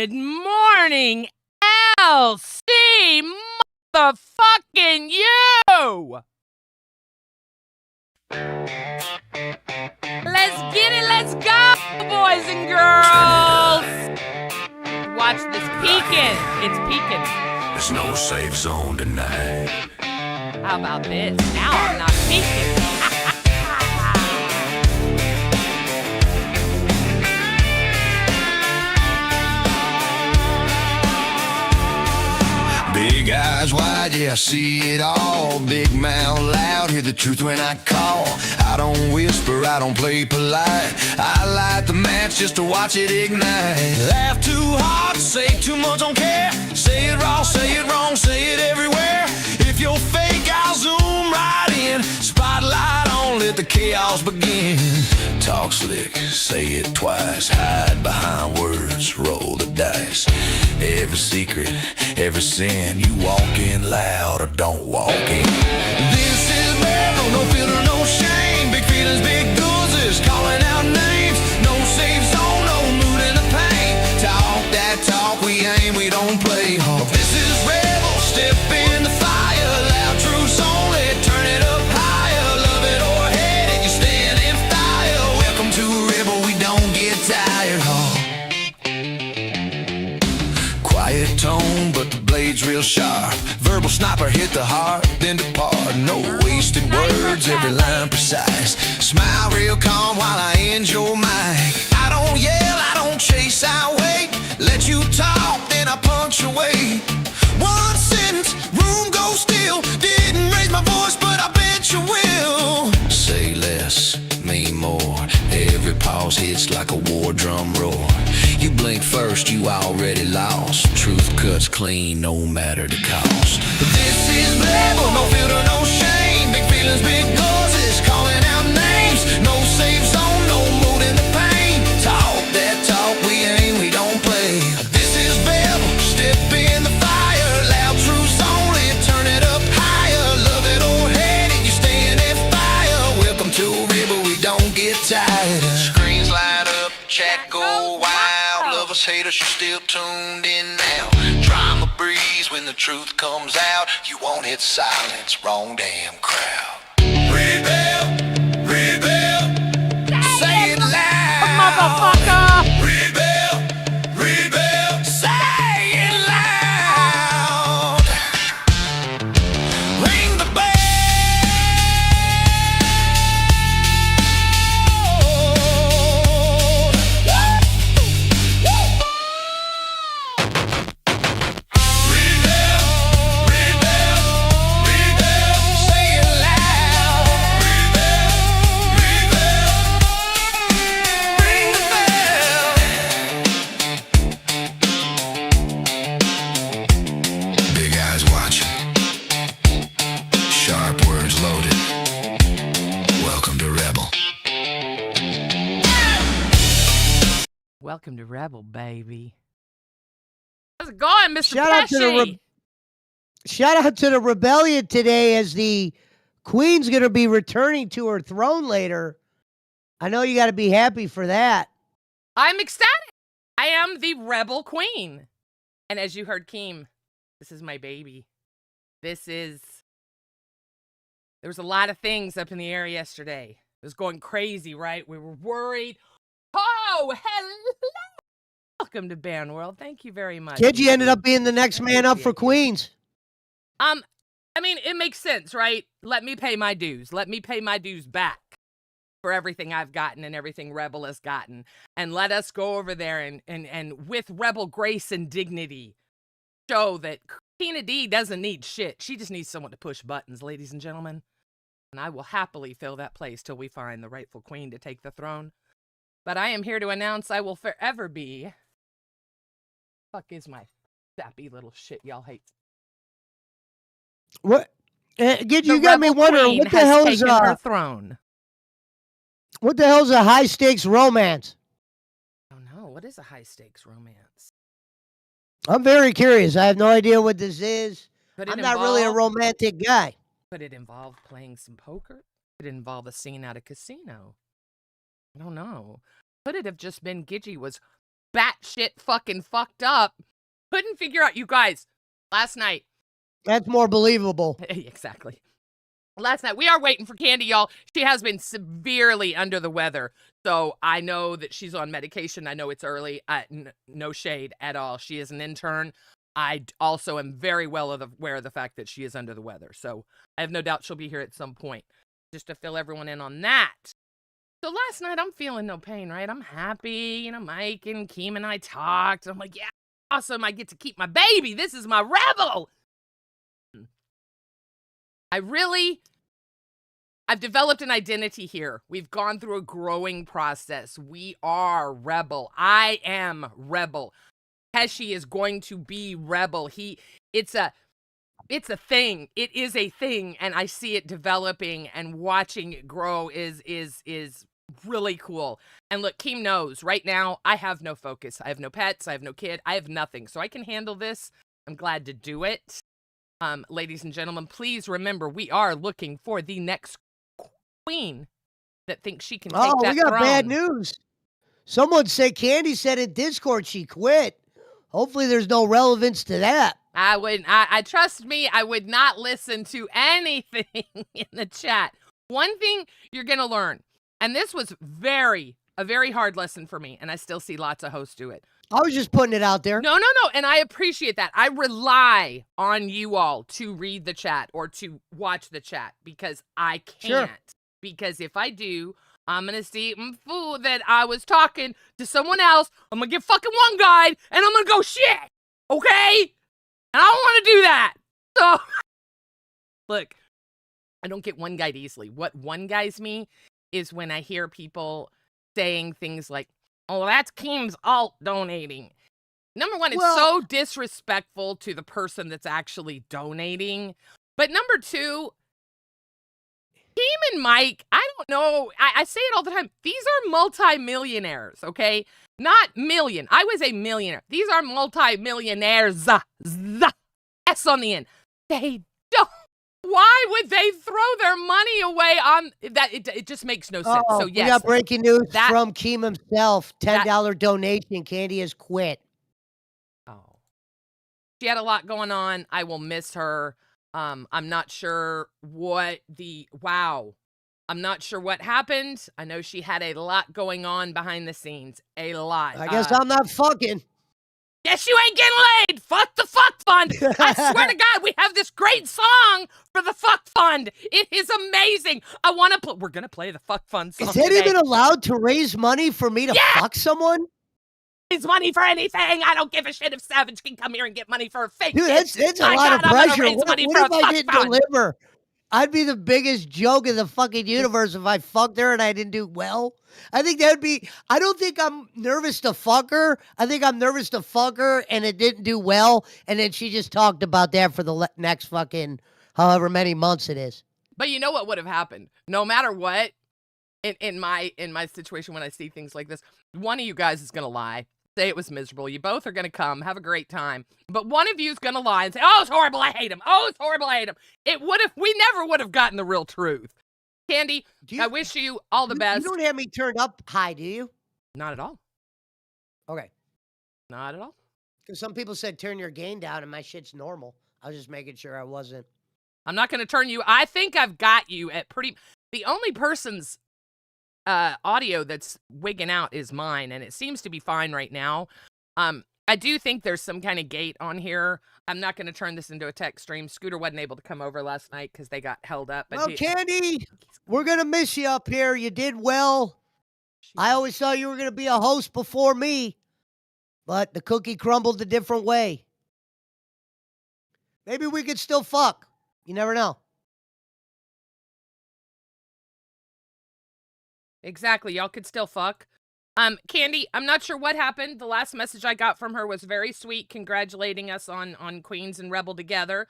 Good morning, LC motherfucking you! Let's get it, let's go, boys and girls! Watch this peeking. It's peeking. There's no safe zone tonight. How about this? Now I'm not peeking. Big eyes wide, yeah, I see it all. Big mouth loud, hear the truth when I call. I don't whisper, I don't play polite. I light the match just to watch it ignite. Laugh too hard, say too much, don't care. Say it raw, say it wrong, say it everywhere. If you're fake, I'll zoom right in. Spotlight on, let the chaos begin. Talk slick, say it twice. Hide behind words, roll the dice. Every secret, every sin, you walk in loud or don't walk in. This is rebel, no filter, no shame. Big feelings, big guns, calling out names. No safe zone, no mood in the pain. Talk that talk, we aim, we don't play. This is rebel, step in the fire. Loud truths only, turn it up higher. Love it or hate it, you stand in fire. Welcome to rebel, we don't get tired. Quiet tone, but the blade's real sharp. Verbal sniper hit the heart, then depart. No wasted words, every line precise. Smile real calm while I end your mic. I don't yell, I don't chase, I wait. Let you talk, then I punctuate. One sentence, room goes still. Didn't raise my voice, but I bet you will. Say less, mean more. Every pause hits like a war drum roar. You blink first, you already lost. Truth cuts clean, no matter the cost. This is rebel, no filter, no shame. Big feelings, big causes, calling out names. No safe zone, no mood in the pain. Talk that talk, we aim, we don't play. This is rebel, step in the fire. Loud truths only, turn it up higher. Love it or hate it, you stand in fire. Welcome to rebel, we don't get tired. Screens light up, chat go wild. Lovers, haters, you're still tuned in now. Drama breeze when the truth comes out. You won't hit silence, wrong damn crowd. Rebel, rebel, say it loud. Motherfucker! Rebel, rebel, say it loud. Ring the bell. Welcome to Rebel, baby. How's it going, Mr. Pesci? Shout out to the rebellion today as the Queen's going to be returning to her throne later. I know you got to be happy for that. I'm ecstatic. I am the Rebel Queen. And as you heard Keem, this is my baby. There was a lot of things up in the air yesterday. It was going crazy, right? We were worried. Oh, hello! Welcome to Band World. Thank you very much. Gidgy ended up being the next man up for Queens. I mean, it makes sense, right? Let me pay my dues. Let me pay my dues back for everything I've gotten and everything Rebel has gotten. And let us go over there and with Rebel grace and dignity show that Tina D doesn't need shit. She just needs someone to push buttons, ladies and gentlemen. And I will happily fill that place till we find the rightful queen to take the throne. But I am here to announce I will forever be. Fuck is my sappy little shit y'all hate. What? Gidgy, you got me wondering what the hell is her throne. What the hell is a high stakes romance? I don't know. What is a high stakes romance? I'm very curious. I have no idea what this is. I'm not really a romantic guy. Could it involve playing some poker? Could it involve a scene at a casino? I don't know. Could it have just been Gidgy was batshit fucking fucked up. Couldn't figure out, you guys, last night. That's more believable. Exactly. Last night, we are waiting for Candy, y'all. She has been severely under the weather. So I know that she's on medication. I know it's early. No shade at all. She is an intern. I also am very well aware of the fact that she is under the weather. So I have no doubt she'll be here at some point. Just to fill everyone in on that. So last night, I'm feeling no pain, right? I'm happy. You know, Mike and Keem and I talked. I'm like, yeah, awesome. I get to keep my baby. This is my rebel. I've developed an identity here. We've gone through a growing process. We are Rebel. I am Rebel. Pesci is going to be Rebel. It's a thing. It is a thing, and I see it developing, and watching it grow is really cool. And look, Keem knows right now I have no focus. I have no pets. I have no kid. I have nothing. So I can handle this. I'm glad to do it. Ladies and gentlemen, please remember, we are looking for the next queen that thinks she can take that we got throne. bad news. Someone said Candy said in Discord she quit. Hopefully there's no relevance to that. I trust me, I would not listen to anything in the chat. One thing you're going to learn, and this was a very hard lesson for me, and I still see lots of hosts do it. I was just putting it out there. No, and I appreciate that. I rely on you all to read the chat or to watch the chat because I can't. Sure. Because if I do, I'm going to see fool that I was talking to someone else. I'm going to get fucking one guide, and I'm going to go shit. Okay? And I don't want to do that. So, look, I don't get one guide easily. What one guides me is when I hear people saying things like, oh, that's Keem's alt donating. Number one, it's so disrespectful to the person that's actually donating. But number two, Keem and Mike, I don't know. I say it all the time. These are multi-millionaires, okay? Not million. I was a millionaire. These are multi-millionaires. S on the end. They don't. Why would they throw their money away on that? It just makes no sense. So yes, we got breaking news from Keem himself. $10 donation. Candy has quit. Oh, she had a lot going on. I will miss her. I'm not sure what I'm not sure what happened. I know she had a lot going on behind the scenes. A lot. I guess I'm not fucking. Yes, you ain't getting laid. Fuck the fuck fund. I swear to God, we have this great song for the fuck fund. It is amazing. We're going to play the fuck fund song. Is it even allowed to raise money for me to fuck someone? Raise money for anything. I don't give a shit if Savage can come here and get money for a fake. Dude, it's a lot of pressure. What if I didn't deliver? I'd be the biggest joke in the fucking universe if I fucked her and I didn't do well. I think that would be, I don't think I'm nervous to fuck her. I think I'm nervous to fuck her and it didn't do well. And then she just talked about that for the next fucking however many months it is. But you know what would have happened? No matter what, in my situation when I see things like this, one of you guys is going to lie. Say it was miserable. You both are going to come, have a great time. But one of you is going to lie and say, oh, it's horrible, I hate him. Oh, it's horrible, I hate him. We never would have gotten the real truth. Candy, I wish you all the best. You don't have me turned up high, do you? Not at all. Okay. Not at all. Because some people said turn your gain down and my shit's normal. I was just making sure I wasn't. I'm not going to turn you. I think I've got you at the only person's audio that's wigging out is mine, and it seems to be fine right now. I do think there's some kind of gate on here. I'm not going to turn this into a tech stream. Scooter wasn't able to come over last night because they got held up. But Candy, we're going to miss you up here. You did well. I always thought you were going to be a host before me, but the cookie crumbled a different way. Maybe we could still fuck. You never know. Exactly. Y'all could still fuck. Candy, I'm not sure what happened. The last message I got from her was very sweet, congratulating us on Queens and Rebel together.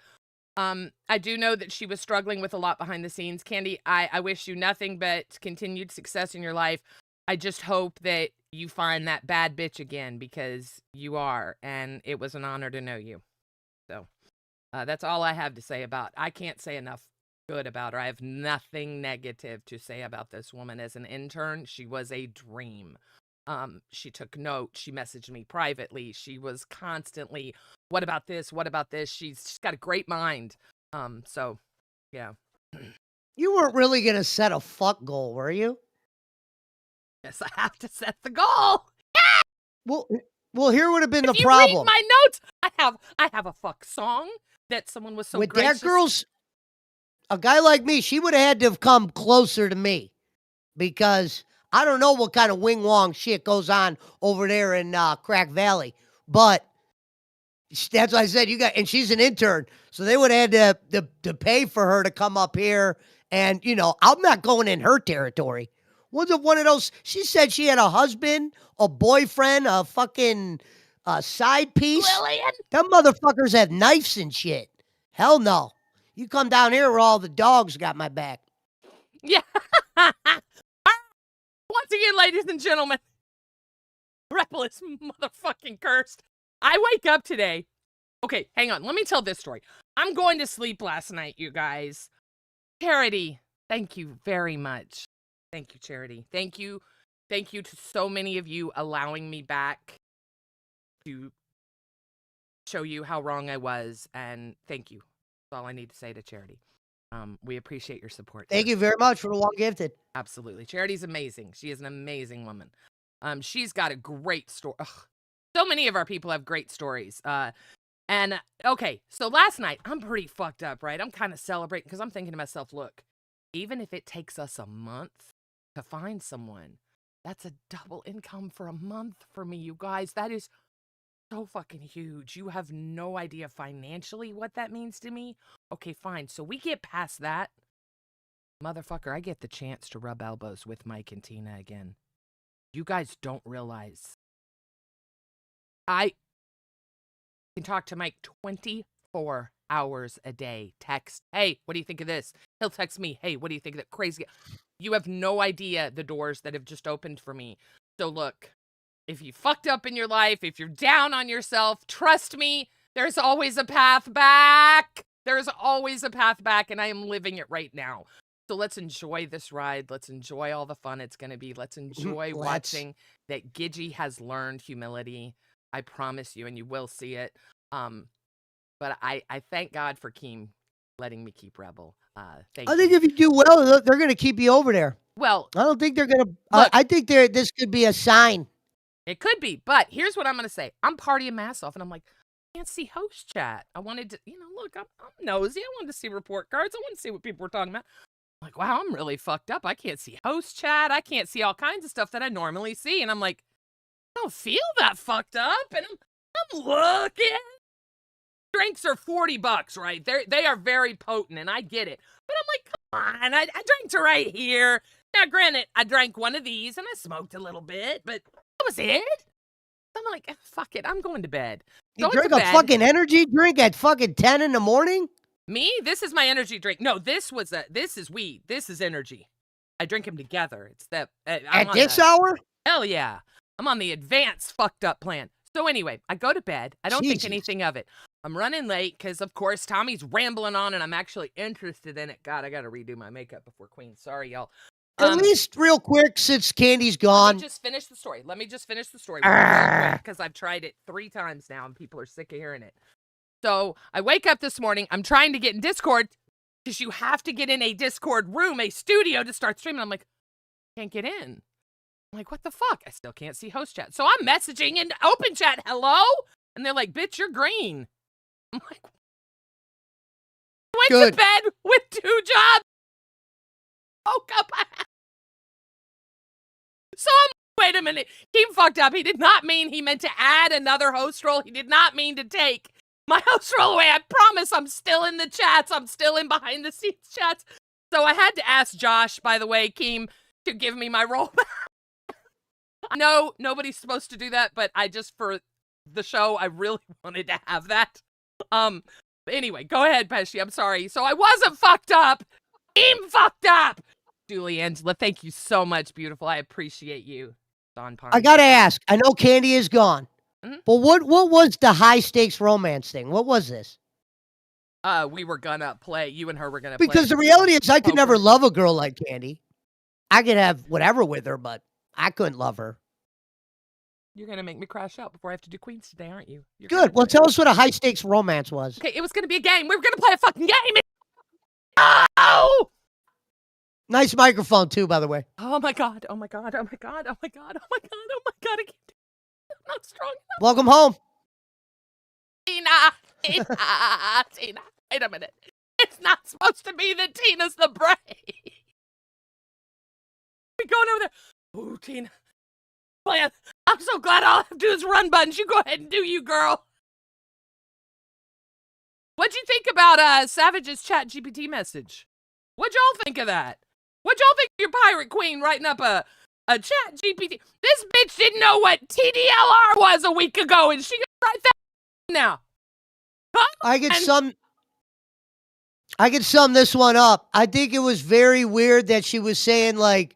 I do know that she was struggling with a lot behind the scenes. Candy, I wish you nothing but continued success in your life. I just hope that you find that bad bitch again, because you are, and it was an honor to know you. So, that's all I have to say I can't say enough good about her. I have nothing negative to say about this woman as an intern. She was a dream. She took note. She messaged me privately. She was constantly, what about this? What about this? She's got a great mind. So yeah. You weren't really gonna set a fuck goal, were you? Yes, I have to set the goal. Well, well, here would have been the If you read problem. my notes, I have a fuck song that someone was so With gracious. that girl's, a guy like me, she would have had to have come closer to me because I don't know what kind of wing wong shit goes on over there in Crack Valley, but that's why I said you got, and she's an intern, so they would have had to pay for her to come up here, and I'm not going in her territory. Was it one of those? She said she had a husband, a boyfriend, a fucking side piece. Lillian. Them motherfuckers have knives and shit. Hell no. You come down here where all the dogs got my back. Yeah. Once again, ladies and gentlemen, Rebel is motherfucking cursed. I wake up today. Okay, hang on. Let me tell this story. I'm going to sleep last night, you guys. Charity, thank you very much. Thank you, Charity. Thank you. Thank you to so many of you allowing me back to show you how wrong I was. And thank you. That's all I need to say to Charity. We appreciate your support. Thank you very much for the one gifted. Absolutely. Charity's amazing. She is an amazing woman. She's got a great story. So many of our people have great stories. And okay, so last night, I'm pretty fucked up, right? I'm kind of celebrating because I'm thinking to myself, look, even if it takes us a month to find someone, that's a double income for a month for me, you guys. That is so fucking huge. You have no idea financially what that means to me. Okay, fine. So we get past that. Motherfucker, I get the chance to rub elbows with Mike and Tina again. You guys don't realize. I can talk to Mike 24 hours a day. Text, hey, what do you think of this? He'll text me, hey, what do you think of that crazy? You have no idea the doors that have just opened for me. So look, if you fucked up in your life, if you're down on yourself, trust me, there's always a path back. There's always a path back, and I am living it right now. So let's enjoy this ride. Let's enjoy all the fun it's going to be. Let's enjoy watching that Gidgy has learned humility. I promise you, and you will see it. But I thank God for Keem letting me keep Rebel. I think if you do well, they're going to keep you over there. Well, I don't think they're going to. I think this could be a sign. It could be, but here's what I'm going to say. I'm partying my ass off, and I'm like, I can't see host chat. I wanted to, look, I'm nosy. I wanted to see report cards. I wanted to see what people were talking about. I'm like, wow, I'm really fucked up. I can't see host chat. I can't see all kinds of stuff that I normally see. And I'm like, I don't feel that fucked up. And I'm looking. Drinks are $40, right? They are very potent, and I get it. But I'm like, come on, I drank to right here. Now, granted, I drank one of these, and I smoked a little bit, but that was it. I'm like, fuck it, I'm going to bed. You drink a fucking energy drink at fucking 10 in the morning? Me? This is my energy drink. No, this is weed. This is energy. I drink them together. It's that. At this hour? Hell yeah. I'm on the advanced fucked up plan. So anyway, I go to bed. I don't think anything of it. I'm running late because, of course, Tommy's rambling on, and I'm actually interested in it. God, I got to redo my makeup before Queen. Sorry, y'all. At least real quick, since Candy's gone. Let me just finish the story. Because I've tried it 3 times now, and people are sick of hearing it. So I wake up this morning. I'm trying to get in Discord because you have to get in a Discord room, a studio to start streaming. I'm like, can't get in. I'm like, what the fuck? I still can't see host chat. So I'm messaging in open chat, hello? And they're like, bitch, you're green. I'm like, I went to bed with 2 jobs. Woke up. So wait a minute. Keem fucked up. He did not mean he meant to add another host role. He did not mean to take my host role away. I promise I'm still in the chats. I'm still in behind the scenes chats. So I had to ask Josh, by the way, Keem, to give me my role back. I know nobody's supposed to do that, but for the show, I really wanted to have that. But anyway, go ahead, Pesci. I'm sorry. So I wasn't fucked up. Keem fucked up. Julie Angela, thank you so much, beautiful. I appreciate you. Don Pond. I gotta ask. I know Candy is gone, but what was the high stakes romance thing? What was this? We were gonna play. You and her were gonna play. Because the reality is, I could never love a girl like Candy. I could have whatever with her, but I couldn't love her. You're gonna make me crash out before I have to do Queens today, aren't you? Good. Well, tell us what a high stakes romance was. Okay, it was gonna be a game. We were gonna play a fucking game. Oh! Nice microphone too, by the way. Oh my god! Oh my god! Oh my god! Oh my god! Oh my god! Oh my god! I can't do it. I'm not strong enough. Welcome home, Tina. Tina. Wait a minute. It's not supposed to be that Tina's the brave. We going over there. Oh, Tina. Man, I'm so glad all I have to do is run buttons. You go ahead and do you, girl. What'd you think about Savage's chat GPT message? What'd y'all think of that? What'd y'all think of your pirate queen writing up a chat GPT? This bitch didn't know what TDLR was a week ago, and she gonna write that now. Huh? I could sum this one up. I think it was very weird that she was saying, like,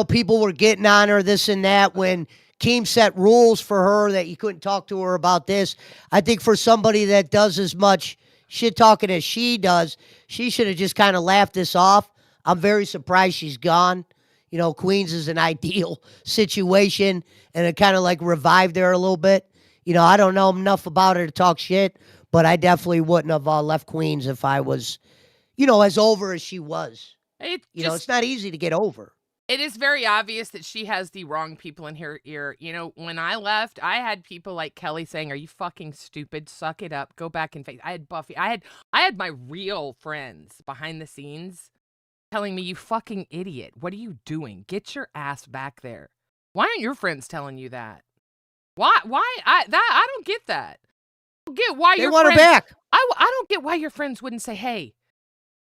people were getting on her, this and that, when Keem set rules for her that you couldn't talk to her about this. I think for somebody that does as much shit talking as she does, she should have just kind of laughed this off. I'm very surprised she's gone. Queens is an ideal situation, and it kind of like revived her a little bit. I don't know enough about her to talk shit, but I definitely wouldn't have left Queens if I was, as over as she was. It's not easy to get over. It is very obvious that she has the wrong people in her ear. When I left, I had people like Kelly saying, "Are you fucking stupid? Suck it up. Go back and face." I had Buffy. I had my real friends behind the scenes telling me, "You fucking idiot. What are you doing? Get your ass back there." Why aren't your friends telling you that? Why I don't get that. I don't get why they want her back. I don't get why your friends wouldn't say, "Hey,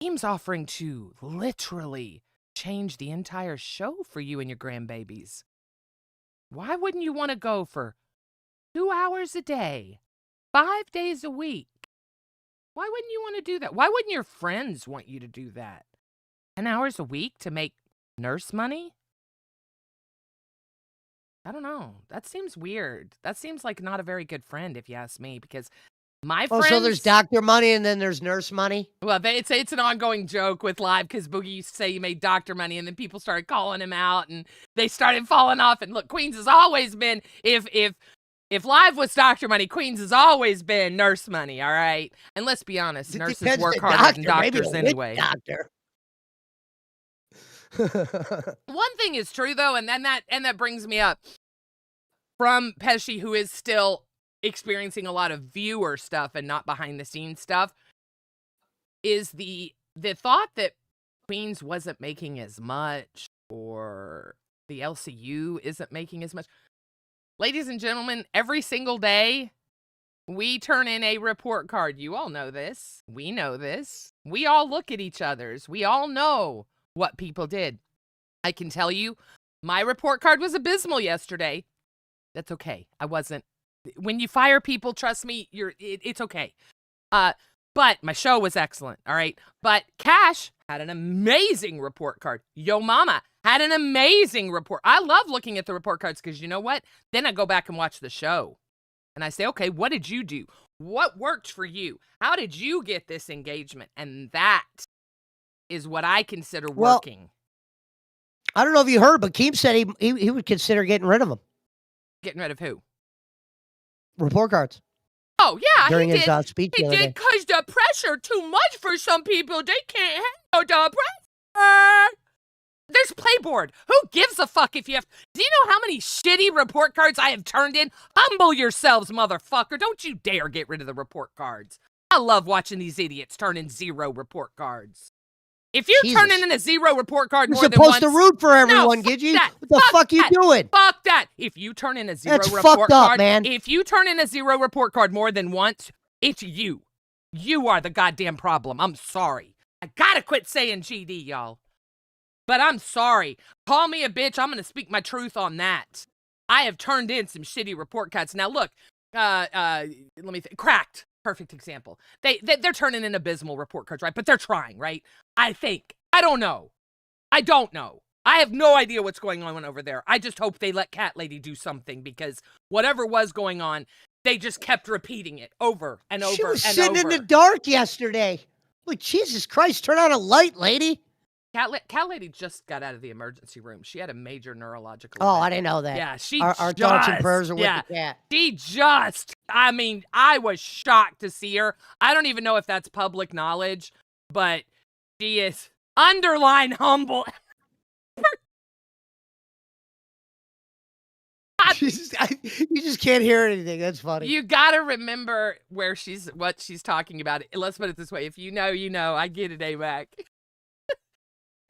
team's offering to literally change the entire show for you and your grandbabies. Why wouldn't you want to go for 2 hours a day, 5 days a week? Why wouldn't you want to do that? Why wouldn't your friends want you to do that? 10 hours a week to make nurse money? I don't know. That seems weird. That seems like not a very good friend, if you ask me, because my friends... so there's doctor money and then there's nurse money? Well, it's an ongoing joke with Live, because Boogie used to say he made doctor money, and then people started calling him out, and they started falling off. And look, Queens has always been, if Live was doctor money, Queens has always been nurse money, all right? And let's be honest, nurses work harder than doctors anyway. Doctor. One thing is true, though, and that brings me up from Pesci, who is still experiencing a lot of viewer stuff and not behind the scenes stuff, is the thought that Queens wasn't making as much, or the LCU isn't making as much. Ladies and gentlemen, every single day we turn in a report card. You all know this. We know this. We all look at each other's. We all know what people did. I can tell you, my report card was abysmal yesterday. That's okay. I wasn't. When you fire people, trust me, it's okay. But my show was excellent, all right? But Cash had an amazing report card. Yo Mama had an amazing report. I love looking at the report cards, because you know what? Then I go back and watch the show. And I say, okay, what did you do? What worked for you? How did you get this engagement? And that is what I consider working. I don't know if you heard, but Keem said he would consider getting rid of them. Getting rid of who? Report cards. Oh, yeah, during he his did. Speech He did, because the pressure too much for some people. They can't handle the pressure. There's Playboard. Who gives a fuck if you have... Do you know how many shitty report cards I have turned in? Humble yourselves, motherfucker. Don't you dare get rid of the report cards. I love watching these idiots turn in 0 report cards. If you're turning in a 0 report card more than once... You're supposed to root for everyone, Gidgy. What the fuck you doing? Fuck that. If you turn in a 0 That's report fucked up, card... man. If you turn in a 0 report card more than once, it's you. You are the goddamn problem. I'm sorry. I gotta quit saying GD, y'all. But I'm sorry. Call me a bitch. I'm gonna speak my truth on that. I have turned in some shitty report cards. Now look, let me think. Cracked. Perfect example. They're turning in abysmal report cards, right? But they're trying, right? I think. I don't know. I don't know. I have no idea what's going on over there. I just hope they let Cat Lady do something, because whatever was going on, they just kept repeating it over and over and over. She was sitting in the dark yesterday. Like, Jesus Christ, turn on a light, lady. Cat Lady just got out of the emergency room. She had a major neurological Oh, event. I didn't know that. Yeah, our thoughts and prayers are with the cat. I mean, I was shocked to see her. I don't even know if that's public knowledge, but she is underline humble. You just can't hear anything. That's funny. You gotta remember what she's talking about. Let's put it this way: if you know, you know. I get it, AMAC.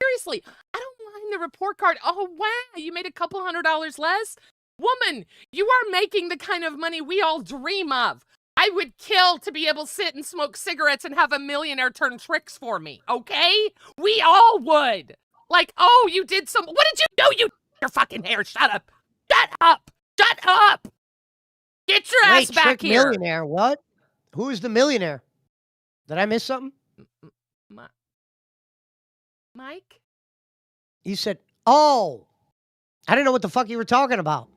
Seriously, I don't mind the report card. Oh wow, you made a couple $100 less, woman. You are making the kind of money we all dream of. I would kill to be able to sit and smoke cigarettes and have a millionaire turn tricks for me. Okay, we all would. Like, oh, you did some. What did you do? You your fucking hair. Shut up. Shut up! Shut up! Get your ass back here! Millionaire, what? Who is the millionaire? Did I miss something? Mike? You said, oh. I didn't know what the fuck you were talking about.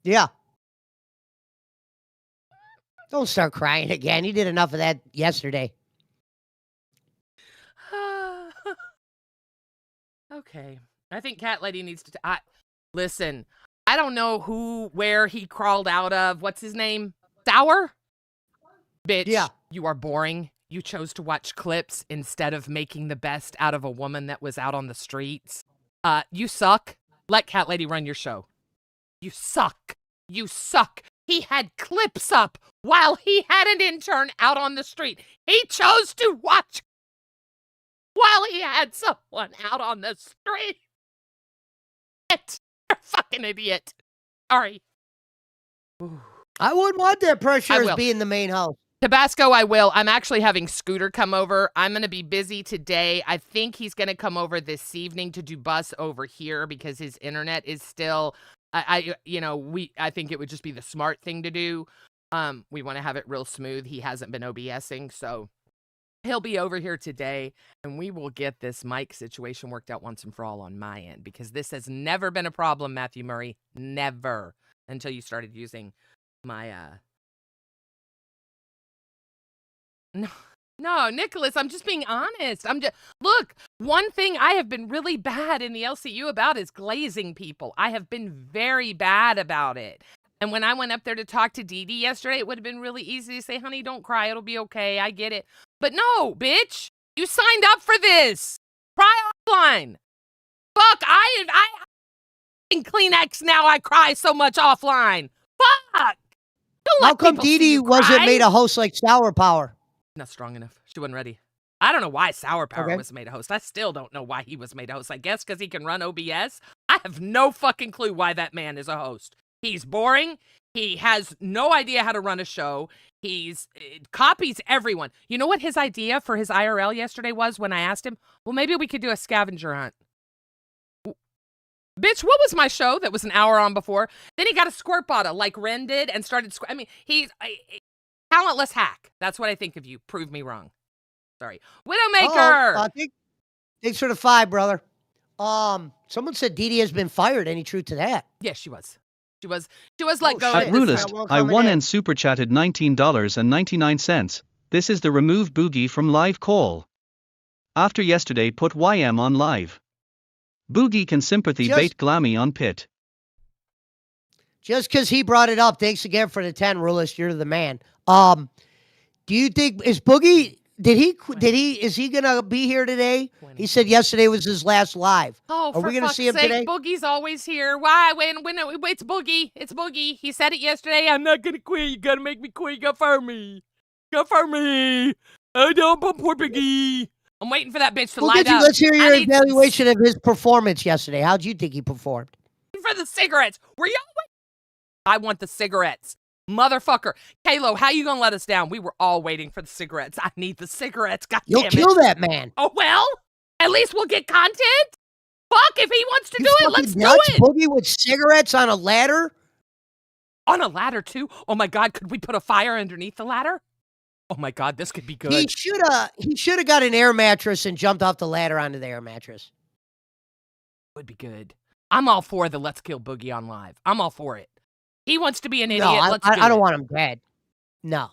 Yeah. Don't start crying again. You did enough of that yesterday. Okay. I think Cat Lady needs to... listen, I don't know where he crawled out of. What's his name? Sour? Bitch, yeah. You are boring. You chose to watch clips instead of making the best out of a woman that was out on the streets. You suck. Let Cat Lady run your show. You suck. You suck. He had clips up while he had an intern out on the street. He chose to watch while he had someone out on the street. You're a fucking idiot. Sorry. I wouldn't want that pressure as being the main house. Tabasco, I will. I'm actually having Scooter come over. I'm going to be busy today. I think he's going to come over this evening to do bus over here because his internet is still, I think it would just be the smart thing to do. We want to have it real smooth. He hasn't been OBSing, so he'll be over here today, and we will get this mic situation worked out once and for all on my end, because this has never been a problem, Matthew Murray. Never. Until you started using my, No, Nicholas, I'm just being honest. Look, one thing I have been really bad in the LCU about is glazing people. I have been very bad about it. And when I went up there to talk to Dee Dee yesterday, it would have been really easy to say, honey, don't cry. It'll be okay. I get it. But no, bitch, you signed up for this. Cry offline. Fuck, I in Kleenex now. I cry so much offline. Fuck. How come Dee Dee wasn't made a host like Sour Power? Not strong enough. She wasn't ready. I don't know why Sour Power was made a host. I still don't know why he was made a host. I guess because he can run OBS. I have no fucking clue why that man is a host. He's boring. He has no idea how to run a show. He's copies everyone. You know what his idea for his IRL yesterday was when I asked him? Well, maybe we could do a scavenger hunt. Bitch, what was my show that was an hour on before? Then he got a squirt bottle like Ren did and started... he's... talentless hack. That's what I think of you. Prove me wrong. Sorry. Widowmaker! Thanks for the 5, brother. Someone said Dee Dee has been fired. Any truth to that? Yes, she was. She was let go. At Rulist, I won and super chatted $19.99. This is the remove Boogie from live call. After yesterday put YM on live. Boogie can sympathy bait Glammy on pit. Just because he brought it up, thanks again for the 10, Rulist. You're the man. Do you think, is Boogie, is he gonna be here today? 20. He said yesterday was his last live. Oh, are we gonna see him today? Boogie's always here. Why? When it's Boogie. It's Boogie. He said it yesterday. I'm not gonna quit. You gotta make me quit. You gotta fire me. I don't poor Boogie. I'm waiting for that bitch to light up. Let's hear your evaluation of his performance yesterday. How'd you think he performed? For the cigarettes. Were y'all waiting? I want the cigarettes. Motherfucker. Kalo, how you gonna let us down? We were all waiting for the cigarettes. I need the cigarettes. God damn it. You'll kill that man. Oh, well, at least we'll get content. Fuck, if he wants to do it, let's do it. Boogie with cigarettes on a ladder? On a ladder, too? Oh, my God, could we put a fire underneath the ladder? Oh, my God, this could be good. He should have got an air mattress and jumped off the ladder onto the air mattress. Would be good. I'm all for the Let's Kill Boogie on live. I'm all for it. He wants to be an idiot. No, I don't want him dead. No.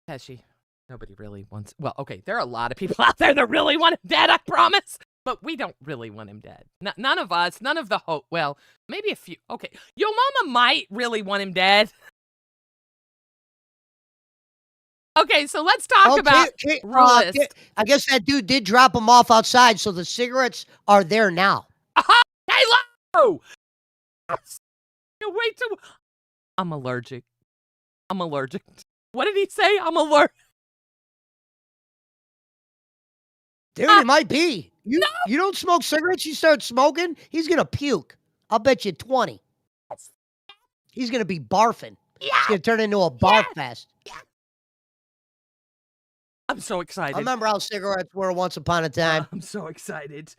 Has she? Nobody really wants. Well, okay, there are a lot of people out there that really want him dead, I promise. But we don't really want him dead. None of us, none of the hope. Well, maybe a few. Okay, Yo Mama might really want him dead. Okay, so let's talk about Rulist. I guess that dude did drop him off outside, so the cigarettes are there now. Hello! Wait till... I'm allergic. What did he say? I'm allergic. Dude, it might be. You don't smoke cigarettes, you start smoking, he's going to puke. I'll bet you 20. He's going to be barfing. Yeah. It's going to turn into a barf fest. Yeah. I'm so excited. I remember how cigarettes were once upon a time. I'm so excited.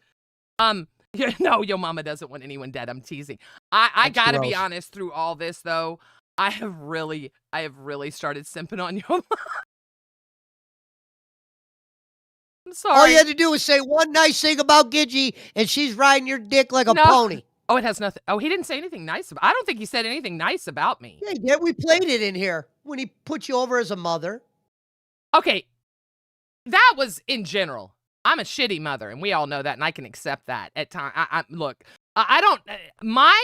No, Yo Mama doesn't want anyone dead. I'm teasing. I gotta be honest, through all this though, I have really started simping on Yo Mama. I'm sorry. All you had to do was say one nice thing about Gidgy, and she's riding your dick like a pony. Oh, it has nothing. Oh, he didn't say anything nice about. I don't think he said anything nice about me. Yeah, we played it in here when he put you over as a mother. Okay, that was in general. I'm a shitty mother, and we all know that, and I can accept that at times. Look, I don't. My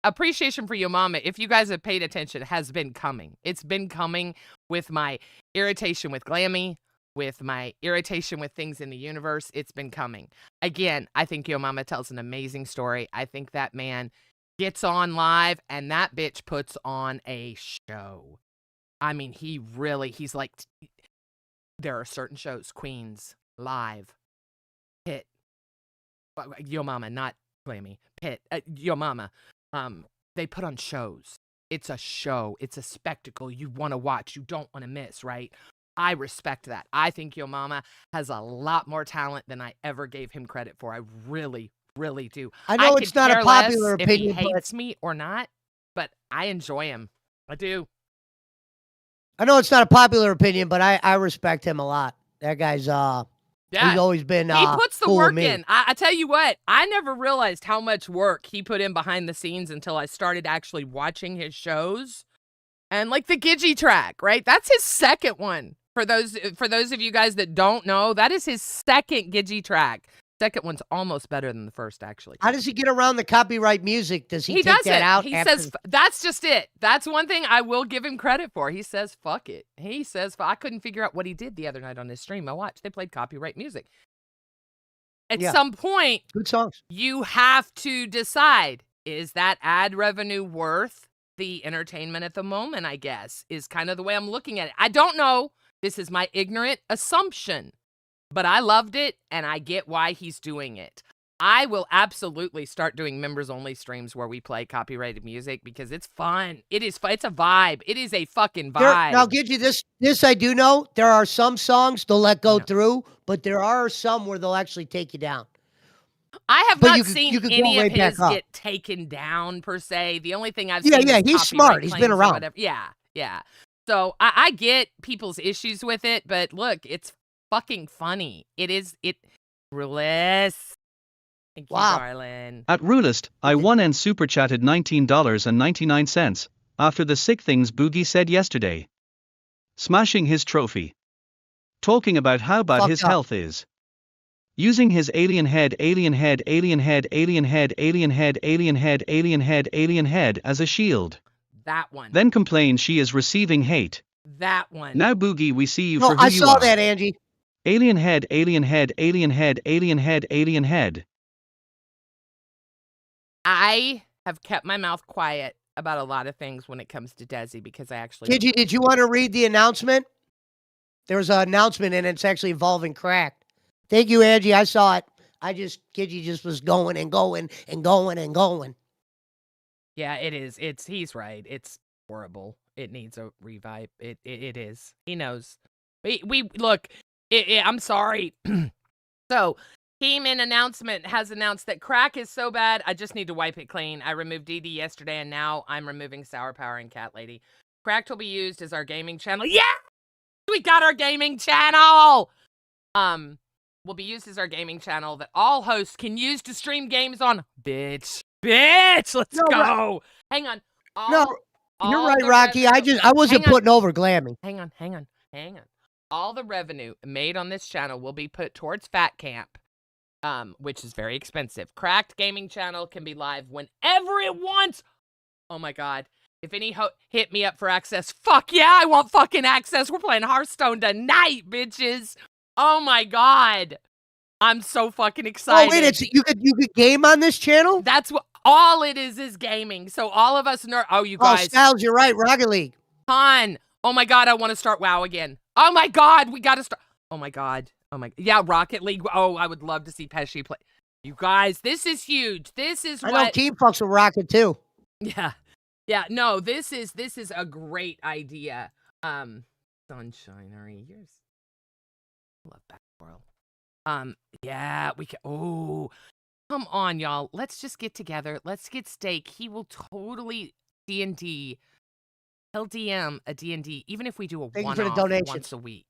appreciation for Yo Mama, if you guys have paid attention, has been coming. It's been coming with my irritation with Glammy, with my irritation with things in the universe. It's been coming. Again, I think Yo Mama tells an amazing story. I think that man gets on live, and that bitch puts on a show. I mean, he's like, there are certain shows, Queens, Live, Pit, Yo Mama, not Glammy, Pit, Yo Mama. They put on shows. It's a show. It's a spectacle you want to watch. You don't want to miss, right? I respect that. I think Yo Mama has a lot more talent than I ever gave him credit for. I really, really do. I know it's not a popular opinion, if he hates me or not, but I enjoy him. I do. I know it's not a popular opinion, but I respect him a lot. That guy's he's always been he puts the cool work in. I tell you what, I never realized how much work he put in behind the scenes until I started actually watching his shows. And like the Gidgy track, right? That's his second one. For those of you guys that don't know, that is his second Gidgy track. Second one's almost better than the first, actually. How does he get around the copyright music? Does he take that out? He says, that's just it. That's one thing I will give him credit for. He says, fuck it. He says, I couldn't figure out what he did the other night on his stream. I watched. They played copyright music. At some point, good songs. You have to decide, is that ad revenue worth the entertainment at the moment, I guess, is kind of the way I'm looking at it. I don't know. This is my ignorant assumption. But I loved it, and I get why he's doing it. I will absolutely start doing members-only streams where we play copyrighted music because it's fun. It is fun. It's a vibe. It is a fucking vibe. Now, Gidgy, this I do know. There are some songs they'll let go through, but there are some where they'll actually take you down. I have not seen any of his get taken down, per se. The only thing I've seen is he's smart. He's been around. Yeah. So I get people's issues with it, but look, it's fucking funny. Rulist. Thank you, darling. At Rulist, I won and super chatted $19.99 after the sick things Boogie said yesterday. Smashing his trophy. Talking about how bad his health is. Using his alien head as a shield. That one. Then complain she is receiving hate. That one. Now Boogie, we see you for who you are. I saw that, Angie. Alien head. I have kept my mouth quiet about a lot of things when it comes to Desi because I actually... Did you want to read the announcement? There was an announcement and it's actually involving crack. Thank you, Angie. I saw it. Gidgy just was going and going and going and going. Yeah, it is. He's right. It's horrible. It needs a revive. It is. He knows. We look, I'm sorry. So, Team in announcement has announced that crack is so bad, I just need to wipe it clean. I removed DD yesterday, and now I'm removing Sour Power and Cat Lady. Cracked will be used as our gaming channel. Yeah! We got our gaming channel! Will be used as our gaming channel that all hosts can use to stream games on. Bitch, let's go! Hang on. You're right, Rocky. I wasn't putting over Glammy. Hang on. all the revenue made on this channel will be put towards Fat Camp, which is very expensive. Cracked Gaming Channel can be live whenever it wants. Oh my God. If any hit me up for access, fuck yeah, I want fucking access. We're playing Hearthstone tonight, bitches. Oh my God. I'm so fucking excited. Oh wait, you could game on this channel? That's what all it is gaming. So all of us you guys. Oh, Styles, you're right, Rocket League. Con. Oh my God, I want to start WoW again. Oh my God, we got to start. Oh my God. Yeah, Rocket League. Oh, I would love to see Pesci play. You guys, this is huge. This is I know Team fucks with Rocket too. Yeah. Yeah, no, this is a great idea. Sunshinery, yours. Love Backworld. Yeah, we can. Oh, come on, y'all. Let's just get together. Let's get Steak. He will totally D&D. He'll DM a D&D, even if we do a one-off once a week.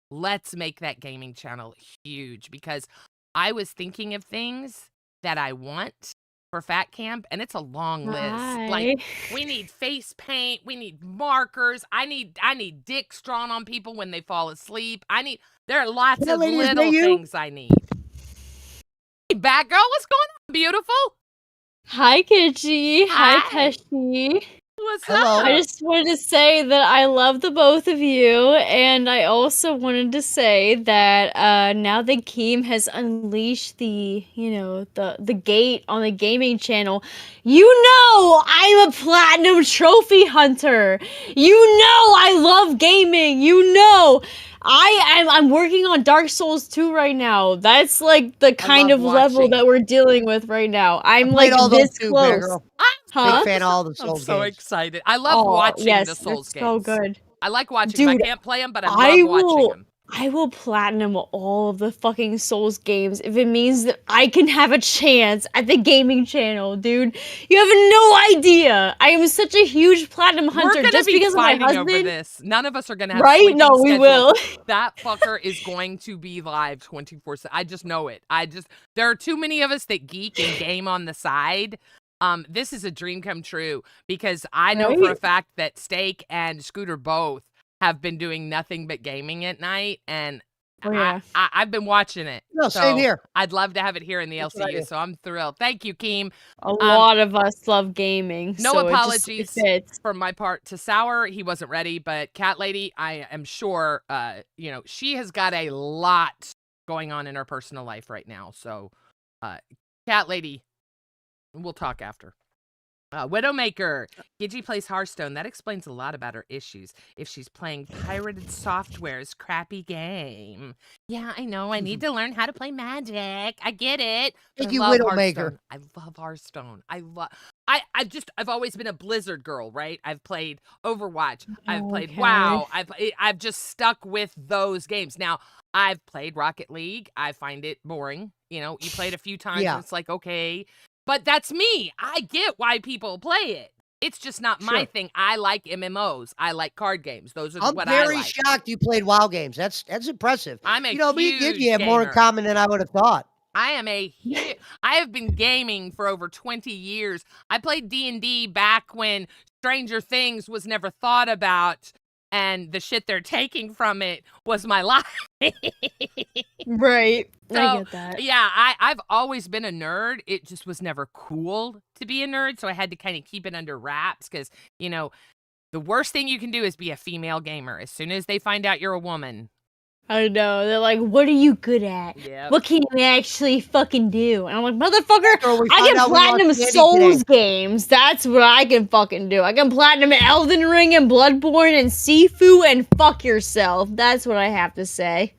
Let's make that gaming channel huge, because I was thinking of things that I want for Fat Camp, and it's a long list. Like, we need face paint, we need markers, I need dicks drawn on people when they fall asleep. There are lots of little things I need. Hey, Batgirl, what's going on, beautiful? Hi, Gidgy. Hi, Pesci. What's up? I just wanted to say that I love the both of you, and I also wanted to say that now that Keem has unleashed the gate on the gaming channel, I'm a platinum trophy hunter. I love gaming. I'm working on Dark Souls 2 right now. That's like the kind of level that we're dealing with right now. I'm like this close. Big fan of all the Souls I'm so games. excited. I love watching the Souls games. So good. I like watching them. I can't play them, but I love watching them. I will platinum all of the fucking Souls games if it means that I can have a chance at the gaming channel, dude. You have no idea. I am such a huge platinum hunter just because of my husband. Over this. None of us are gonna have No, we will. That fucker is going to be live 24/7. I just know it. There are too many of us that geek and game on the side. This is a dream come true, because I know for a fact that Steak and Scooter both have been doing nothing but gaming at night, and I've been watching it. No, same here. I'd love to have it here in the LCU, so I'm thrilled. Thank you, Keem. A lot of us love gaming. No so apologies from my part to Sour. He wasn't ready, but Cat Lady, I am sure, she has got a lot going on in her personal life right now. So, Cat Lady, we'll talk after. Widowmaker. Gidgy plays Hearthstone. That explains a lot about her issues. If she's playing pirated software's crappy game. Yeah, I know. I need to learn how to play Magic. I get it. Thank you, Widowmaker. I love Hearthstone. I've always been a Blizzard girl, right? I've played Overwatch. I've played WoW. I've just stuck with those games. Now, I've played Rocket League. I find it boring. You play it a few times and it's like, okay. But that's me. I get why people play it. It's just not my thing. I like MMOs. I like card games. Those are what I like. I'm very shocked you played WoW games. That's impressive. I'm a me and Gidgy have gamer. more in common than I would have thought. I have been gaming for over 20 years. I played D&D back when Stranger Things was never thought about, and the shit they're taking from it was my life. Right. So, I get that. Yeah, I've always been a nerd. It just was never cool to be a nerd, so I had to kind of keep it under wraps because, the worst thing you can do is be a female gamer. As soon as they find out you're a woman. I know. They're like, what are you good at? Yep. What can you actually fucking do? And I'm like, motherfucker, I can platinum Souls games. That's what I can fucking do. I can platinum Elden Ring and Bloodborne and Sifu and fuck yourself. That's what I have to say.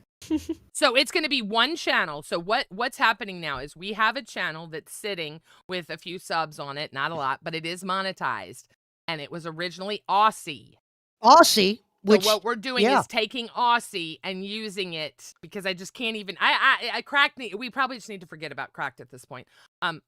So it's going to be one channel. So what's happening now is we have a channel that's sitting with a few subs on it. Not a lot, but it is monetized. And it was originally Aussie. Aussie? So what we're doing is taking Aussie and using it because I just can't even. We probably just need to forget about Cracked at this point.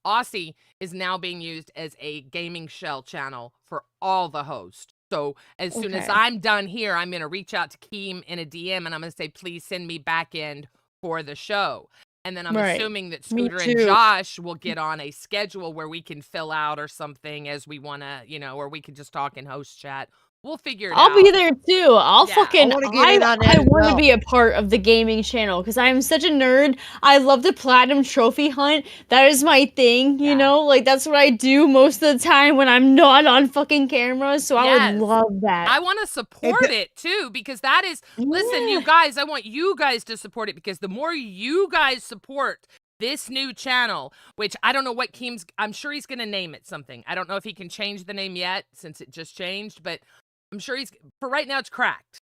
Aussie is now being used as a gaming shell channel for all the hosts. So as soon as I'm done here, I'm going to reach out to Keem in a DM and I'm going to say, please send me back end for the show. And then I'm assuming that Scooter and Josh will get on a schedule where we can fill out or something as we want to, or we can just talk in host chat, We'll figure it out. I'll be there too. I'll Yeah. fucking. I wanna get in on that I as want to well. be a part of the gaming channel because I'm such a nerd. I love the platinum trophy hunt. That is my thing. You know, like that's what I do most of the time when I'm not on fucking camera. So I would Yes. love that. I want to support it too because that is. Listen, you guys. I want you guys to support it because the more you guys support this new channel, which I don't know what Keem's. I'm sure he's gonna name it something. I don't know if he can change the name yet since it just changed, but I'm sure he's. For right now, it's Cracked.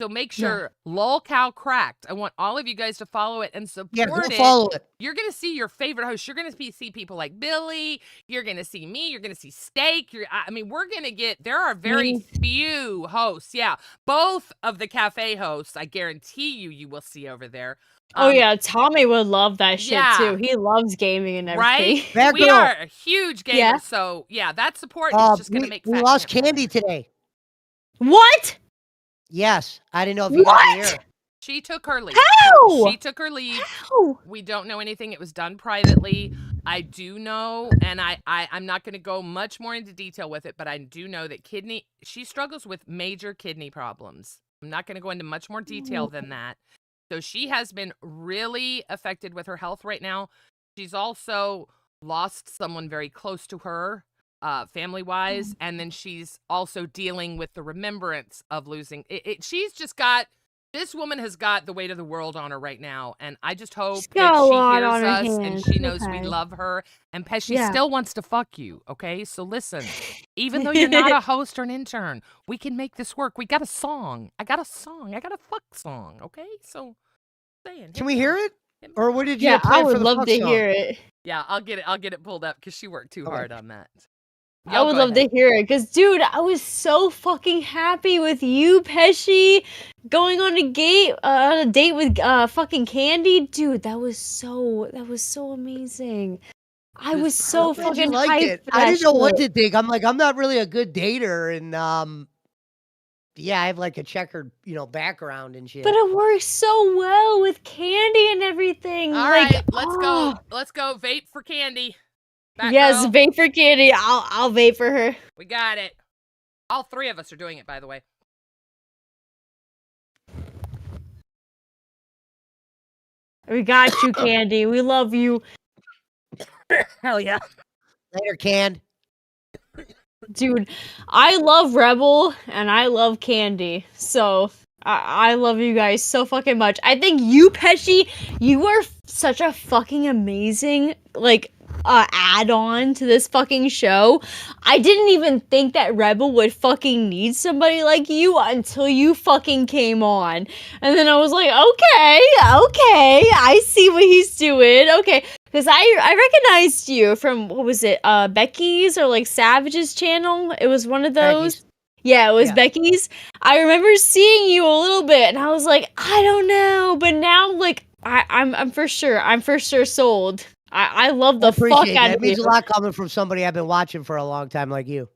So make sure lolcow Cracked. I want all of you guys to follow it and support it. Follow it. You're gonna see your favorite hosts. You're gonna see people like Billy. You're gonna see me. You're gonna see Steak. I mean, we're gonna get. There are very few hosts. Yeah, both of the cafe hosts. I guarantee you will see over there. Oh yeah, Tommy would love that shit too. He loves gaming and everything. Right? We are a huge gamers, so yeah, that support is just gonna make. We lost Candy today. What? Yes, I didn't know if you got to hear. She took her leave. How? She took her leave. How? We don't know anything. It was done privately. I do know, and I'm not going to go much more into detail with it, but I do know that she struggles with major kidney problems. I'm not going to go into much more detail than that. So she has been really affected with her health right now. She's also lost someone very close to her. Family-wise, and then she's also dealing with the remembrance of losing she's just got this woman has got the weight of the world on her right now, and I just hope that she hears us and she knows we love her, and Pesci still wants to fuck you, okay? So listen, even though you're not a host or an intern, we can make this work. We got a song. I got a fuck song, okay? So can we hear it? Or what did you Yeah, plan I would for the love fuck to song? hear it. Yeah, I'll get it pulled up because she worked too hard on that. I would love to hear it because, dude, I was so fucking happy with you, Pesci, going on a date with fucking Candy, dude. That was so amazing. I was so fucking hyped. I didn't know what to think. I'm like, I'm not really a good dater, and yeah, I have like a checkered, background and shit. But it works so well with Candy and everything. All right, let's go. Let's go. Vape for Candy. Yes, vape for Candy. I'll vape for her. We got it. All three of us are doing it, by the way. We got you, Candy. We love you. Hell yeah. Later, Canned. Dude, I love Rebel and I love Candy. So I love you guys so fucking much. I think you, Pesci, you are such a fucking amazing, add-on to this fucking show. I didn't even think that Rebel would fucking need somebody like you until you fucking came on. And then I was like, okay, I see what he's doing. Okay, because I recognized you from, what was it, Becky's or Savage's channel? It was one of those. Becky's. Yeah, it was Becky's. I remember seeing you a little bit and I was like, I don't know, but now I'm for sure sold. I love the fuck out of you. It means a lot coming from somebody I've been watching for a long time like you.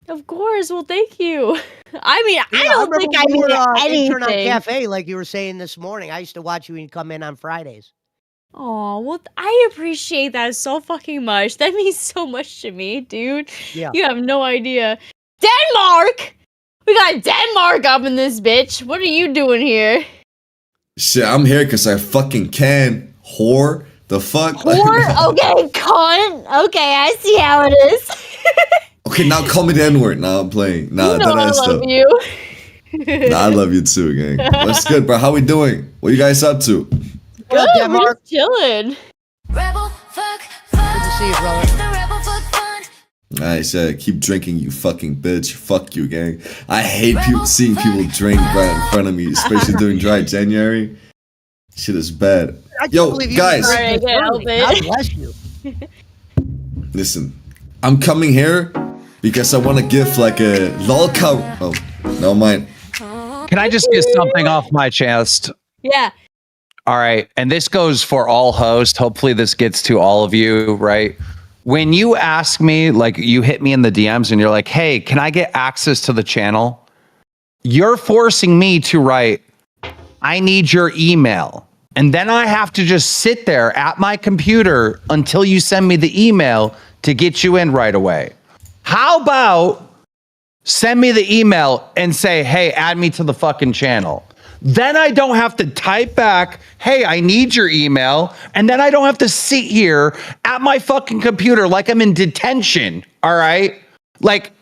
Of course. Well, thank you. I mean, I don't think I were anything. Intern on Cafe, like you were saying this morning. I used to watch you when you come in on Fridays. Oh, well, I appreciate that so fucking much. That means so much to me, dude. Yeah. You have no idea. Denmark! We got Denmark up in this bitch. What are you doing here? Shit, I'm here because I fucking can. Whore. The fuck? Whore? Okay, cunt. Okay, I see how it is. Okay, now call me the N-word. Nah, I'm playing. Nah, you know I love you. Nah, I love you too, gang. What's good, bro? How we doing? What you guys up to? Good, we're just chilling. Good to see you, brother. I said, keep drinking, you fucking bitch. Fuck you, gang. I hate seeing people drink right in front of me, especially during dry January. Shit is bad. Yo, guys. God bless you. Listen, I'm coming here because I want to give like a lolcow. Oh, no mind. Can I just get something off my chest? Yeah. All right. And this goes for all hosts. Hopefully this gets to all of you, right? When you ask me, you hit me in the DMs and you're like, hey, can I get access to the channel? You're forcing me to write, I need your email. And then I have to just sit there at my computer until you send me the email to get you in right away. How about send me the email and say, hey, add me to the fucking channel. Then I don't have to type back, hey, I need your email. And then I don't have to sit here at my fucking computer like I'm in detention. All right? Like,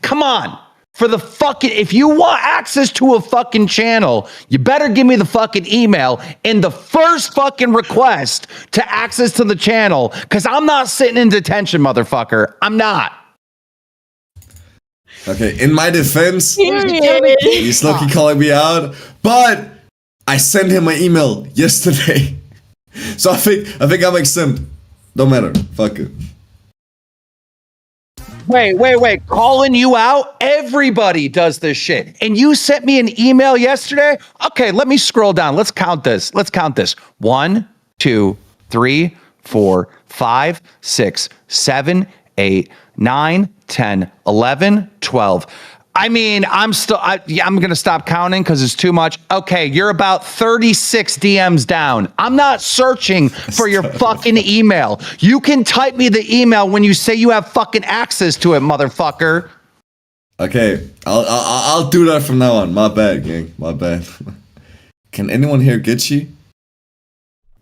come on. For the fucking, if you want access to a fucking channel, you better give me the fucking email in the first fucking request to access to the channel, because I'm not sitting in detention, motherfucker. I'm not. Okay, in my defense, he's lucky calling me out, but I sent him my email yesterday. So I think I'm exempt. Don't matter. Fuck it. Wait. Calling you out? Everybody does this shit. And you sent me an email yesterday? Okay, let me scroll down. Let's count this. 1, 2, 3, 4, 5, 6, 7, 8, 9, 10, 11, 12. I mean, I'm going to stop counting because it's too much. Okay, you're about 36 DMs down. I'm not searching for your fucking email. You can type me the email when you say you have fucking access to it, motherfucker. Okay, I'll do that from now on. My bad, gang. My bad. Can anyone hear Gidgy?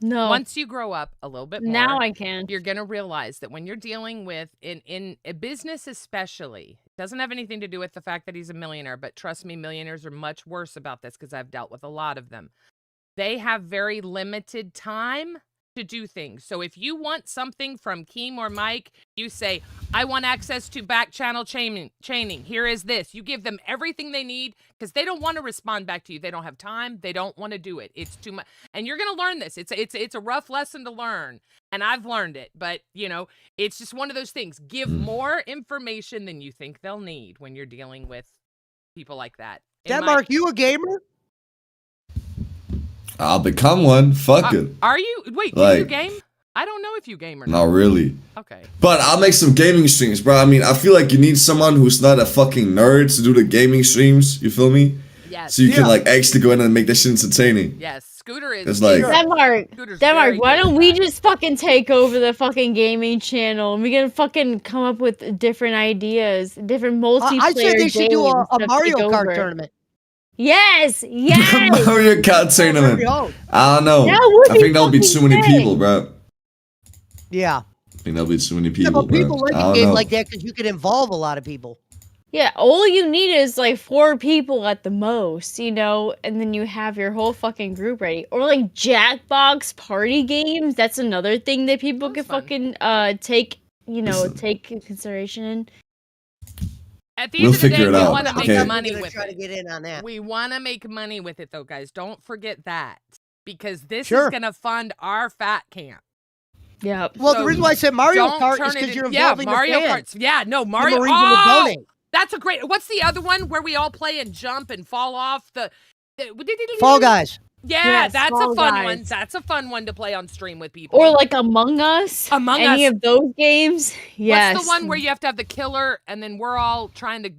No. Once you grow up a little bit more, Now I can. you're going to realize that when you're dealing with, in a business especially, it doesn't have anything to do with the fact that he's a millionaire, but trust me, millionaires are much worse about this because I've dealt with a lot of them. They have very limited time to do things. So if you want something from Keem or Mike, you say, I want access to back channel chaining. Here is this. You give them everything they need because they don't want to respond back to you. They don't have time. They don't want to do it. It's too much. And you're going to learn this. It's a rough lesson to learn. And I've learned it. But, you know, it's just one of those things. Give more information than you think they'll need when you're dealing with people like that. Denmark, you a gamer? I'll become one. Fuck it. Are you? Wait, do Like- you game? I don't know if you game or not. Not really. Okay. But I'll make some gaming streams, bro. I mean, I feel like you need someone who's not a fucking nerd to do the gaming streams. You feel me? Yes. So you can Yeah. like actually go in and make that shit entertaining. Yes. Scooter is. It's like- Scooter's very Denmark, why good don't at we that. just fucking take over the fucking gaming channel and we can fucking come up with different ideas, different multiplayer I said they should do games a to Mario take Kart over. tournament. Yes, yes. Mario Kart tournament. Yo. I don't know. That would I be think that'll be fucking too many sick. people, bro. Yeah. I think that'll be too many Yeah, people, but people bro. like I a don't game know. like that because you can involve a lot of people. Yeah, all you need is like 4 people at the most, you know, and then you have your whole fucking group ready. Or like Jackbox party games. That's another thing that people That's can fun. fucking take, you know, Listen. take in consideration in. At the We'll end of the figure day, it we out, want to make okay? money We're gonna with try to it. get in on that. We want to make money with it, though, guys. Don't forget that because this Sure. is going to fund our fat camp. Yeah. Well, So the reason why I said Mario Don't Kart turn is it because you're in- yeah, involving Mario the fans. Karts. Yeah, no, The Mario. Marines will Oh, donate. that's a great. What's the other one where we all play and jump and fall off the Fall Guys. Yeah, Yes, that's Fall a fun Guys. one. That's a fun one to play on stream with people. Or like Among Us. Among Any Us. of those games. Yes. What's the one where you have to have the killer and then we're all trying to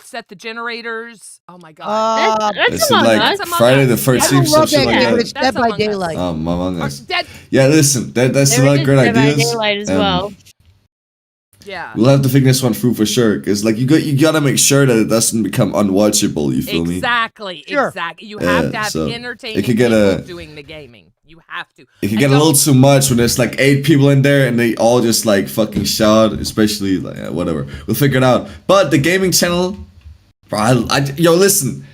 set the generators? Oh my god. That's Is it Among like Us. That's Among Friday Us. the I 13th, don't some love shit that like game, but that? it's That's Dead by Among Us. Daylight. Among Or Us. Dead- Yeah, listen, that's a There lot is of great Dead by ideas. Daylight as well. yeah. We'll have to think this one through for sure, because like you gotta make sure that it doesn't become unwatchable. You feel me? Exactly. Sure. Exactly. You have Yeah, to have so entertaining it could get people a- doing the gaming. You have to. It can And get a little don't- too much when there's like 8 people in there and they all just like fucking shout, especially like whatever. We'll figure it out. But the gaming channel, bro, yo, listen.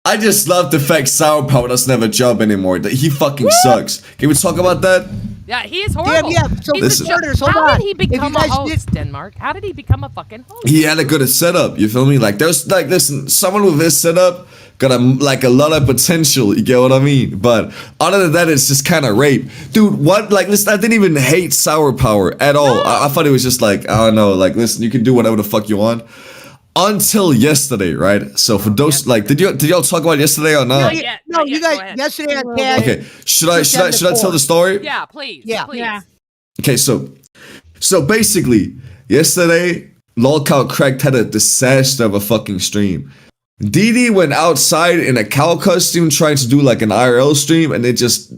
I just love the fact Sour Power doesn't have a job anymore. That he fucking sucks. Can we talk about that? Yeah, he is horrible. yeah, so He's Listen. a jerk. Starters, hold How on. did he If you become a guys host, Denmark? How did he become a fucking host? He had a good setup. You feel me? Like there's like listen, someone with this setup got a lot of potential. You get what I mean? But other than that, it's just kind of rape, dude. What? Like listen, I didn't even hate Sour Power at all. I thought it was just like I don't know. Like listen, you can do whatever the fuck you want. Until yesterday, right? So for those like, did y'all talk about yesterday or not? Not yet. No, Not you yet. Go guys, ahead. yesterday on Cash. Okay, should I tell the story? Yeah, please. Yeah. Please. Yeah. Okay, so basically, yesterday, Lolcow Cracked had a disaster of a fucking stream. Didi went outside in a cow costume trying to do like an IRL stream, and it just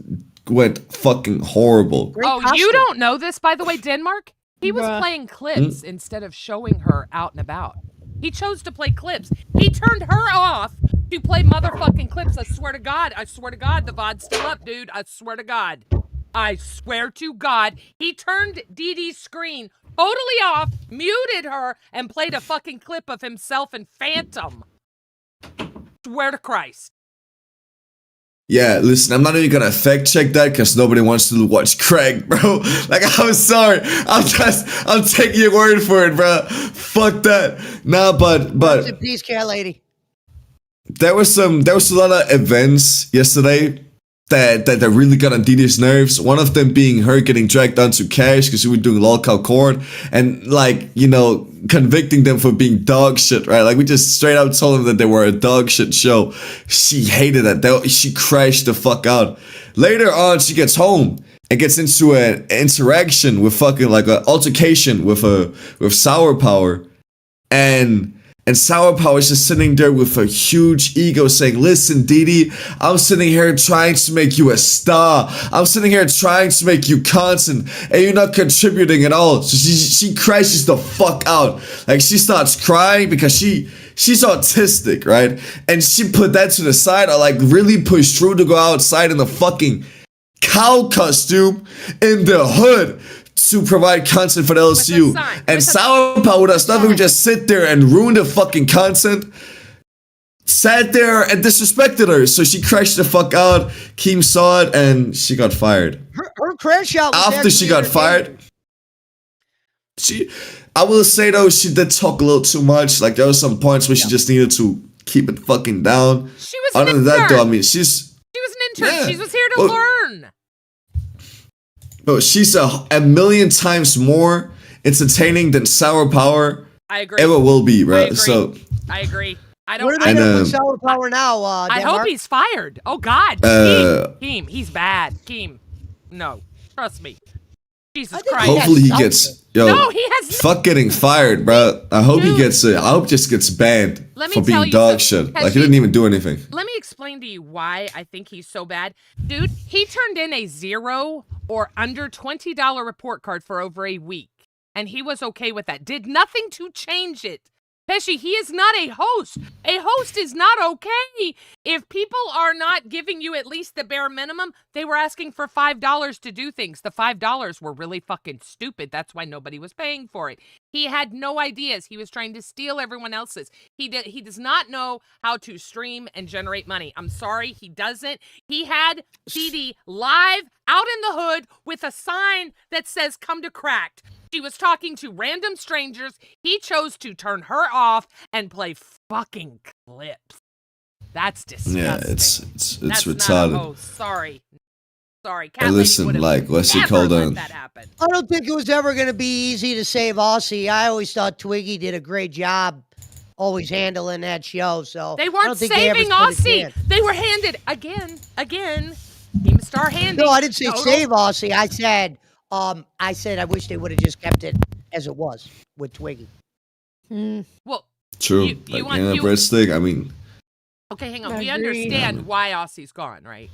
went fucking horrible. Great Oh, you costume. don't know this, by the way, Denmark? He was Bruh. playing clips instead of showing her out and about. He chose to play clips. He turned her off to play motherfucking clips. I swear to God, the VOD's still up, dude. I swear to God. I swear to God, he turned Dee Dee's screen totally off, muted her, and played a fucking clip of himself and Phantom. Swear to Christ. Yeah, listen, I'm not even gonna fact check that because nobody wants to watch Craig, bro. Like, I'm sorry. I'm taking your word for it, bro. Fuck that. Nah, but Rest in peace, cat lady. there was a lot of events yesterday that really got on Didi's nerves. One of them being her getting dragged onto cash because we were doing lolcow court and, like, you know, convicting them for being dog shit, right? Like, we just straight up told them that they were a dog shit show. She hated that. She crashed the fuck out. Later on, she gets home and gets into an interaction with fucking, like, an altercation with Sour Power, and Sour Power is just sitting there with a huge ego saying, listen, Didi, I'm sitting here trying to make you a star. I'm sitting here trying to make you content, and you're not contributing at all. So she crashes the fuck out. Like, she starts crying because she's autistic, right? And she put that to the side, or like really pushed through to go outside in the fucking cow costume in the hood to provide content for the LSU. And Sour Power does nothing, we just sit there and ruin the fucking content. Sat there and disrespected her, so she crashed the fuck out. Keem saw it and she got fired. Her crash out was After she got fired, I will say though, she did talk a little too much. Like, there were some points where she just needed to keep it fucking down. She was Other an than intern. that though, I mean, She was an intern. Yeah. She was here to learn. But she's a million times more entertaining than Sour Power I agree. ever will be, bro. I agree. So I agree. I don't. Where are they gonna put Sour Power now? I Denmark? hope he's fired. Oh God, Keem, he's bad. Keem, no, trust me. Jesus Christ. hopefully he gets No, he has. fuck getting fired, bro. I hope he gets. I hope just gets banned Let me for tell being you dog something. shit. Like, he didn't even do anything. Let me explain to you why I think he's so bad. Dude, he turned in a $0 or under $20 report card for over a week. And he was okay with that. Did nothing to change it. Pesci, he is not a host. A host is not okay. If people are not giving you at least the bare minimum, they were asking for $5 to do things. The $5 were really fucking stupid. That's why nobody was paying for it. He had no ideas. He was trying to steal everyone else's. He does not know how to stream and generate money. I'm sorry, he doesn't. He had CD live out in the hood with a sign that says "Come to Cracked." She was talking to random strangers. He chose to turn her off and play fucking clips. That's disgusting. Yeah, it's That's retarded. Not a host. Sorry. Cat Hey, listen, like, what's it called? that happen. I don't think it was ever going to be easy to save Aussie. I always thought Twiggy did a great job always handling that show. So They I weren't don't think they ever saving stood a Aussie. chance. They were handed again. Team Star handing. No, I didn't say total- save Aussie. I said I wish they would have just kept it as it was with Twiggy. Well, True. You like, want- yeah, you- breadstick. I mean, okay, hang on. I We agree. understand why Aussie's gone, right?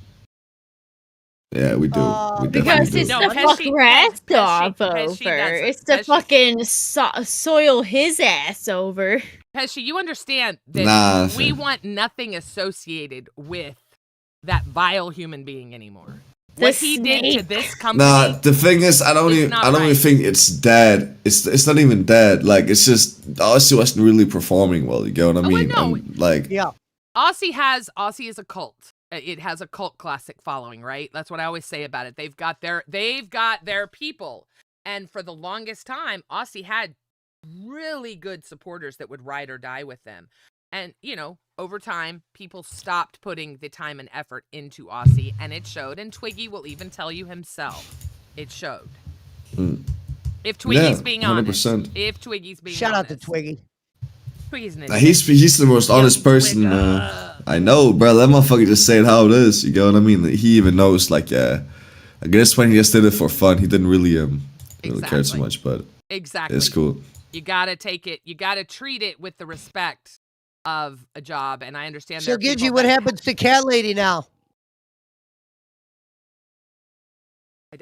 yeah, we do. We Because definitely it's do. No, the Pesci- fuck rest Pesci- off Pesci over. doesn't. It's to Pesci- fucking soil his ass over. Pesci, you understand that Nah, we fam. want nothing associated with that vile human being anymore. The What he did to snake. this company. Nah, the thing is, I don't It's even not right. think it's dead. It's not even dead. Like, it's just Aussie wasn't really performing well. You get what I Oh, I mean? know. And, like, Yeah. Aussie is a cult. It has a cult classic following, right? That's what I always say about it. They've got their people. And for the longest time, Aussie had really good supporters that would ride or die with them. And, you know, over time, people stopped putting the time and effort into Aussie, and it showed. And Twiggy will even tell you himself, it showed. If Twiggy's Yeah, being honest. 100%. If Twiggy's being Shout out to honest. Twiggy. Twiggy's an nah, he's the most honest person. I know, bro. That motherfucker just say it how it is. You get what I mean? He even knows, like, yeah. I guess when he just did it for fun, he didn't really care too Exactly. much, but Exactly. it's cool. You gotta take it. You gotta treat it with the respect of a job. And I understand. So there are Gidgy, people what that- happens to Cat Lady now?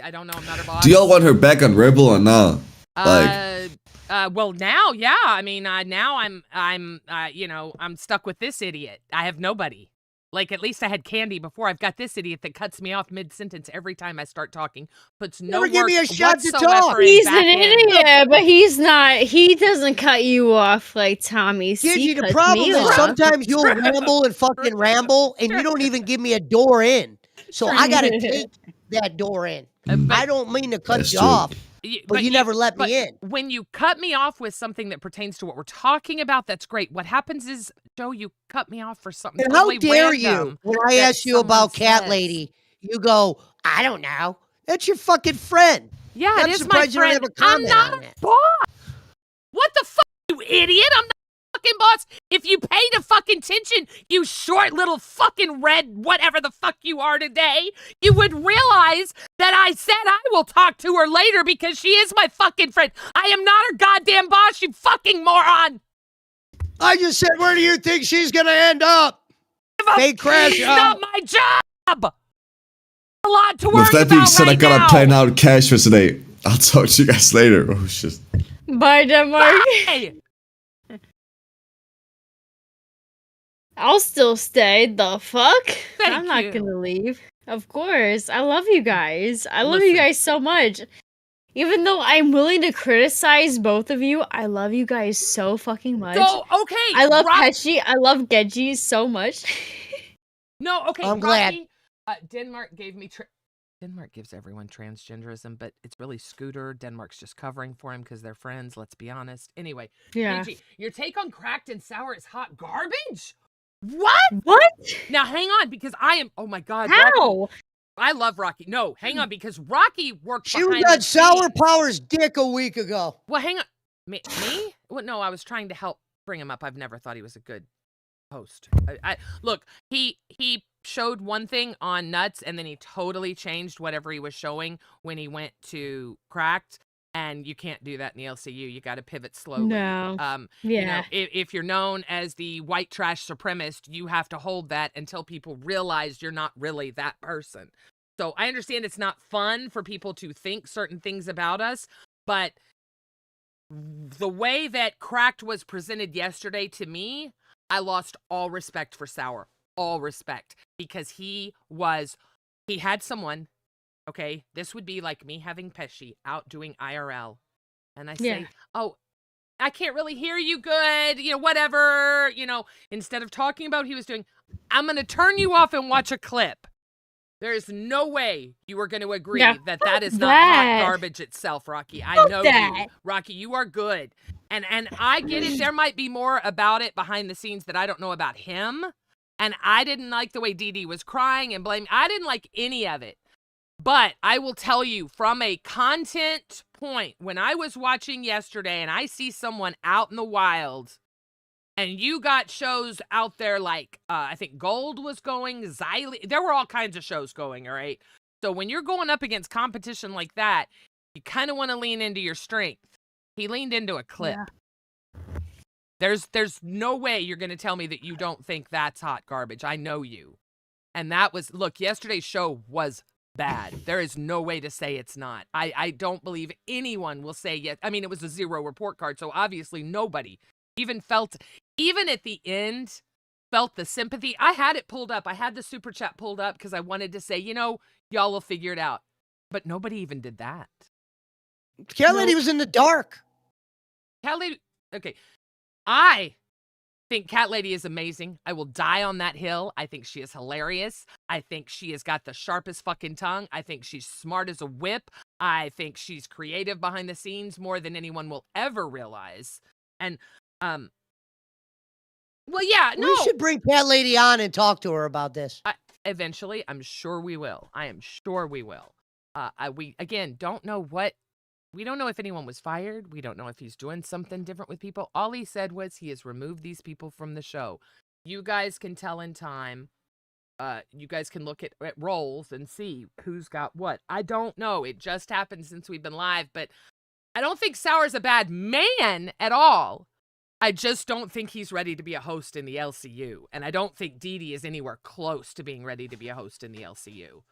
I don't know. I'm not her boss. Do y'all want her back on Rebel or not? Like, well, now, yeah. I mean, now I'm stuck with this idiot. I have nobody. Like, at least I had Candy before. I've got this idiot that cuts me off mid-sentence every time I start talking. Puts no Never give work me a shot to whatsoever talk. in He's back an end. idiot, but he's not. He doesn't cut you off like Tommy C Gidgy, the cuts problem me is off. sometimes you'll ramble and fucking ramble, and you don't even give me a door in. So I gotta take that door in. I don't mean to cut That's you true. off, but you never let but me in. when you cut me off with something that pertains to what we're talking about, that's great. What happens is, Joe, you cut me off for something And how totally dare you, random when I that ask you someone about Cat says. Lady, you go, I don't know. That's your fucking friend. Yeah, I'm it is my surprised you don't friend. have a comment I'm not on a it. boss. What the fuck, you idiot? I'm not a fucking boss. If you paid a fucking attention, you short little fucking red whatever the fuck you are today, you would realize that I said I will talk to her later because she is my fucking friend. I am not her goddamn boss, you fucking moron. I just said, where do you think she's gonna end up? Fake crash. It's not my job. A lot to worry With that being about said, I right gotta now. plan out cash for today. I'll talk to you guys later. Oh shit. Bye, Denmark. Hey. I'll still stay. The fuck? Thank I'm not you. gonna leave. Of course. I love you guys. I love you Listen. guys so much. Even though I'm willing to criticize both of you, I love you guys so fucking much. So, okay. I love Rock- Pesci. I love Gidgy so much. No, okay. I'm glad. Rocky, Denmark gave me. Denmark gives everyone transgenderism, but it's really Scooter. Denmark's just covering for him because they're friends. Let's be honest. Anyway, Yeah. Gidgy, your take on cracked and sour is hot garbage. What? What? Now hang on, because I am. Oh my God. Rocky, How? I love Rocky. No, hang on, because Rocky worked. She was behind on the Sour scenes. Power's dick a week ago. Well, hang on. Me? Well, no, I was trying to help bring him up. I've never thought he was a good host. Look, he showed one thing on Nuts, and then he totally changed whatever he was showing when he went to Cracked. And you can't do that in the LCU. You got to pivot slowly. No. You know, Yeah. if you're known as the white trash supremacist, you have to hold that until people realize you're not really that person. So I understand it's not fun for people to think certain things about us, but the way that Cracked was presented yesterday to me, I lost all respect for Sour. All respect. Because he had someone, okay, this would be like me having Pesci out doing IRL. And I say, Yeah. oh, I can't really hear you good, whatever, instead of talking about what he was doing, I'm going to turn you off and watch a clip. There's no way you are going to agree Yeah, that is fuck not hot that. garbage itself, Rocky. I Fuck know that. you. Rocky, you are good. And I get it. There might be more about it behind the scenes that I don't know about him. And I didn't like the way Dee Dee was crying and blaming. I didn't like any of it. But I will tell you, from a content point, when I was watching yesterday and I see someone out in the wild, and you got shows out there like, I think Gold was going, Xylee, there were all kinds of shows going, all right? So when you're going up against competition like that, you kind of want to lean into your strength. He leaned into a clip. Yeah. There's no way you're going to tell me that you don't think that's hot garbage. I know you. And that was, look, yesterday's show was bad. There is no way to say it's not. I don't believe anyone will say yes. I mean, it was a 0 report card, so obviously nobody even at the end, felt the sympathy. I had it pulled up. I had the super chat pulled up because I wanted to say, y'all will figure it out. But nobody even did that. Cat Lady was in the dark. Cat Lady, okay. I think Cat Lady is amazing. I will die on that hill. I think she is hilarious. I think she has got the sharpest fucking tongue. I think she's smart as a whip. I think she's creative behind the scenes more than anyone will ever realize. And, well, yeah, no. We should bring Cat Lady on and talk to her about this. Eventually, I'm sure we will. I am sure we will. We, again, don't know what. We don't know if anyone was fired. We don't know if he's doing something different with people. All he said was he has removed these people from the show. You guys can tell in time. You guys can look at roles and see who's got what. I don't know. It just happened since we've been live, but I don't think Sour's a bad man at all. I just don't think he's ready to be a host in the LCU. And I don't think Dee Dee is anywhere close to being ready to be a host in the LCU.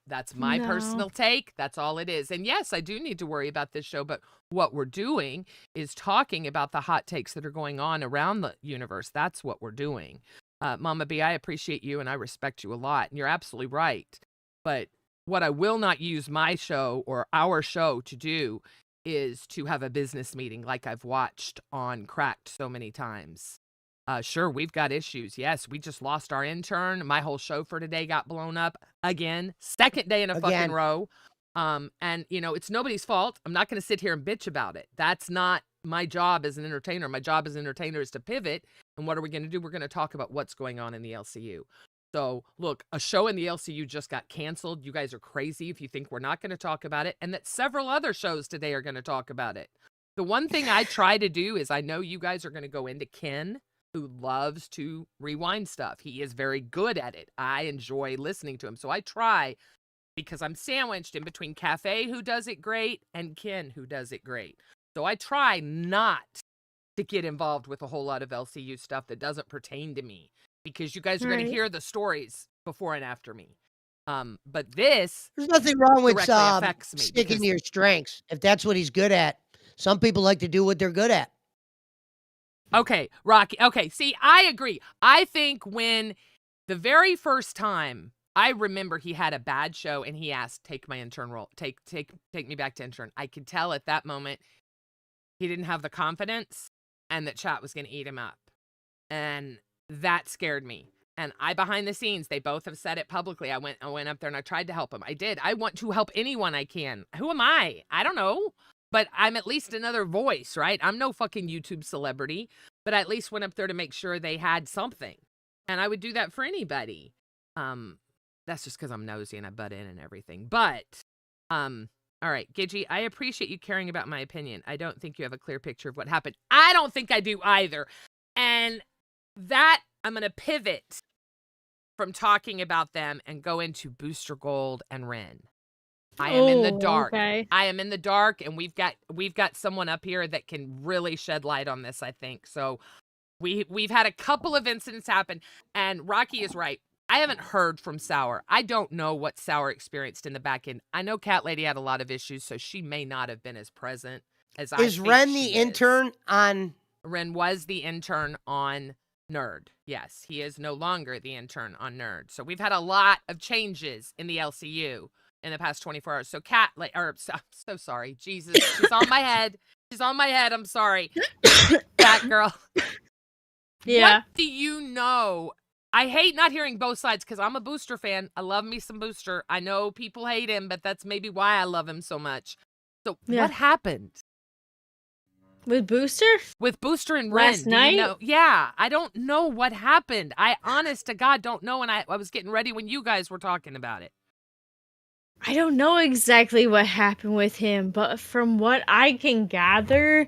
That's my No. personal take. That's all it is. And yes, I do need to worry about this show, but what we're doing is talking about the hot takes that are going on around the universe. That's what we're doing. Mama B, I appreciate you and I respect you a lot. And you're absolutely right. But what I will not use my show or our show to do is to have a business meeting like I've watched on Cracked so many times. Sure, we've got issues. Yes, we just lost our intern. My whole show for today got blown up again. Second day in a fucking row. And, you know, it's nobody's fault. I'm not going to sit here and bitch about it. That's not my job as an entertainer. My job as an entertainer is to pivot. And what are we going to do? We're going to talk about what's going on in the LCU. So, look, a show in the LCU just got canceled. You guys are crazy if you think we're not going to talk about it, and that several other shows today are going to talk about it. The one thing I try to do is I know you guys are going to go into Ken, who loves to rewind stuff. He is very good at it. I enjoy listening to him. So I try, because I'm sandwiched in between Cafe, who does it great, and Ken, who does it great. So I try not to get involved with a whole lot of LCU stuff that doesn't pertain to me, because you guys are going to hear the stories before and after me. But this, there's nothing wrong with because sticking to your strengths if that's what he's good at. Some people like to do what they're good at. Okay, Rocky. Okay, see, I agree. I think when the very first time I remember he had a bad show and he asked, take my intern role, take me back to intern. I could tell at that moment he didn't have the confidence and that chat was going to eat him up. And that scared me. And I, behind the scenes, they both have said it publicly. I went up there and I tried to help him. I did. I want to help anyone I can. Who am I? I don't know. But I'm at least another voice, right? I'm no fucking YouTube celebrity, but I at least went up there to make sure they had something. And I would do that for anybody. That's just because I'm nosy and I butt in and everything. But, all right, Gidgy, I appreciate you caring about my opinion. I don't think you have a clear picture of what happened. I don't think I do either. And that, I'm going to pivot from talking about them and go into Booster Gold and Ren. I am in the dark. Okay. I am in the dark, and we've got someone up here that can really shed light on this, I think. So we've had a couple of incidents happen, and Rocky is right. I haven't heard from Sour. I don't know what Sour experienced in the back end. I know Cat Lady had a lot of issues, so she may not have been as present as I think Is Ren the she is. intern on? Ren was the intern on Nerd. Yes, he is no longer the intern on Nerd. So we've had a lot of changes in the LCU in the past 24 hours. So I'm so sorry. Jesus, she's on my head. She's on my head. I'm sorry. Cat girl. Yeah. What do you know? I hate not hearing both sides because I'm a Booster fan. I love me some Booster. I know people hate him, but that's maybe why I love him so much. So what happened? With Booster? With Booster and Ren. Last night? You know? Yeah, I don't know what happened. I honest to God don't know, and I was getting ready when you guys were talking about it. I don't know exactly what happened with him, but from what I can gather,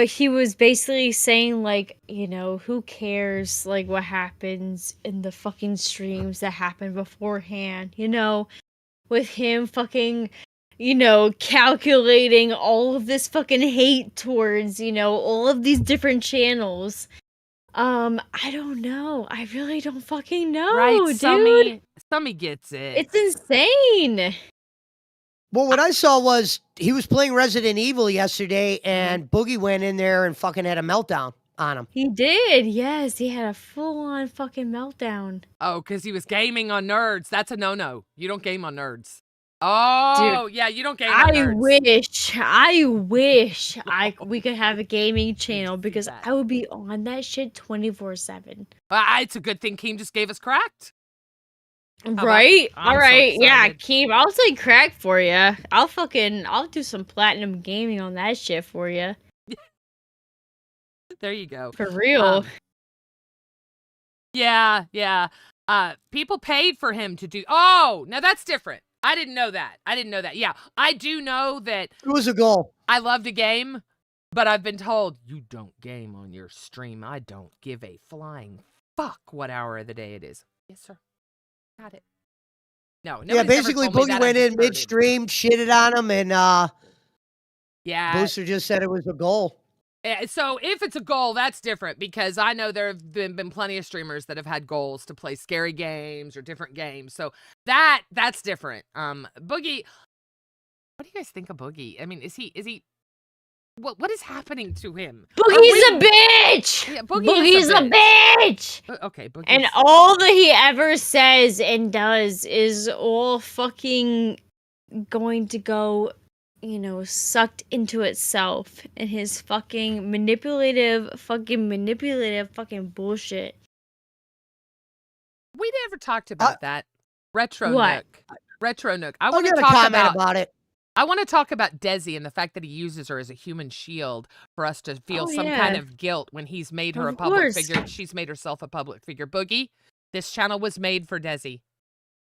he was basically saying, like, you know, who cares, like, what happens in the fucking streams that happened beforehand, you know, with him fucking, you know, calculating all of this fucking hate towards, you know, all of these different channels. I don't know. I really don't fucking know, Right, dude. Summy gets it. It's insane. Well, what I saw was he was playing Resident Evil yesterday, and Boogie went in there and fucking had a meltdown on him. He did, yes. He had a full-on fucking meltdown. Oh, because he was gaming on Nerds. That's a no-no. You don't game on Nerds. Oh, Dude, yeah, you don't game on Nerds. I wish we could have a gaming channel because I would be on that shit 24/7. It's a good thing Keem just gave us Cracked. Right? I'm All right. so Yeah, excited. Keem, I'll take crack for you. I'll do some platinum gaming on that shit for you. There you go. For real. Yeah. People paid for him to do. Oh, now that's different. I didn't know that. Yeah, I do know that It was a goal. I love to game, but I've been told you don't game on your stream. I don't give a flying fuck what hour of the day it is. Yes, sir. Got it. No, Yeah, basically Boogie went in midstream, midstream, shitted on him, and Yeah, Booster just said it was a goal. So if it's a goal, that's different because I know there have been plenty of streamers that have had goals to play scary games or different games. So that's different. Boogie, what do you guys think of Boogie? I mean, is he what is happening to him? Boogie's a bitch. Yeah, Boogie's a bitch. Okay, Boogie's... And all that he ever says and does is all fucking going to go, you know, sucked into itself and his fucking manipulative fucking bullshit. We never talked about that. Retro What? Nook. I want to talk about it. I want to talk about Desi and the fact that he uses her as a human shield for us to feel some kind of guilt when he's made her a public figure. She's made herself a public figure. Boogie, this channel was made for Desi.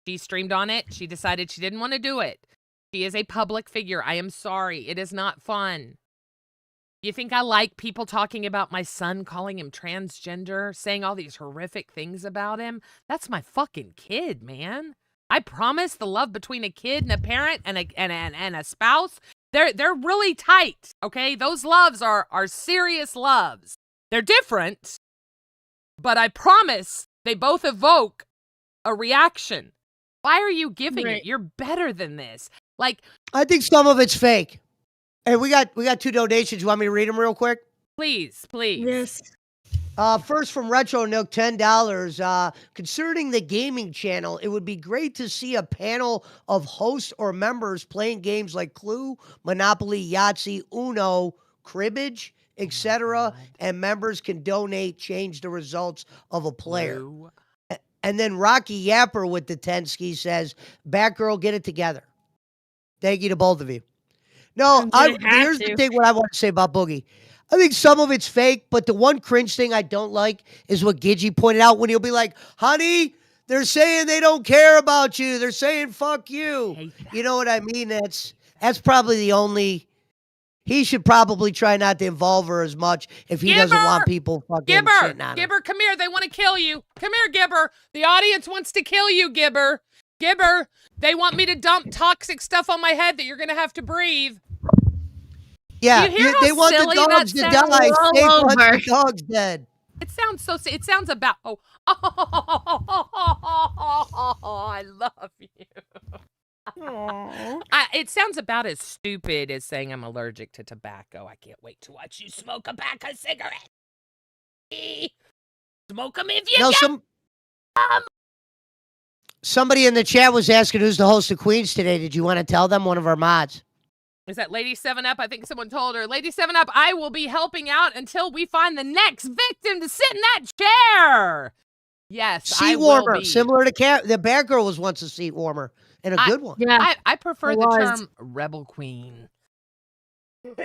She streamed on it. She decided she didn't want to do it. She is a public figure. I am sorry. It is not fun. You think I like people talking about my son, calling him transgender, saying all these horrific things about him? That's my fucking kid, man. I promise the love between a kid and a parent and a spouse, they're really tight, okay? Those loves are serious loves. They're different, but I promise they both evoke a reaction. Why are you giving it? You're better than this. Like, I think some of it's fake. Hey, we got 2 donations. You want me to read them real quick? Please. Yes. First from Retro Nook, $10. Concerning the gaming channel, it would be great to see a panel of hosts or members playing games like Clue, Monopoly, Yahtzee, Uno, Cribbage, etc. And members can donate, change the results of a player. Clue. And then Rocky Yapper with the 10 ski says, Batgirl, get it together. Thank you to both of you. No, here's the thing what I want to say about Boogie. I think some of it's fake, but the one cringe thing I don't like is what Gidgy pointed out when he'll be like, honey, they're saying they don't care about you. They're saying fuck you. You know what I mean? That's probably the only... He should probably try not to involve her as much if he doesn't want people fucking shitting on her. Gibber, come here. They want to kill you. Come here, Gibber. The audience wants to kill you, Gibber. Gibber, they want me to dump toxic stuff on my head that you're going to have to breathe. Yeah, they want the dogs to die. They want the dogs dead. It sounds so... It sounds about... Oh, I love you. It sounds about as stupid as saying I'm allergic to tobacco. I can't wait to watch you smoke a pack of cigarettes. Smoke them if you can. Somebody in the chat was asking who's the host of Queens today. Did you want to tell them? One of our mods. Is that Lady 7-Up? I think someone told her. Lady 7-Up, I will be helping out until we find the next victim to sit in that chair. Yes, seat warmer, similar to the Batgirl was once a seat warmer, and a good one. Yeah, I prefer the term Rebel Queen. Dude,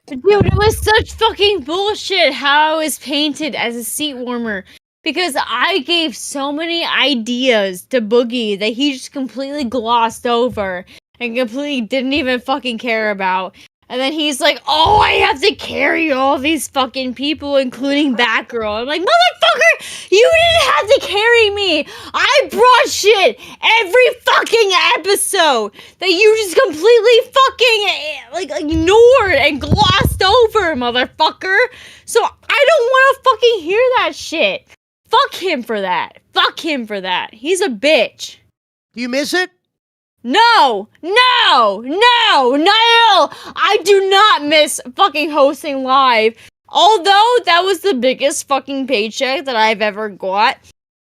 it was such fucking bullshit how I was painted as a seat warmer. Because I gave so many ideas to Boogie that he just completely glossed over and completely didn't even fucking care about. And then he's like, oh, I have to carry all these fucking people, including Batgirl. I'm like, motherfucker, you didn't have to carry me. I brought shit every fucking episode that you just completely fucking, ignored and glossed over, motherfucker. So I don't want to fucking hear that shit. Fuck him for that. Fuck him for that. He's a bitch. Do you miss it? No. I do not miss fucking hosting live. Although that was the biggest fucking paycheck that I've ever got.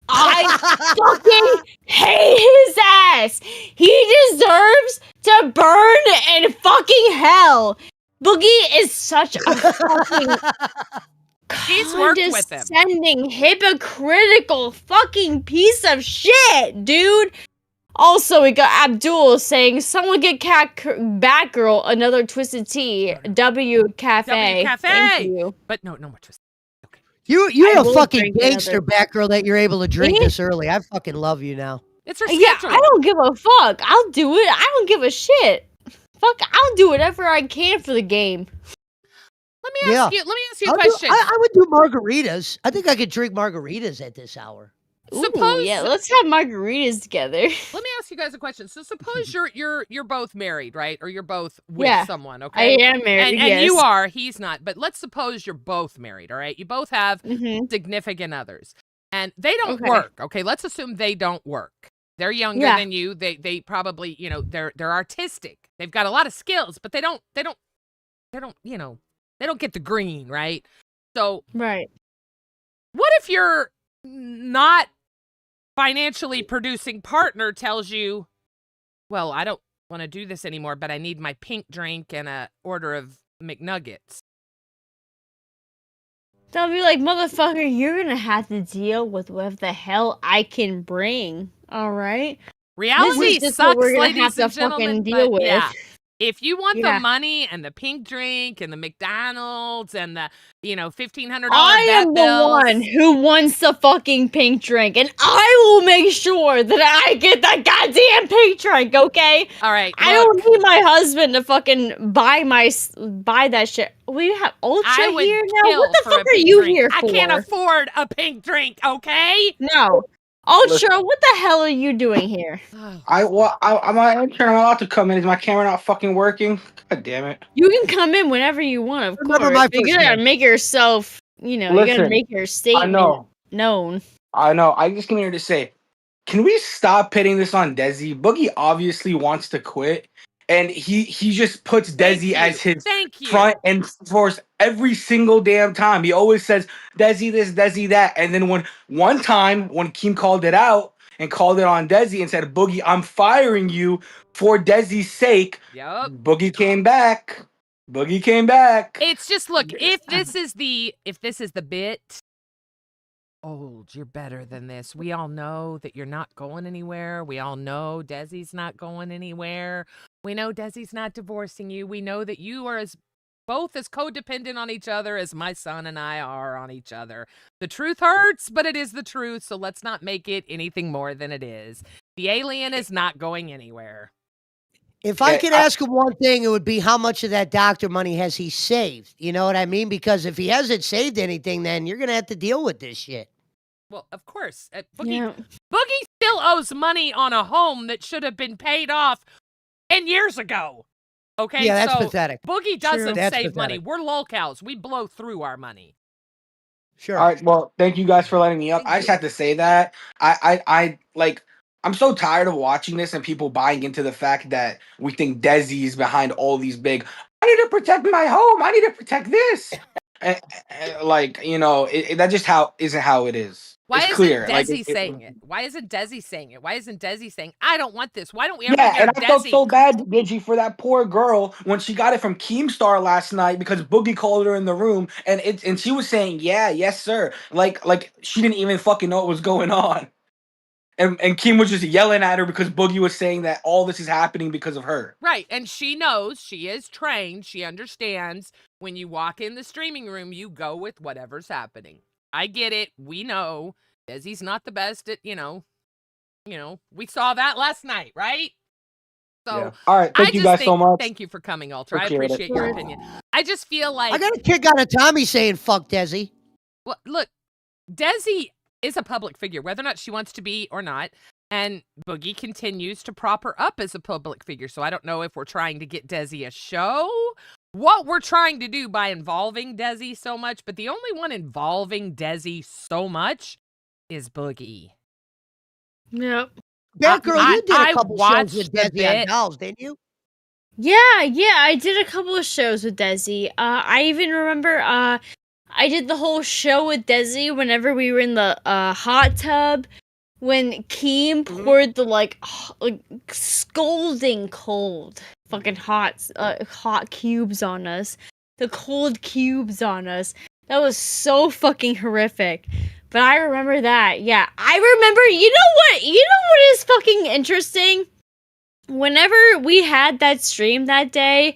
I fucking hate his ass. He deserves to burn in fucking hell. Boogie is such a fucking... He's worked with him. Condescending, hypocritical fucking piece of shit, dude. Also, we got Abdul saying, someone get Batgirl another Twisted Tea. W Cafe. Thank you. But no more Twisted. Okay. You're a fucking gangster, Batgirl, that you're able to drink this early. I fucking love you now. It's her schedule. Yeah, I don't give a fuck. I'll do it. I don't give a shit. Fuck, I'll do whatever I can for the game. Let me ask you a question. I would do margaritas. I think I could drink margaritas at this hour. Suppose yeah, let's have margaritas together. Let me ask you guys a question. So suppose you're both married, right? Or you're both with someone, I okay? am married, And you yes. are, he's not. But let's suppose you're both married, all right? You both have significant others. And they don't work, okay? Let's assume they don't work. They're younger than you. They probably, you know, they're artistic. They've got a lot of skills, but they don't, you know, they don't get the green, right? So Right. what if your not financially producing partner tells you, well, I don't want to do this anymore, but I need my pink drink and a order of McNuggets? They'll be like, motherfucker, you're gonna have to deal with what the hell I can bring. All right. Reality This is just what sucks, we're gonna ladies have to and gentlemen, fucking deal but with. yeah. If you want Yeah. the money and the pink drink and the McDonald's and the, you know, $1,500 I vet am the bills, one who wants the fucking pink drink, and I will make sure that I get the goddamn pink drink. Okay. all right, I look, don't need my husband to fucking buy that shit. We have Ultra I would here now. kill What the for a fuck are pink you drink. here I for? can't afford a pink drink, okay? No. Ultra, what the hell are you doing here? I'm an intern. I'm allowed to come in. Is my camera not fucking working? God damn it! You can come in whenever you want, of Remember course. my But you first gotta name. make yourself, you know, you gotta Listen, make your I statement know. known. I know. I just came here to say, can we stop pitting this on Desi? Boogie obviously wants to quit, and he just puts Thank Desi you. as his Thank you. front and force every single damn time. He always says Desi this, Desi that, and then when Keem called it out and called it on Desi and said, "Boogie, I'm firing you for Desi's sake," Yep. Boogie came back. Boogie came back. It's just, look, if this is the bit, old, you're better than this. We all know that you're not going anywhere. We all know Desi's not going anywhere. We know Desi's not divorcing you. We know that you are both as codependent on each other as my son and I are on each other. The truth hurts, but it is the truth, so let's not make it anything more than it is. The alien is not going anywhere. If I could ask him one thing, it would be how much of that doctor money has he saved? You know what I mean? Because if he hasn't saved anything, then you're going to have to deal with this shit. Well, of course. Boogie still owes money on a home that should have been paid off 10 years ago. Okay? Yeah, that's so pathetic. Boogie doesn't That's save money. pathetic. We're lolcows. We blow through our money. Sure. All right. Well, thank you guys for letting me up. I just had to say that. I'm so tired of watching this and people buying into the fact that we think Desi is behind all these big. I need to protect my home. I need to protect this. Like, you know, that just isn't how it is. Why it's isn't clear. Desi saying it? Why isn't Desi saying it? Why isn't Desi saying, I don't want this? Why don't we ever Yeah, hear and I felt Desi? so bad, Gidgy, for that poor girl when she got it from Keemstar last night because Boogie called her in the room and she was saying, yeah, yes, sir. Like she didn't even fucking know what was going on. And Keem was just yelling at her because Boogie was saying that all this is happening because of her. Right, and she knows, she is trained, she understands when you walk in the streaming room, you go with whatever's happening. I get it, we know. Desi's not the best at, you know, we saw that last night, right? So, yeah. All right, thank you guys so much. Thank you for coming, Ultra. I appreciate your opinion. I just feel like... I got a kick out of Tommy saying, fuck Desi. Well, look, Desi is a public figure, whether or not she wants to be or not. And Boogie continues to prop her up as a public figure. So I don't know if we're trying to get Desi a show, what we're trying to do by involving Desi so much. But the only one involving Desi so much is Boogie. Yep. That girl, you did a couple shows watched with the Desi on bit. Dolls, didn't you? Yeah, I did a couple of shows with Desi. I even remember I did the whole show with Desi whenever we were in the hot tub when Keem poured the like scalding cold fucking hot cubes on us. The cold cubes on us. That was so fucking horrific. But I remember that. Yeah, I remember. You know what is fucking interesting? Whenever we had that stream that day,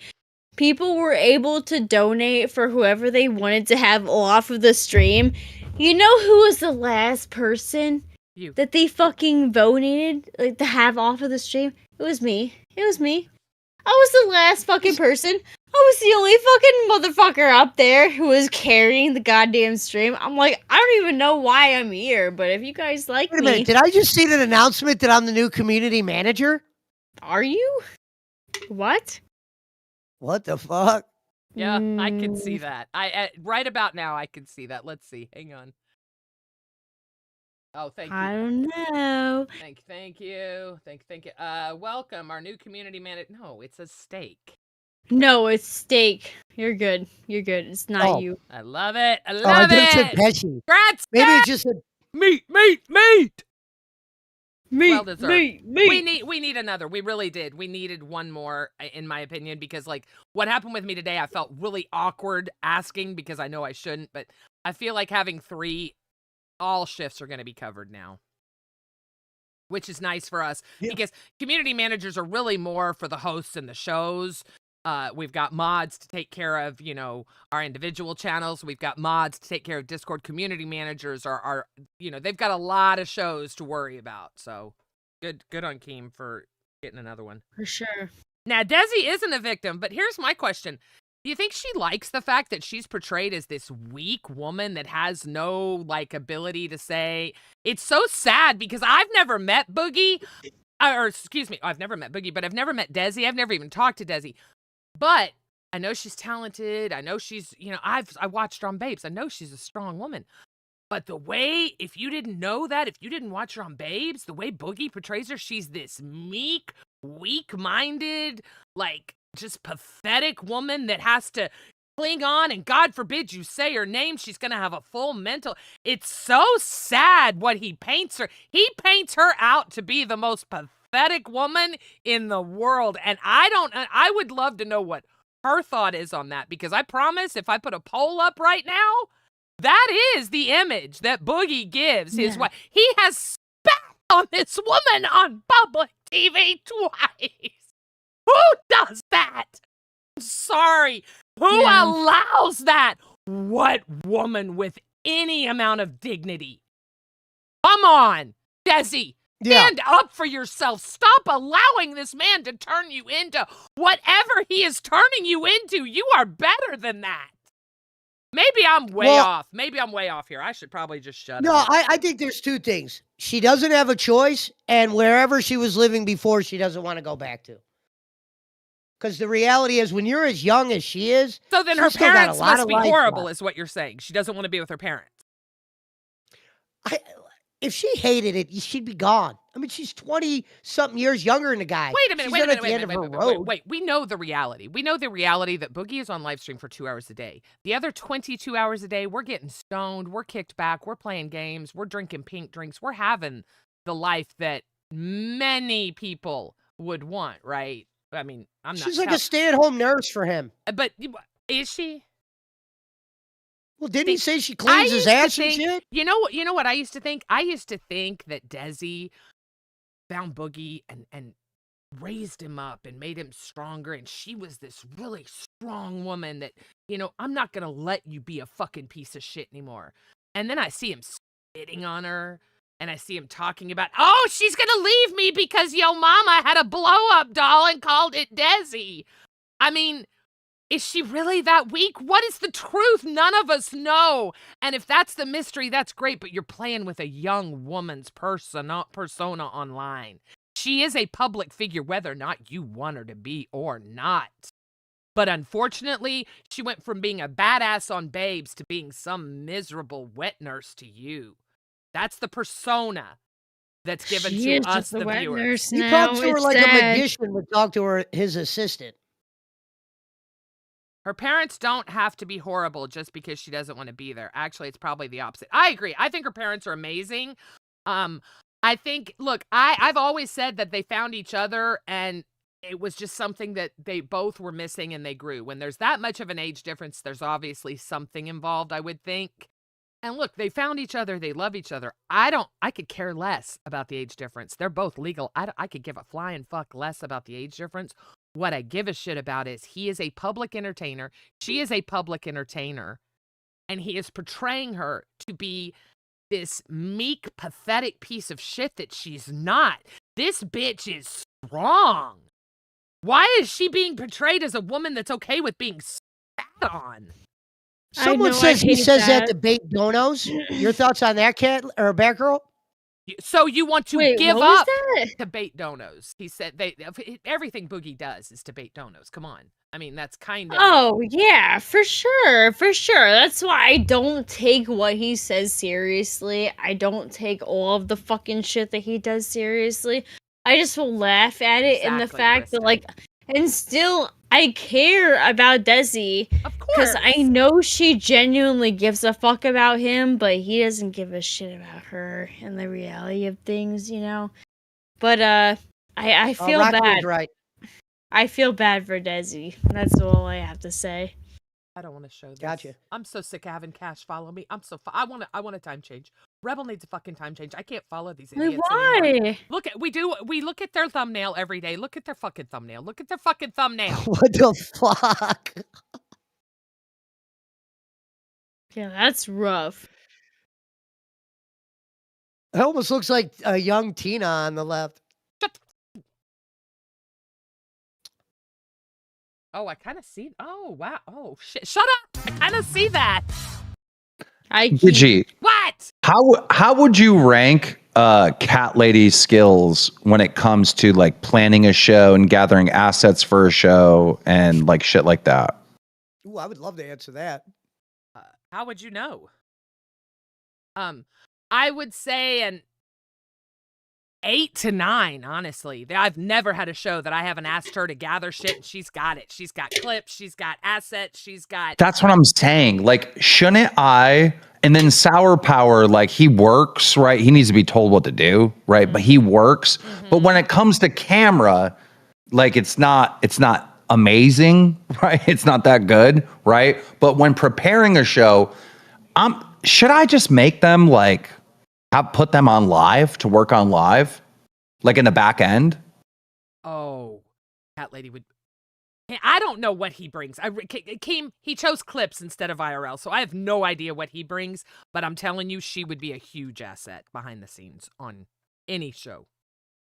people were able to donate for whoever they wanted to have off of the stream. You know who was the last person that they fucking donated to have off of the stream? It was me. I was the last fucking person. I was the only fucking motherfucker up there who was carrying the goddamn stream. I'm like, I don't even know why I'm here, but if you guys like Wait a minute, did I just see an announcement that I'm the new community manager? Are you? What? What the fuck? Yeah, I can see that. Right about now, I can see that. Let's see. Hang on. Oh, thank you. I don't know. Thank you. Thank you. Welcome, our new community manager. No, it says steak. No, it's steak. You're good. You're good. It's not you. I love it. I Oh, I love thought it said it. Pesci. Congrats, Maybe Dad! it just said meat. Well deserved. Meat. We need another. We really did. We needed one more, in my opinion, because like what happened with me today, I felt really awkward asking because I know I shouldn't, but I feel like having 3, all shifts are going to be covered now, which is nice for us because community managers are really more for the hosts and the shows. We've got mods to take care of, you know, our individual channels. We've got mods to take care of Discord. Community managers are you know, they've got a lot of shows to worry about. So good on Keem for getting another one. For sure. Now, Desi isn't a victim, but here's my question. Do you think she likes the fact that she's portrayed as this weak woman that has no, like, ability to say? It's so sad because I've never met Boogie. Or, excuse me, I've never met Boogie, but I've never met Desi. I've never even talked to Desi. But I know she's talented. I know she's, you know, I watched her on Babes. I know she's a strong woman. But the way, if you didn't know that, if you didn't watch her on Babes, the way Boogie portrays her, she's this meek, weak-minded, like, just pathetic woman that has to cling on, and God forbid you say her name, she's going to have a full mental. It's so sad what he paints her. He paints her out to be the most pathetic woman in the world, and I would love to know what her thought is on that, because I promise if I put a poll up right now, that is the image that Boogie gives his wife. He has spat on this woman on public TV twice. Who does that? I'm sorry. Who allows that? What woman with any amount of dignity? Come on, Desi. Stand up for yourself. Stop allowing this man to turn you into whatever he is turning you into. You are better than that. Maybe I'm way off. Maybe I'm way off here. I should probably just shut up. I think there's 2 things. She doesn't have a choice, and wherever she was living before, she doesn't want to go back to. Because the reality is, when you're as young as she is, so then her parents must be horrible, is what you're saying. She doesn't want to be with her parents. If she hated it, she'd be gone. I mean, she's 20-something years younger than the guy. Wait a minute, wait. We know the reality. We know the reality that Boogie is on live stream for 2 hours a day. The other 22 hours a day, we're getting stoned, we're kicked back, we're playing games, we're drinking pink drinks, we're having the life that many people would want, right? I mean, I'm not. She's like a stay-at-home nurse for him. But is she? Well, didn't he say she cleans his ass and shit? You know what I used to think? I used to think that Desi found Boogie and raised him up and made him stronger, and she was this really strong woman that, you know, I'm not going to let you be a fucking piece of shit anymore. And then I see him spitting on her, and I see him talking about, oh, she's going to leave me because yo mama had a blow-up doll and called it Desi. I mean, is she really that weak? What is the truth? None of us know. And if that's the mystery, that's great, but you're playing with a young woman's persona online. She is a public figure, whether or not you want her to be or not. But unfortunately, she went from being a badass on Babes to being some miserable wet nurse to you. That's the persona that's given to us, the viewers. He talks to her like a magician would talk to her, his assistant. Her parents don't have to be horrible just because she doesn't want to be there. Actually, it's probably the opposite. I agree. I think her parents are amazing. I think, look, I've always said that they found each other and it was just something that they both were missing and they grew. When there's that much of an age difference, there's obviously something involved, I would think. And look, they found each other. They love each other. I could care less about the age difference. They're both legal. I could give a flying fuck less about the age difference. What I give a shit about is he is a public entertainer. She is a public entertainer. And he is portraying her to be this meek, pathetic piece of shit that she's not. This bitch is strong. Why is she being portrayed as a woman that's okay with being spat on? Someone says he says that to bait donos. Your thoughts on that, Cat or Batgirl? So you want to Wait, give what was up that? to bait donos? He said everything Boogie does is to bait donos. Come on. I mean, that's kind of. Oh, yeah, for sure. For sure. That's why I don't take what he says seriously. I don't take all of the fucking shit that he does seriously. I just will laugh at it in the Exactly, fact that, Kristen. like, and still, I care about Desi. Of Because course. I know she genuinely gives a fuck about him, but he doesn't give a shit about her and the reality of things, you know? But, I feel Rocky was bad. right. I feel bad for Desi. That's all I have to say. I don't want to show this. Gotcha. I'm so sick of having Cash follow me. I want a time change. Rebel needs a fucking time change. I can't follow these idiots anymore. Why? We look at their thumbnail every day. Look at their fucking thumbnail. Look at their fucking thumbnail. What the fuck? Yeah, that's rough. It almost looks like a young Tina on the left. Oh, I kind of see. Oh, wow. Oh, shit. Shut up. I kind of see that. Gidgy, What? how would you rank Cat Lady's skills when it comes to like planning a show and gathering assets for a show and like shit like that? Ooh, I would love to answer that. How would you know? I would say an 8 to 9, honestly. I've never had a show that I haven't asked her to gather shit, and she's got it. She's got clips, she's got assets, she's got. That's what I'm saying. Like, shouldn't I? And then Sour Power, like he works, right? He needs to be told what to do, right? But he works. But when it comes to camera, like it's not amazing, right? It's not that good, right? But when preparing a show, should I just make them like put them on live to work on live, like in the back end? Oh, Cat Lady would. I don't know what he brings. He chose clips instead of IRL, so I have no idea what he brings. But I'm telling you, she would be a huge asset behind the scenes on any show.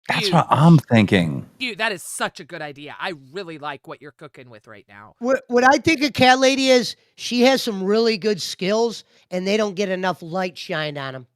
That's what I'm thinking. That is such a good idea. I really like what you're cooking with right now. What I think of Cat Lady is she has some really good skills, and they don't get enough light shined on them.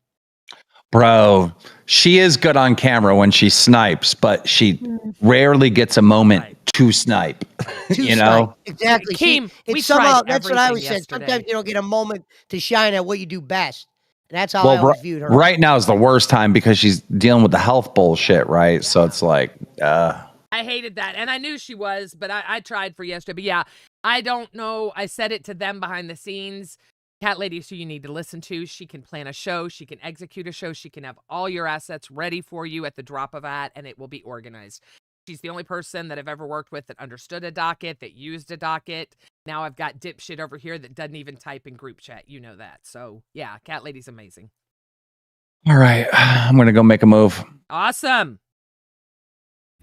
Bro, she is good on camera when she snipes, but she rarely gets a moment to snipe. You know? Exactly. Keem, it's somehow that's what I always said. Sometimes you don't get a moment to shine at what you do best. And that's how I always viewed her. Right now is the worst time because she's dealing with the health bullshit, right? So it's like, I hated that. And I knew she was, but I tried for yesterday. But yeah, I don't know. I said it to them behind the scenes. Cat Lady is who you need to listen to. She can plan a show. She can execute a show. She can have all your assets ready for you at the drop of a hat, and it will be organized. She's the only person that I've ever worked with that understood a docket, that used a docket. Now I've got dipshit over here that doesn't even type in group chat. You know that. So, yeah, Cat Lady's amazing. All right. I'm going to go make a move. Awesome.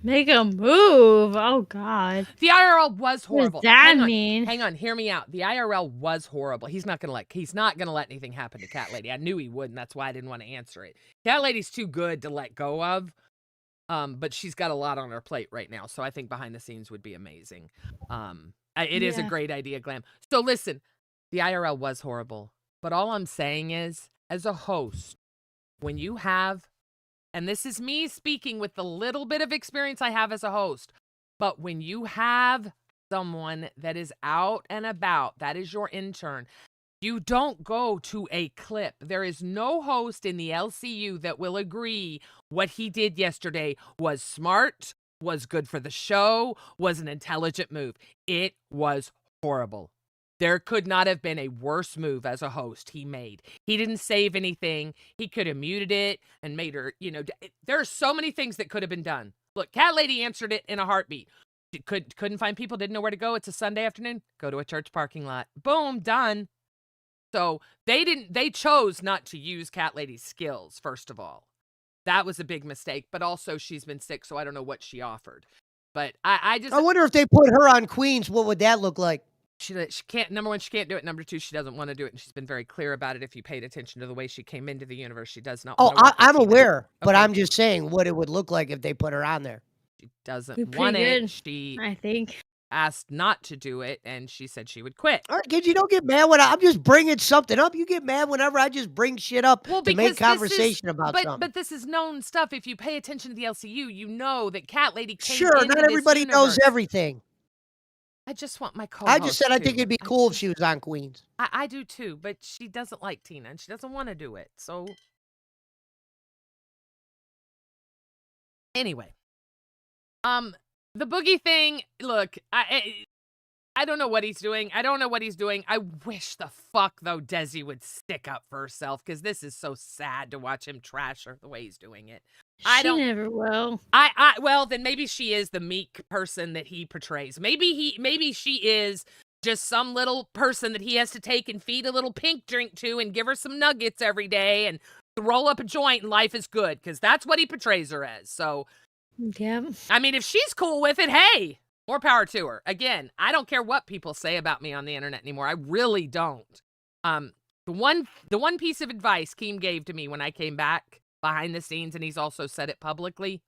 Make a move. Oh, God. The IRL was horrible. What does that mean? Hang on, hear me out. The IRL was horrible. He's not gonna let anything happen to Cat Lady. I knew he wouldn't. That's why I didn't want to answer it. Cat Lady's too good to let go of. But she's got a lot on her plate right now. So I think behind the scenes would be amazing. It is a great idea, Glam. So listen, the IRL was horrible. But all I'm saying is, as a host, when you have, and this is me speaking with the little bit of experience I have as a host, but when you have someone that is out and about, that is your intern, you don't go to a clip. There is no host in the LCU that will agree what he did yesterday was smart, was good for the show, was an intelligent move. It was horrible. There could not have been a worse move as a host he made. He didn't save anything. He could have muted it and made her, there are so many things that could have been done. Look, Cat Lady answered it in a heartbeat. Couldn't find people, didn't know where to go. It's a Sunday afternoon. Go to a church parking lot. Boom, done. So they chose not to use Cat Lady's skills, first of all. That was a big mistake, but also she's been sick, so I don't know what she offered. But I wonder if they put her on Queens, what would that look like? She can't, number one, she can't do it. Number two, she doesn't want to do it. And she's been very clear about it. If you paid attention to the way she came into the universe, she does not. I'm aware, but I'm just saying what it would look like if they put her on there. She doesn't You're want pretty it. good, She I think. asked not to do it, and she said she would quit. All right, kids, you don't get mad when I'm just bringing something up. You get mad whenever I just bring shit up Well, to make because this is conversation about something. but this is known stuff. If you pay attention to the LCU, you know that Cat Lady came Sure, into not this everybody knows universe. everything. I just want my co-host I just said I think to. it'd be I cool if just- she was on Queens. I do too, but she doesn't like Tina, and she doesn't want to do it. So anyway, the Boogie thing. Look, I don't know what he's doing. I don't know what he's doing. I wish the fuck though Desi would stick up for herself, because this is so sad to watch him trash her the way he's doing it. She never will. Well, then maybe she is the meek person that he portrays. Maybe she is just some little person that he has to take and feed a little pink drink to and give her some nuggets every day and roll up a joint and life is good, because that's what he portrays her as. So, Yeah. I mean, if she's cool with it, hey, more power to her. Again, I don't care what people say about me on the internet anymore. I really don't. The one piece of advice Keem gave to me when I came back behind the scenes, and he's also said it publicly,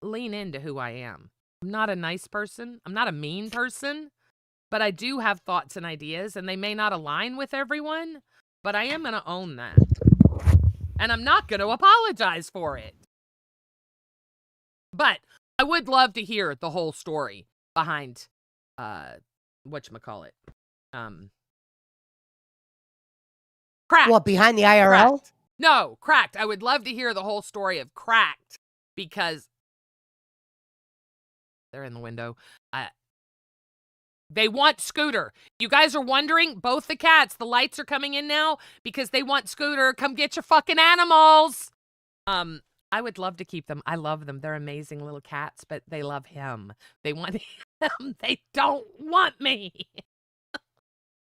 lean into who I am. I'm not a nice person. I'm not a mean person, but I do have thoughts and ideas, and they may not align with everyone, but I am going to own that. And I'm not going to apologize for it. But I would love to hear the whole story behind, whatchamacallit, Cracked. What, behind the IRL? Cracked. No, Cracked. I would love to hear the whole story of Cracked, because they're in the window. They want Scooter. You guys are wondering, both the cats, the lights are coming in now because they want Scooter. Come get your fucking animals. I would love to keep them. I love them. They're amazing little cats, but they love him. They want him. They don't want me.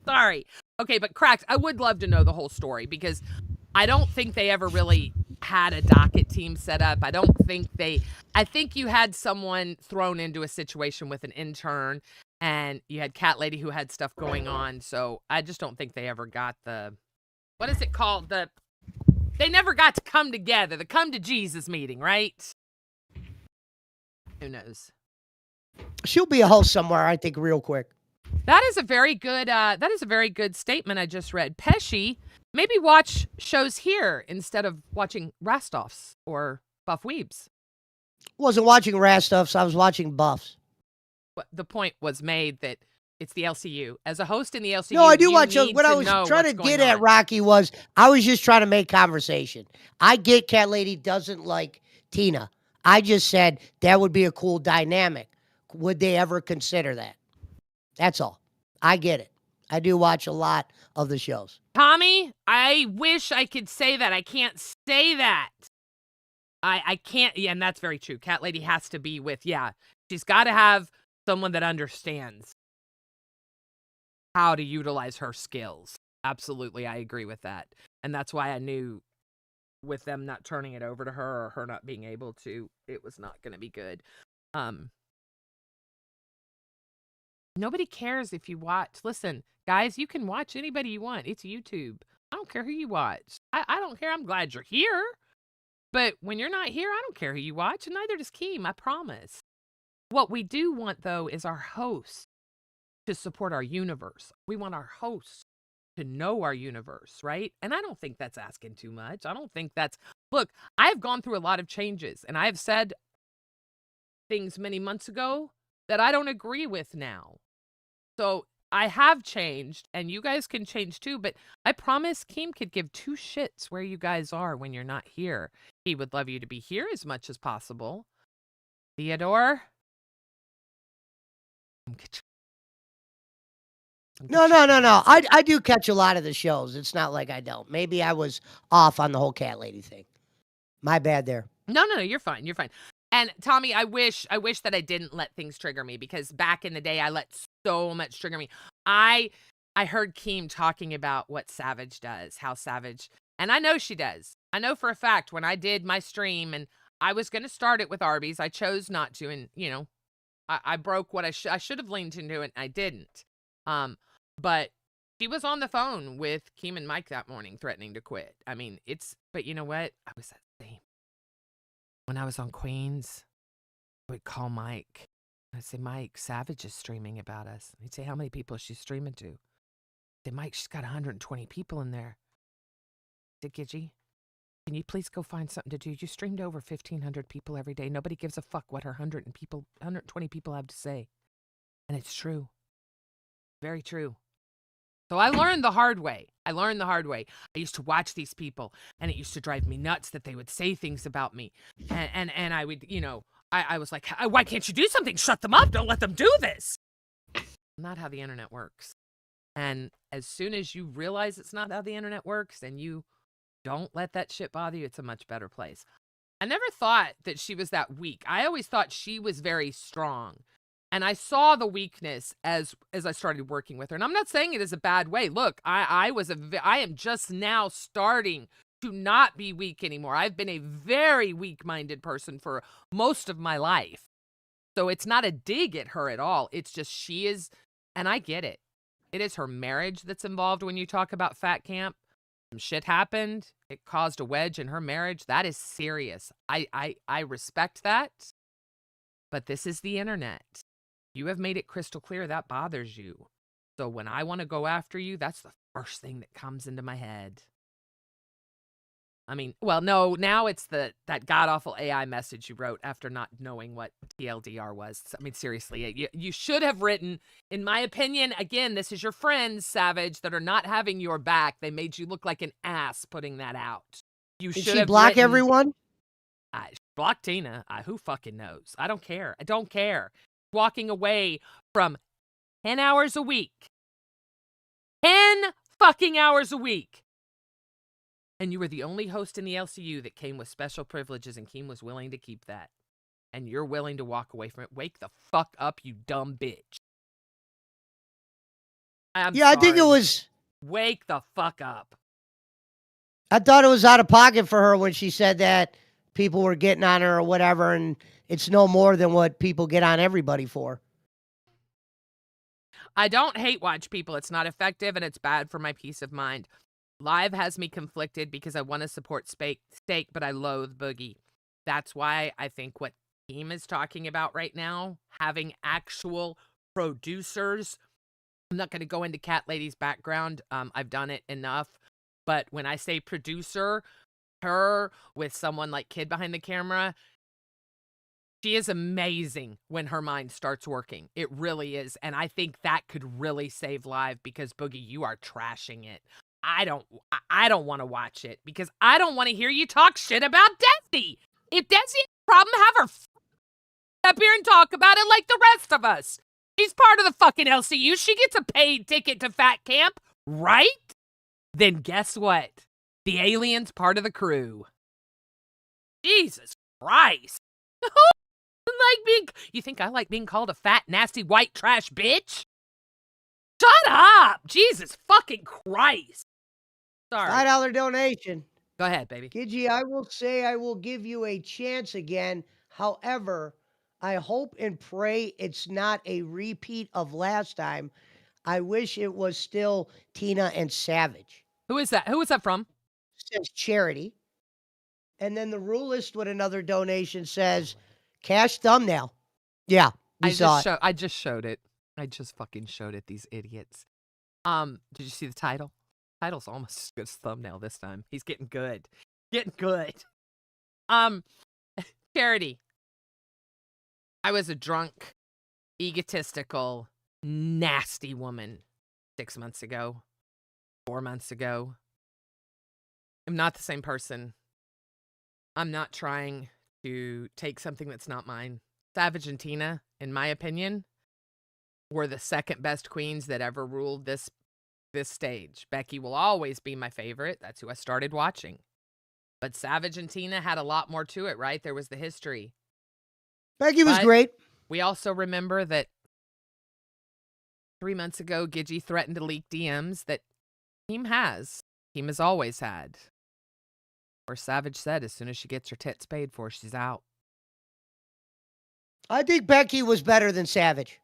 Sorry. Okay, but Cracked, I would love to know the whole story, because I don't think they ever really had a docket team set up. I think you had someone thrown into a situation with an intern, and you had Cat Lady who had stuff going on. So I just don't think they ever got what is it called? They never got to come together, the come to Jesus meeting, right? Who knows? She'll be a host somewhere, I think, real quick. That is a very good statement I just read. Pesci, maybe watch shows here instead of watching Rastoffs or Buff Weebs. Wasn't watching Rastoffs, I was watching Buffs. But the point was made that it's the LCU. As a host in the LCU, No, I do watch shows. what I was trying to get at, Rocky, was I was just trying to make conversation. I get Cat Lady doesn't like Tina. I just said that would be a cool dynamic. Would they ever consider that? That's all. I get it. I do watch a lot of the shows. Tommy, I wish I could say that. I can't say that. I can't. Yeah, and that's very true. Cat Lady has to be with, she's got to have someone that understands how to utilize her skills. Absolutely, I agree with that. And that's why I knew with them not turning it over to her or her not being able to, it was not going to be good. Nobody cares if you watch. Listen, guys, you can watch anybody you want. It's YouTube. I don't care who you watch. I don't care. I'm glad you're here. But when you're not here, I don't care who you watch, and neither does Keem, I promise. What we do want, though, is our host to support our universe. We want our hosts to know our universe, right? And I don't think that's asking too much. I don't think that's... Look, I've gone through a lot of changes, and I've said things many months ago that I don't agree with now. So I have changed, and you guys can change too, but I promise Keem could give two shits where you guys are when you're not here. He would love you to be here as much as possible. Theodore? No. I do catch a lot of the shows. It's not like I don't. Maybe I was off on the whole Cat Lady thing. My bad there. No, you're fine. You're fine. And Tommy, I wish that I didn't let things trigger me, because back in the day I let so much trigger me. I heard Keem talking about what Savage does, how Savage, and I know she does. I know for a fact when I did my stream, and I was going to start it with Arby's, I chose not to, and I broke what I should have leaned into it, and I didn't. But she was on the phone with Keem and Mike that morning threatening to quit. I mean, but you know what? I was that same. When I was on Queens, I would call Mike. I'd say, Mike, Savage is streaming about us. He'd say, how many people is she streaming to? I'd say, Mike, she's got 120 people in there. I said, Gidgy, can you please go find something to do? You stream to over 1,500 people every day. Nobody gives a fuck what her 120 people have to say. And it's true. Very true. So I learned the hard way. I used to watch these people, and it used to drive me nuts that they would say things about me. And I would, I was like, why can't you do something? Shut them up. Don't let them do this. Not how the internet works. And as soon as you realize it's not how the internet works and you don't let that shit bother you, it's a much better place. I never thought that she was that weak. I always thought she was very strong. And I saw the weakness as I started working with her. And I'm not saying it is a bad way. Look, I am just now starting to not be weak anymore. I've been a very weak-minded person for most of my life. So it's not a dig at her at all. It's just she is, and I get it. It is her marriage that's involved when you talk about Fat Camp. Some shit happened. It caused a wedge in her marriage. That is serious. I respect that. But this is the internet. You have made it crystal clear that bothers you. So when I want to go after you, that's the first thing that comes into my head. I mean, well, no, now it's that god-awful AI message you wrote after not knowing what TLDR was. I mean, seriously, you should have written, in my opinion, again, this is your friends, Savage, that are not having your back. They made you look like an ass putting that out. You Did should she have block written, everyone? Block Tina. Who fucking knows? I don't care. I don't care. Walking away from 10 hours a week. 10 fucking hours a week. And you were the only host in the LCU that came with special privileges, and Keem was willing to keep that. And you're willing to walk away from it. Wake the fuck up, you dumb bitch. I'm sorry. I think it was... Wake the fuck up. I thought it was out of pocket for her when she said that people were getting on her or whatever, and it's no more than what people get on everybody for. I don't hate watch people. It's not effective, and it's bad for my peace of mind. Live has me conflicted because I want to support Steak, but I loathe Boogie. That's why I think what Keem is talking about right now, having actual producers. I'm not going to go into Cat Lady's background. I've done it enough. But when I say producer, her with someone like Kid behind the camera, she is amazing when her mind starts working. It really is. And I think that could really save Live because, Boogie, you are trashing it. I don't want to watch it because I don't want to hear you talk shit about Desi. If Desi has a problem, have her up here and talk about it like the rest of us. She's part of the fucking LCU. She gets a paid ticket to Fat Camp, right? Then guess what? The alien's part of the crew. Jesus Christ. You think I like being called a fat, nasty, white trash bitch? Shut up! Jesus fucking Christ. Sorry. $5 donation. Go ahead, baby. Gidgy, I will say I will give you a chance again. However, I hope and pray it's not a repeat of last time. I wish it was still Tina and Savage. Who is that? Who is that from? Says Charity. And then the Rulist with another donation says, cash thumbnail. Yeah, we saw it. I just showed it. I just fucking showed it, these idiots. Did you see the title? Title's almost as good as thumbnail this time. He's getting good. Getting good. Charity. I was a drunk, egotistical, nasty woman 6 months ago, 4 months ago. I'm not the same person. I'm not trying to take something that's not mine. Savage and Tina, in my opinion, were the second best queens that ever ruled this stage. Becky will always be my favorite. That's who I started watching. But Savage and Tina had a lot more to it, right? There was the history. Becky was great. We also remember that 3 months ago, Gidgy threatened to leak DMs that Keem has always had. Or Savage said as soon as she gets her tits paid for, she's out. I think Becky was better than Savage.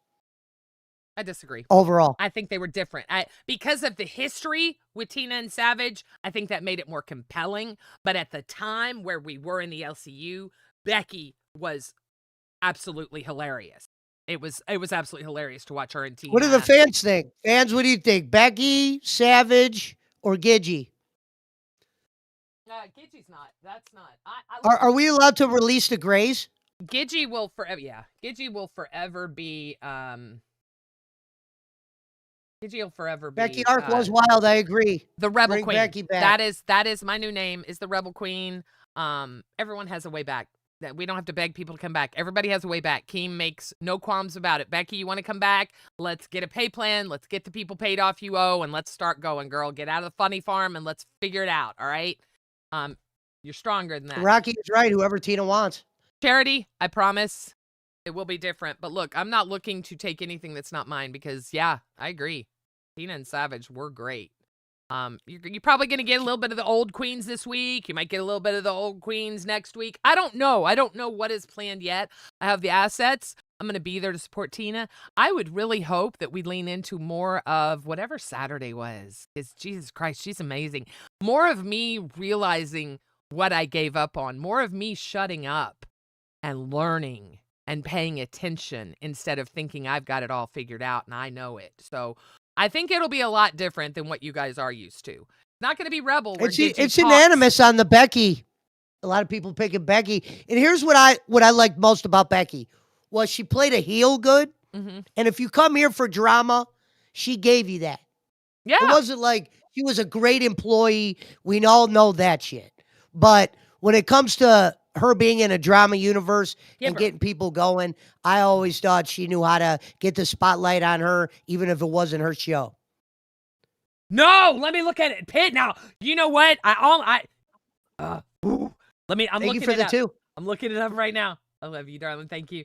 I disagree. Overall. I think they were different. Because of the history with Tina and Savage, I think that made it more compelling. But at the time where we were in the LCU, Becky was absolutely hilarious. It was absolutely hilarious to watch her and Tina. What do the fans think? Fans, what do you think? Becky, Savage, or Gidgy? Gidgy's not. That's not. Are we allowed to release the grays? Gidgy will forever. Yeah, Gidgy will forever be. Gidgy will forever be. Becky Arc was wild. I agree. The Rebel Bring Queen. Becky back. That is my new name. Is the Rebel Queen. Everyone has a way back. That we don't have to beg people to come back. Everybody has a way back. Keem makes no qualms about it. Becky, you want to come back? Let's get a pay plan. Let's get the people paid off you owe, and let's start going, girl. Get out of the funny farm and let's figure it out. All right. You're stronger than that. Rocky is right. Whoever Tina wants. Charity, I promise it will be different. But look, I'm not looking to take anything that's not mine because, yeah, I agree. Tina and Savage were great. You're probably going to get a little bit of the old queens this week. You might get a little bit of the old queens next week. I don't know. I don't know what is planned yet. I have the assets. I'm going to be there to support Tina. I would really hope that we lean into more of whatever Saturday was. Because Jesus Christ, she's amazing. More of me realizing what I gave up on. More of me shutting up and learning and paying attention instead of thinking I've got it all figured out and I know it. So I think it'll be a lot different than what you guys are used to. It's not going to be Rebel. It's unanimous on the Becky. A lot of people picking Becky. And here's what I liked most about Becky. Was she played a heel good. Mm-hmm. And if you come here for drama, she gave you that. Yeah. It wasn't like she was a great employee. We all know that shit. But when it comes to her being in a drama universe and getting people going, I always thought she knew how to get the spotlight on her, even if it wasn't her show. No, let me look at it. Pitt. Now, you know what? I'm Thank looking you for it the up. two. I'm looking it up right now. I love you, darling. Thank you.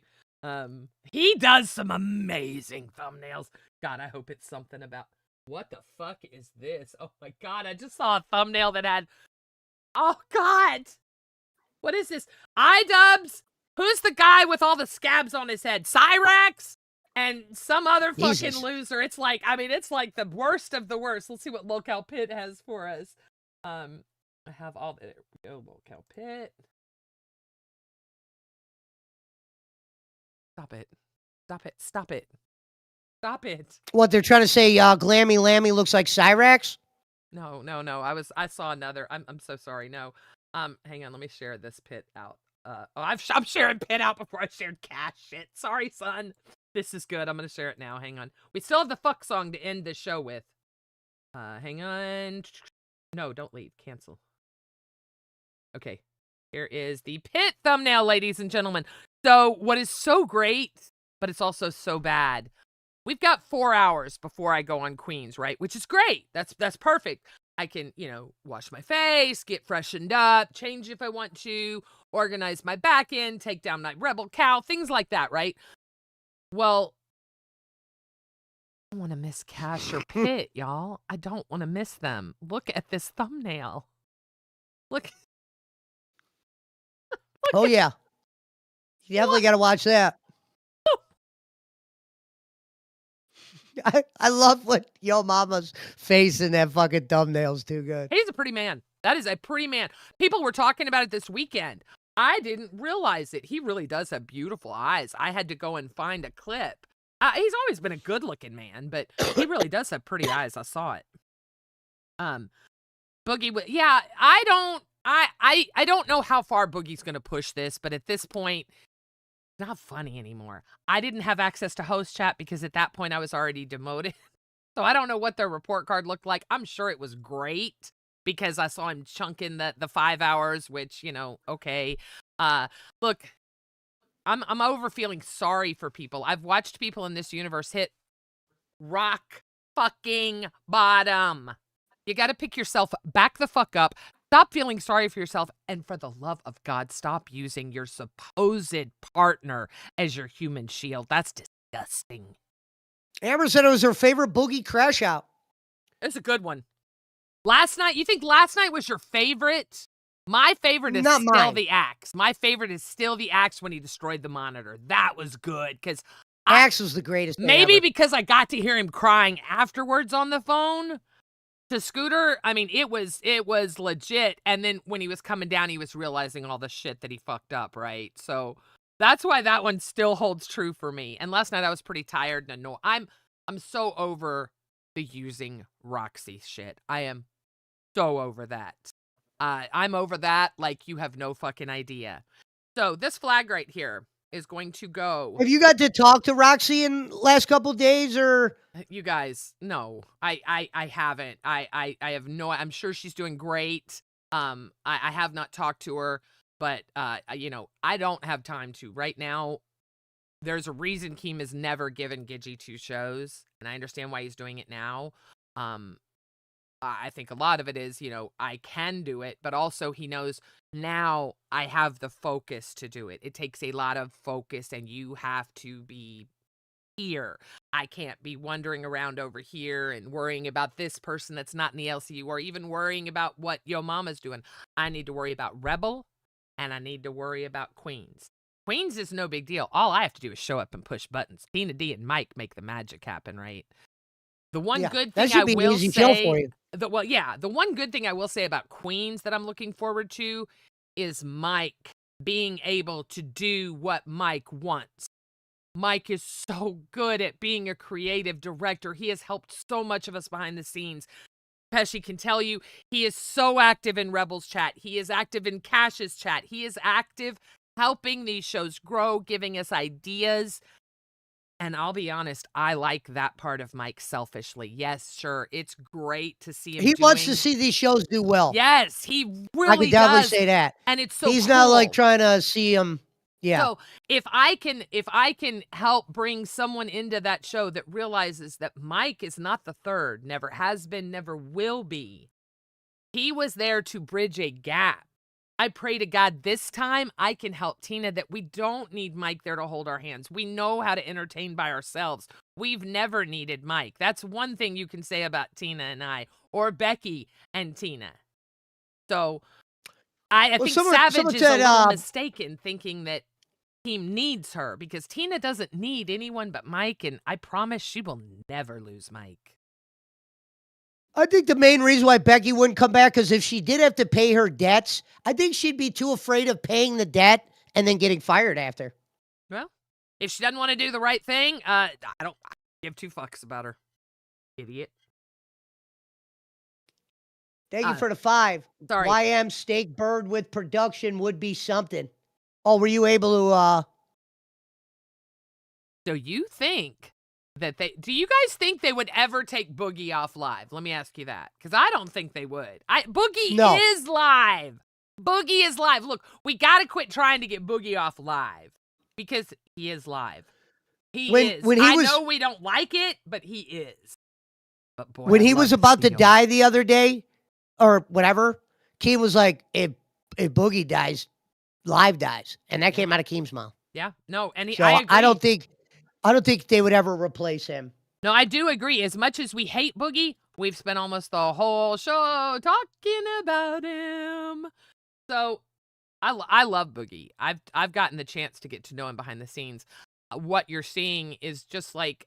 He does some amazing thumbnails. God, I hope it's something about what the fuck is this? Oh my God, I just saw a thumbnail that had, oh God. What is this? iDubbbz? Who's the guy with all the scabs on his head? Cyrax? And some other fucking loser. It's like, I mean, it's like the worst of the worst. Let's see what Locale Pit has for us. I have all the, there we go, Locale Pit. Stop it. Stop it. Stop it. Stop it. What, they're trying to say Glammy Lammy looks like Cyrax? No. I saw another. I'm so sorry. No. Hang on, let me share this pit out. I'm sharing pit out before I shared cash shit. Sorry, son. This is good. I'm gonna share it now. Hang on. We still have the fuck song to end the show with. Hang on. No, don't leave. Cancel. Okay. Here is the pit thumbnail, ladies and gentlemen. So, what is so great, but it's also so bad. We've got 4 hours before I go on Queens, right? Which is great. That's perfect. I can, wash my face, get freshened up, change if I want to, organize my back end, take down my rebel cow, things like that, right? Well, I don't want to miss Cash or Pit, y'all. I don't want to miss them. Look at this thumbnail. Look. Oh, yeah. You definitely got to watch that. I love what Yo Mama's face in that fucking thumbnail's too good. He's a pretty man. That is a pretty man. People were talking about it this weekend. I didn't realize it. He really does have beautiful eyes. I had to go and find a clip. He's always been a good-looking man, but he really does have pretty eyes. I saw it. Boogie, yeah, I don't know how far Boogie's going to push this, but at this point, not funny anymore. I didn't have access to host chat because at that point I was already demoted. So I don't know what their report card looked like. I'm sure it was great because I saw him chunking the 5 hours, which, okay. Look, I'm over feeling sorry for people. I've watched people in this universe hit rock fucking bottom. You got to pick yourself back the fuck up. Stop feeling sorry for yourself, and for the love of God, stop using your supposed partner as your human shield. That's disgusting. Amber said it was her favorite Boogie crash out. It's a good one. Last night, you think last night was your favorite? My favorite is Not still mine. the axe. My favorite is still the axe when he destroyed the monitor. That was good, because Axe was the greatest. Maybe ever. because I got to hear him crying afterwards on the phone. To Scooter, I mean, it was legit. And then when he was coming down, he was realizing all the shit that he fucked up, right? So That's why that one still holds true for me. And last night I was pretty tired and annoyed. I'm so over the using Roxy shit. I am so over that. I'm over that like you have no fucking idea. So this flag right here is going to go. Have you got to talk to Roxy in last couple days or? You guys, no, I haven't. I have no. I'm sure she's doing great. I have not talked to her, but you know, I don't have time to right now. There's a reason Keem has never given Gidgy 2 shows, and I understand why he's doing it now. I think a lot of it is, you know, I can do it, but also he knows now I have the focus to do it. It takes a lot of focus, and you have to be here. I can't be wandering around over here and worrying about this person that's not in the LCU, or even worrying about what Yo Mama's doing. I need to worry about Rebel, and I need to worry about Queens. Queens is no big deal. All I have to do is show up and push buttons. Tina D and Mike make the magic happen, right? The one good thing I will say, the one good thing I will say about Queens that I'm looking forward to is Mike being able to do what Mike wants. Mike is so good at being a creative director. He has helped so much of us behind the scenes. Pesci can tell you he is so active in Rebels chat. He is active in Cash's chat. He is active helping these shows grow, giving us ideas. And I'll be honest, I like that part of Mike selfishly. Yes, sure, it's great to see him. He wants to see these shows do well. Yes, he really I can definitely does. say that. And it's so he's cool. not like trying to see him. Yeah. So if I can help bring someone into that show that realizes that Mike is not the third, never has been, never will be. He was there to bridge a gap. I pray to God this time I can help Tina that we don't need Mike there to hold our hands. We know how to entertain by ourselves. We've never needed Mike. That's one thing you can say about Tina and I, or Becky and Tina. So I think Savage is a little mistaken thinking that Team needs her, because Tina doesn't need anyone but Mike, and I promise she will never lose Mike. I think the main reason why Becky wouldn't come back is if she did have to pay her debts, I think she'd be too afraid of paying the debt and then getting fired after. Well, if she doesn't want to do the right thing, I don't give 2 fucks about her. Idiot. Thank you for the 5. Sorry. YM steak bird with production would be something. Oh, were you able to So you think that do you guys think they would ever take Boogie off live? Let me ask you that, because I don't think they would. Boogie is live. Boogie is live. Look, we got to quit trying to get Boogie off live, because he is live. He is. I know we don't like it, but he is. But boy, when he was about to die the other day, or whatever, Keem was like, if Boogie dies, live dies. And that came out of Keem's mouth. Yeah. No, and so I agree. I don't think they would ever replace him. No, I do agree. As much as we hate Boogie, we've spent almost the whole show talking about him. So I love Boogie. I've gotten the chance to get to know him behind the scenes. What you're seeing is just like,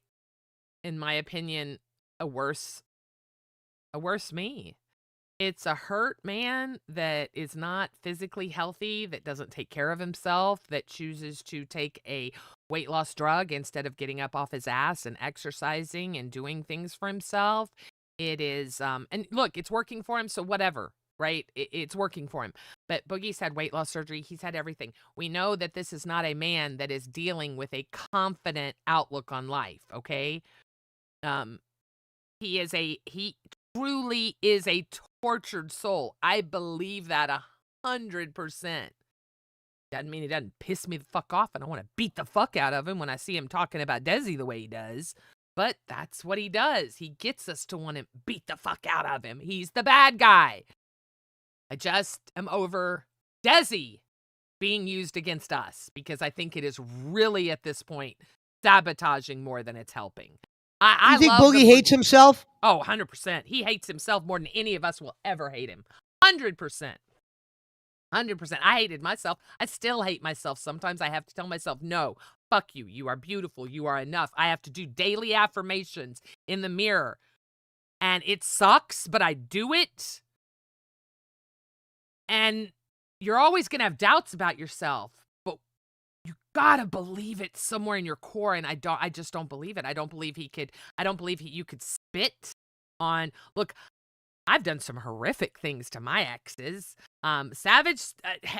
in my opinion, a worse me. It's a hurt man that is not physically healthy, that doesn't take care of himself, that chooses to take a weight loss drug instead of getting up off his ass and exercising and doing things for himself. It is, and look, it's working for him, so whatever, right? It's working for him. But Boogie's had weight loss surgery. He's had everything. We know that this is not a man that is dealing with a confident outlook on life, okay? He truly is a tortured soul. I believe that 100%. Doesn't mean he doesn't piss me the fuck off and I want to beat the fuck out of him when I see him talking about Desi the way he does. But that's what he does. He gets us to want to beat the fuck out of him. He's the bad guy. I just am over Desi being used against us, because I think it is really at this point sabotaging more than it's helping. You think Boogie hates himself? Oh, 100%. He hates himself more than any of us will ever hate him. 100%. 100%. I hated myself. I still hate myself. Sometimes I have to tell myself, no, fuck you. You are beautiful. You are enough. I have to do daily affirmations in the mirror. And it sucks, but I do it. And you're always going to have doubts about yourself. But you gotta believe it somewhere in your core, and I just don't believe it. I don't believe you could spit on. Look, I've done some horrific things to my exes. Savage,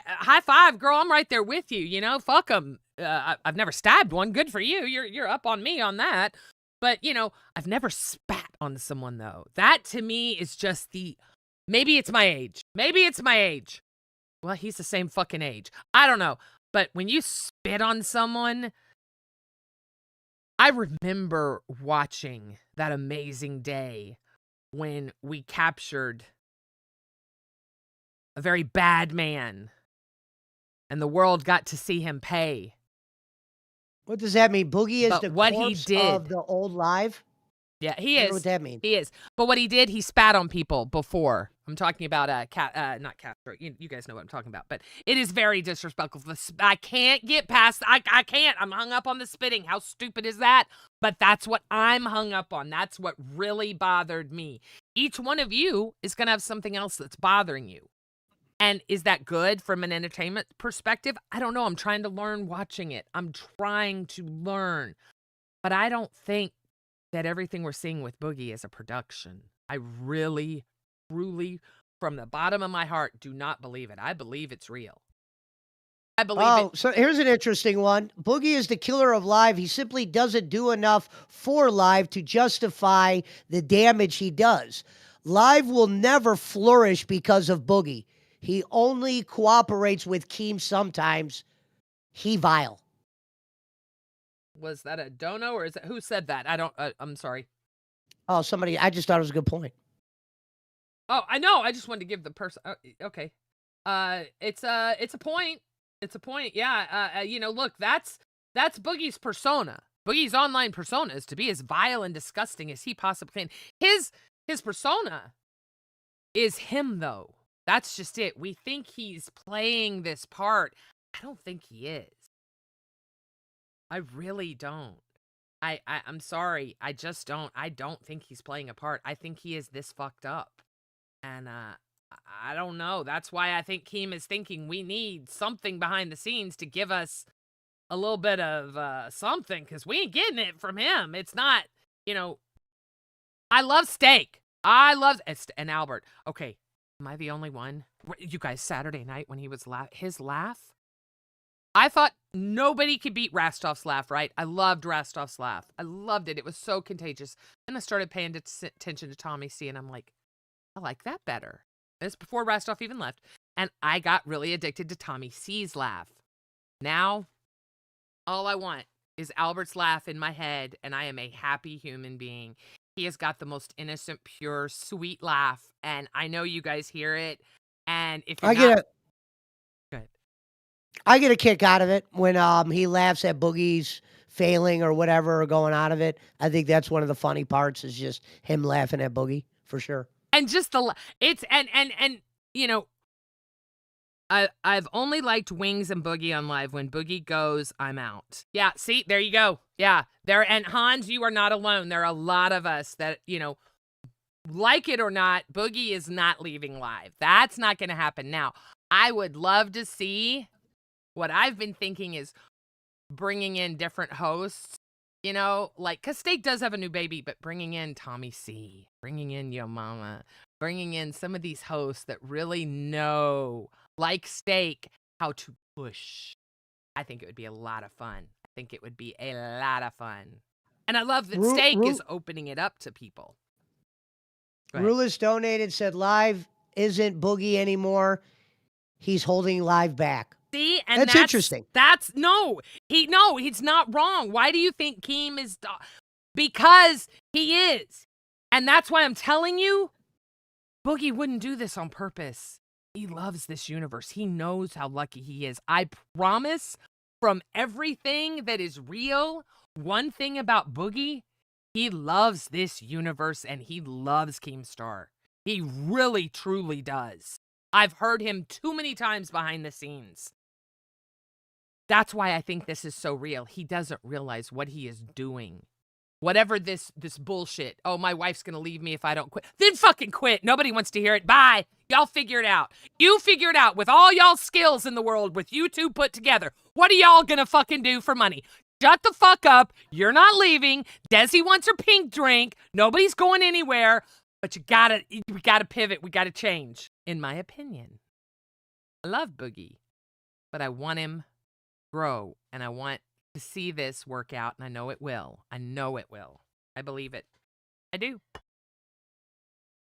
high five, girl. I'm right there with you. You know, fuck them. I've never stabbed one. Good for you. You're up on me on that. But you know, I've never spat on someone though. That to me is just maybe it's my age. Maybe it's my age. Well, he's the same fucking age. I don't know. But when you spit on someone, I remember watching that amazing day when we captured a very bad man and the world got to see him pay. What does that mean? Boogie is But the what he corpse did, of the old live? yeah, he I is. wonder what that means. He is. But what he did, he spat on people before. I'm talking about not Castro. You guys know what I'm talking about. But it is very disrespectful. I can't get past. I can't. I'm hung up on the spitting. How stupid is that? But that's what I'm hung up on. That's what really bothered me. Each one of you is going to have something else that's bothering you. And is that good from an entertainment perspective? I don't know. I'm trying to learn watching it. I'm trying to learn. But I don't think that everything we're seeing with Boogie is a production. I really, truly, from the bottom of my heart, do not believe it. I believe it's real. I believe it. So here's an interesting one. Boogie is the killer of live. He simply doesn't do enough for live to justify the damage he does. Live will never flourish because of Boogie. He only cooperates with Keem sometimes. He vile. Was that a dono or is it who said that? I don't. I'm sorry. Oh, somebody. I just thought it was a good point. Oh, I know. I just wanted to give the person. Okay. It's a point. It's a point. Yeah. You know, look, that's Boogie's persona. Boogie's online persona is to be as vile and disgusting as he possibly can. His persona is him, though. That's just it. We think he's playing this part. I don't think he is. I really don't. I'm sorry. I just don't. I don't think he's playing a part. I think he is this fucked up. And I don't know. That's why I think Keem is thinking we need something behind the scenes to give us a little bit of something, because we ain't getting it from him. It's not, you know, I love steak. And Albert. Okay, am I the only one? You guys, Saturday night when he was his laugh, I thought nobody could beat Rastov's laugh, right? I loved Rastov's laugh. I loved it. It was so contagious. Then I started paying attention to Tommy C, and I'm like, I like that better. It's before Rastov even left. And I got really addicted to Tommy C's laugh. Now, all I want is Albert's laugh in my head, and I am a happy human being. He has got the most innocent, pure, sweet laugh, and I know you guys hear it. And if you're I get a kick out of it when he laughs at Boogie's failing or whatever or going out of it. I think that's one of the funny parts is just him laughing at Boogie for sure. And just it's you know, I've only liked Wings and Boogie on live. When Boogie goes, I'm out. Yeah, see, there you go. Yeah, and Hans, you are not alone. There are a lot of us that, you know, like it or not, Boogie is not leaving live. That's not going to happen. Now, I would love to see. What I've been thinking is bringing in different hosts, you know, like, because Steak does have a new baby, but bringing in Tommy C, bringing in Yo Mama, bringing in some of these hosts that really know, like Steak, how to push. I think it would be a lot of fun. And I love that Steak is opening it up to people. Rulis donated, said live isn't Boogie anymore. He's holding live back. See, and that's interesting. He's not wrong. Why do you think Keem is? Because he is, and that's why I'm telling you, Boogie wouldn't do this on purpose. He loves this universe. He knows how lucky he is. I promise, from everything that is real, one thing about Boogie, he loves this universe and he loves Keemstar. He really, truly does. I've heard him too many times behind the scenes. That's why I think this is so real. He doesn't realize what he is doing. whatever this bullshit. Oh, my wife's gonna leave me if I don't quit. Then fucking quit. Nobody wants to hear it. Bye. Y'all figure it out. You figure it out with all y'all skills in the world with you two put together. What are y'all gonna fucking do for money? Shut the fuck up. You're not leaving. Desi wants her pink drink. Nobody's going anywhere. But we gotta pivot. We gotta change, in my opinion. I love Boogie, but I want him to grow, and I want to see this work out, and I know it will. I know it will. I believe it. I do.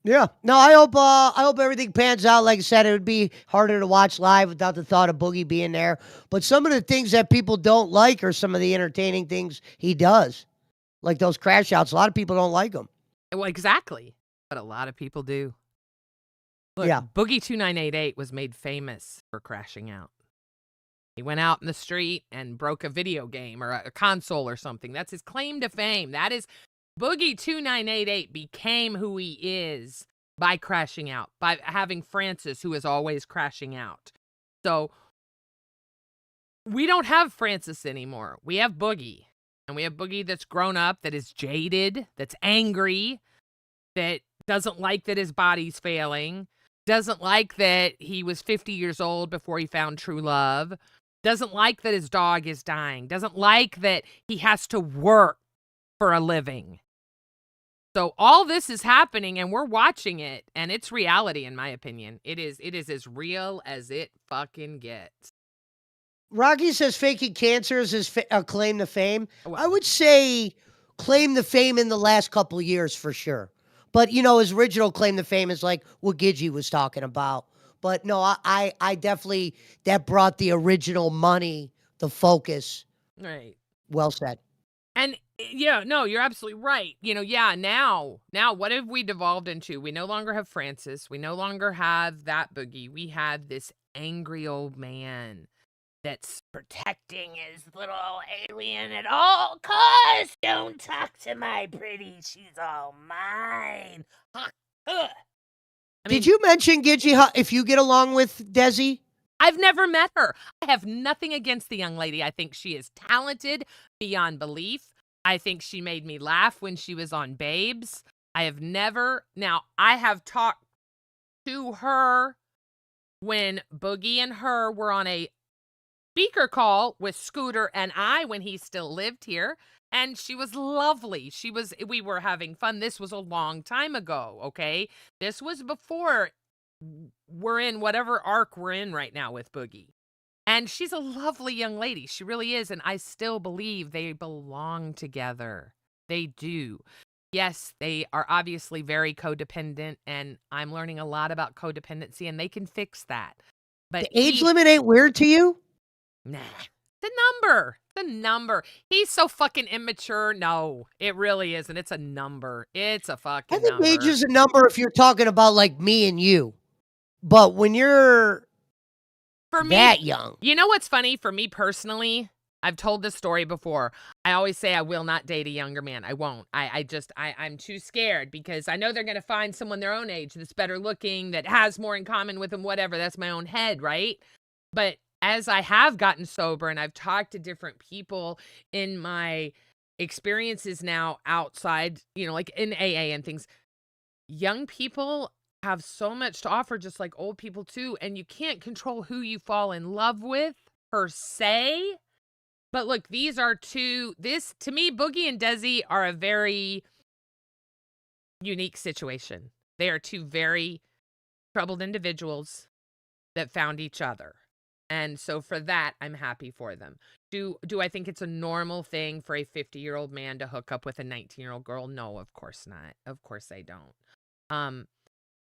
Yeah. No, I hope everything pans out. Like I said, it would be harder to watch live without the thought of Boogie being there. But some of the things that people don't like are some of the entertaining things he does. Like those crash outs. A lot of people don't like them. Well, exactly. But a lot of people do. Look, Yeah. Boogie 2988 was made famous for crashing out. He went out in the street and broke a video game or a console or something. That's his claim to fame. That is, Boogie 2988 became who he is by crashing out, by having Francis, who is always crashing out. So we don't have Francis anymore. We have Boogie. And we have Boogie that's grown up, that is jaded, that's angry, that doesn't like that his body's failing, doesn't like that he was 50 years old before he found true love, doesn't like that his dog is dying, doesn't like that he has to work for a living. So all this is happening and we're watching it, and it's reality, in my opinion. It is as real as it fucking gets. Rocky says faking cancer is his claim to fame. Well, I would say claim to fame in the last couple of years for sure. But, his original claim to fame is like what Gidgy was talking about. But no, I definitely, that brought the original money, the focus. right. Well said. And yeah, no, you're absolutely right. Now what have we devolved into? We no longer have Francis. We no longer have that Boogie. We have this angry old man that's protecting his little alien at all costs. Don't talk to my pretty. She's all mine. Did you mention, Gidgy, if you get along with Desi? I've never met her. I have nothing against the young lady. I think she is talented beyond belief. I think she made me laugh when she was on Babes. I have talked to her when Boogie and her were on a speaker call with Scooter and I when he still lived here, and she was lovely. We were having fun. This was a long time ago, okay? This was before we're in whatever arc we're in right now with Boogie. And she's a lovely young lady. She really is. And I still believe they belong together. They do. Yes, they are obviously very codependent. And I'm learning a lot about codependency, and they can fix that. But the age limit ain't weird to you? Nah. The number. He's so fucking immature. No, it really isn't. It's a number. It's a fucking number. I think age is a number if you're talking about like me and you. But when you're that young. You know what's funny? For me personally, I've told this story before. I always say I will not date a younger man. I won't. I'm too scared because I know they're going to find someone their own age that's better looking, that has more in common with them, whatever. That's my own head, right? But as I have gotten sober and I've talked to different people in my experiences now outside, like in AA and things, young people have so much to offer, just like old people too. And you can't control who you fall in love with per se. But look, to me, Boogie and Desi are a very unique situation. They are two very troubled individuals that found each other. And so for that, I'm happy for them. Do I think it's a normal thing for a 50-year-old man to hook up with a 19-year-old girl? No, of course not. Of course I don't.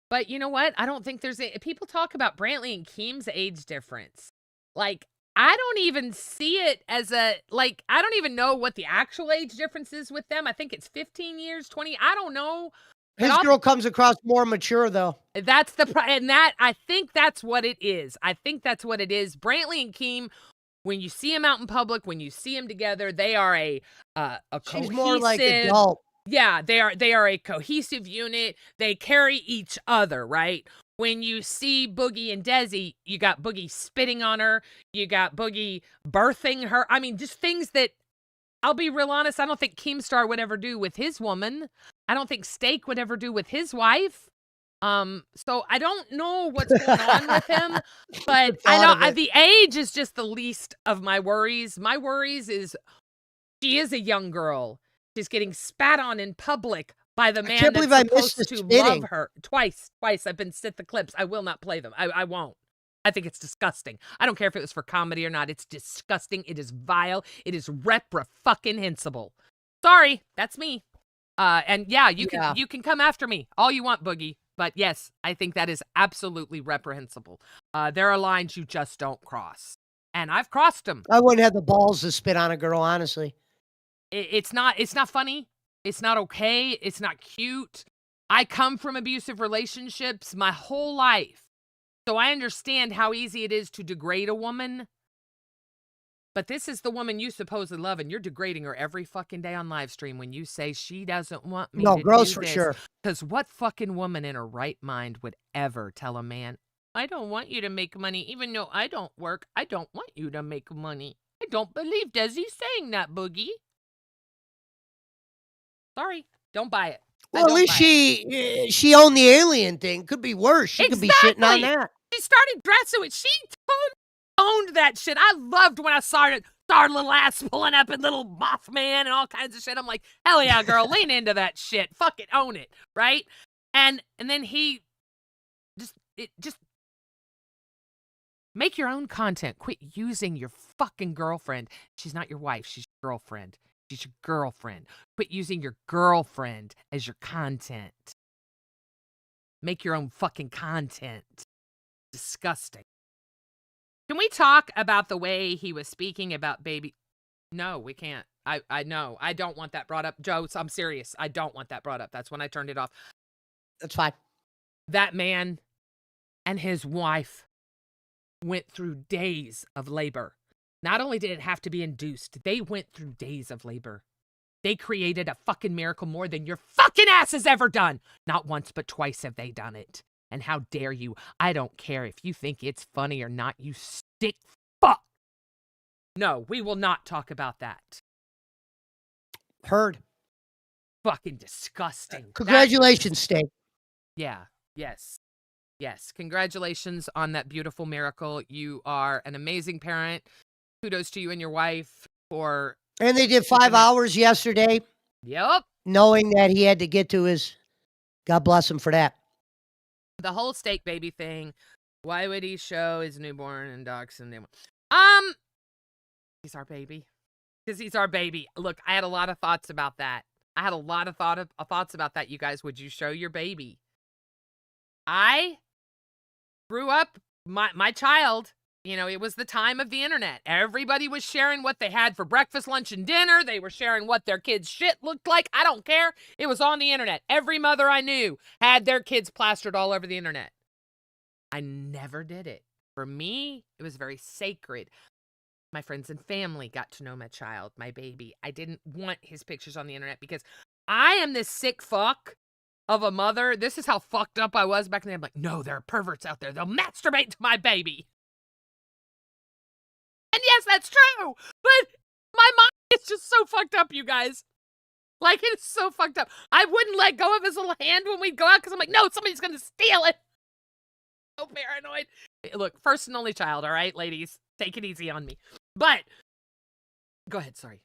But you know what? I don't think people talk about Brantley and Keem's age difference. Like, I don't even see it as I don't even know what the actual age difference is with them. I think it's 15 years, 20. I don't know. His girl comes across more mature, though. That's I think that's what it is. Brantley and Keem, when you see them out in public, when you see them together, they are a cohesive. She's more like adult. Yeah, they are a cohesive unit. They carry each other, right? When you see Boogie and Desi, you got Boogie spitting on her. You got Boogie birthing her. I mean, just things that I'll be real honest. I don't think Keemstar would ever do with his woman. I don't think Steak would ever do with his wife. So I don't know what's going on with him, but I know the age is just the least of my worries. My worries is she is a young girl. She's getting spat on in public by the man that's supposed to love her. Twice. I've been sent the clips. I will not play them. I won't. I think it's disgusting. I don't care if it was for comedy or not. It's disgusting. It is vile. It is repra-fucking-hensible. Sorry, that's me. And yeah, you can come after me all you want, Boogie. But yes, I think that is absolutely reprehensible. There are lines you just don't cross. And I've crossed them. I wouldn't have the balls to spit on a girl, honestly. It's not funny. It's not okay. It's not cute. I come from abusive relationships my whole life. So I understand how easy it is to degrade a woman. But this is the woman you supposedly love, and you're degrading her every fucking day on live stream when you say she doesn't want me to gross do for this. sure. Because what fucking woman in her right mind would ever tell a man, I don't want you to make money, even though I don't work. I don't want you to make money. I don't believe Desi's saying that, Boogie. Sorry, don't buy it. Well, at least she owned the alien thing. Could be worse. She could be shitting on that. She started dressing with. She owned that shit. I loved when I saw her little ass pulling up in little Mothman and all kinds of shit. I'm like, hell yeah, girl, lean into that shit. Fuck it, own it, right? And then he just make your own content. Quit using your fucking girlfriend. She's not your wife. She's your girlfriend. She's your girlfriend. Quit using your girlfriend as your content. Make your own fucking content. Disgusting. Can we talk about the way he was speaking about baby? No, we can't. I know. I don't want that brought up. Joe, I'm serious. I don't want that brought up. That's when I turned it off. That's fine. That man and his wife went through days of labor. Not only did it have to be induced, they went through days of labor. They created a fucking miracle more than your fucking ass has ever done. Not once, but twice have they done it. And how dare you? I don't care if you think it's funny or not, you stick fuck. No, we will not talk about that. Heard. Fucking disgusting. Congratulations, Steak. Yeah, yes. Yes, congratulations on that beautiful miracle. You are an amazing parent. Kudos to you and your wife for... And they did 5 hours yesterday. Yep. Knowing that he had to get to his... God bless him for that. The whole Steak baby thing. Why would he show his newborn and docs and them? He's our baby. Because he's our baby. Look, I had a lot of thoughts about that. Thoughts about that, you guys. Would you show your baby? I grew up, my child, you know, it was the time of the internet. Everybody was sharing what they had for breakfast, lunch, and dinner. They were sharing what their kids' shit looked like. I don't care. It was on the internet. Every mother I knew had their kids plastered all over the internet. I never did it. For me, it was very sacred. My friends and family got to know my child, my baby. I didn't want his pictures on the internet because I am this sick fuck of a mother. This is how fucked up I was back then. I'm like, no, there are perverts out there. They'll masturbate to my baby. And yes, that's true. But my mind is just so fucked up, you guys. Like, it's so fucked up. I wouldn't let go of his little hand when we'd go out because I'm like, no, somebody's going to steal it. So paranoid. Look, first and only child, all right, ladies? Take it easy on me. But, go ahead, sorry.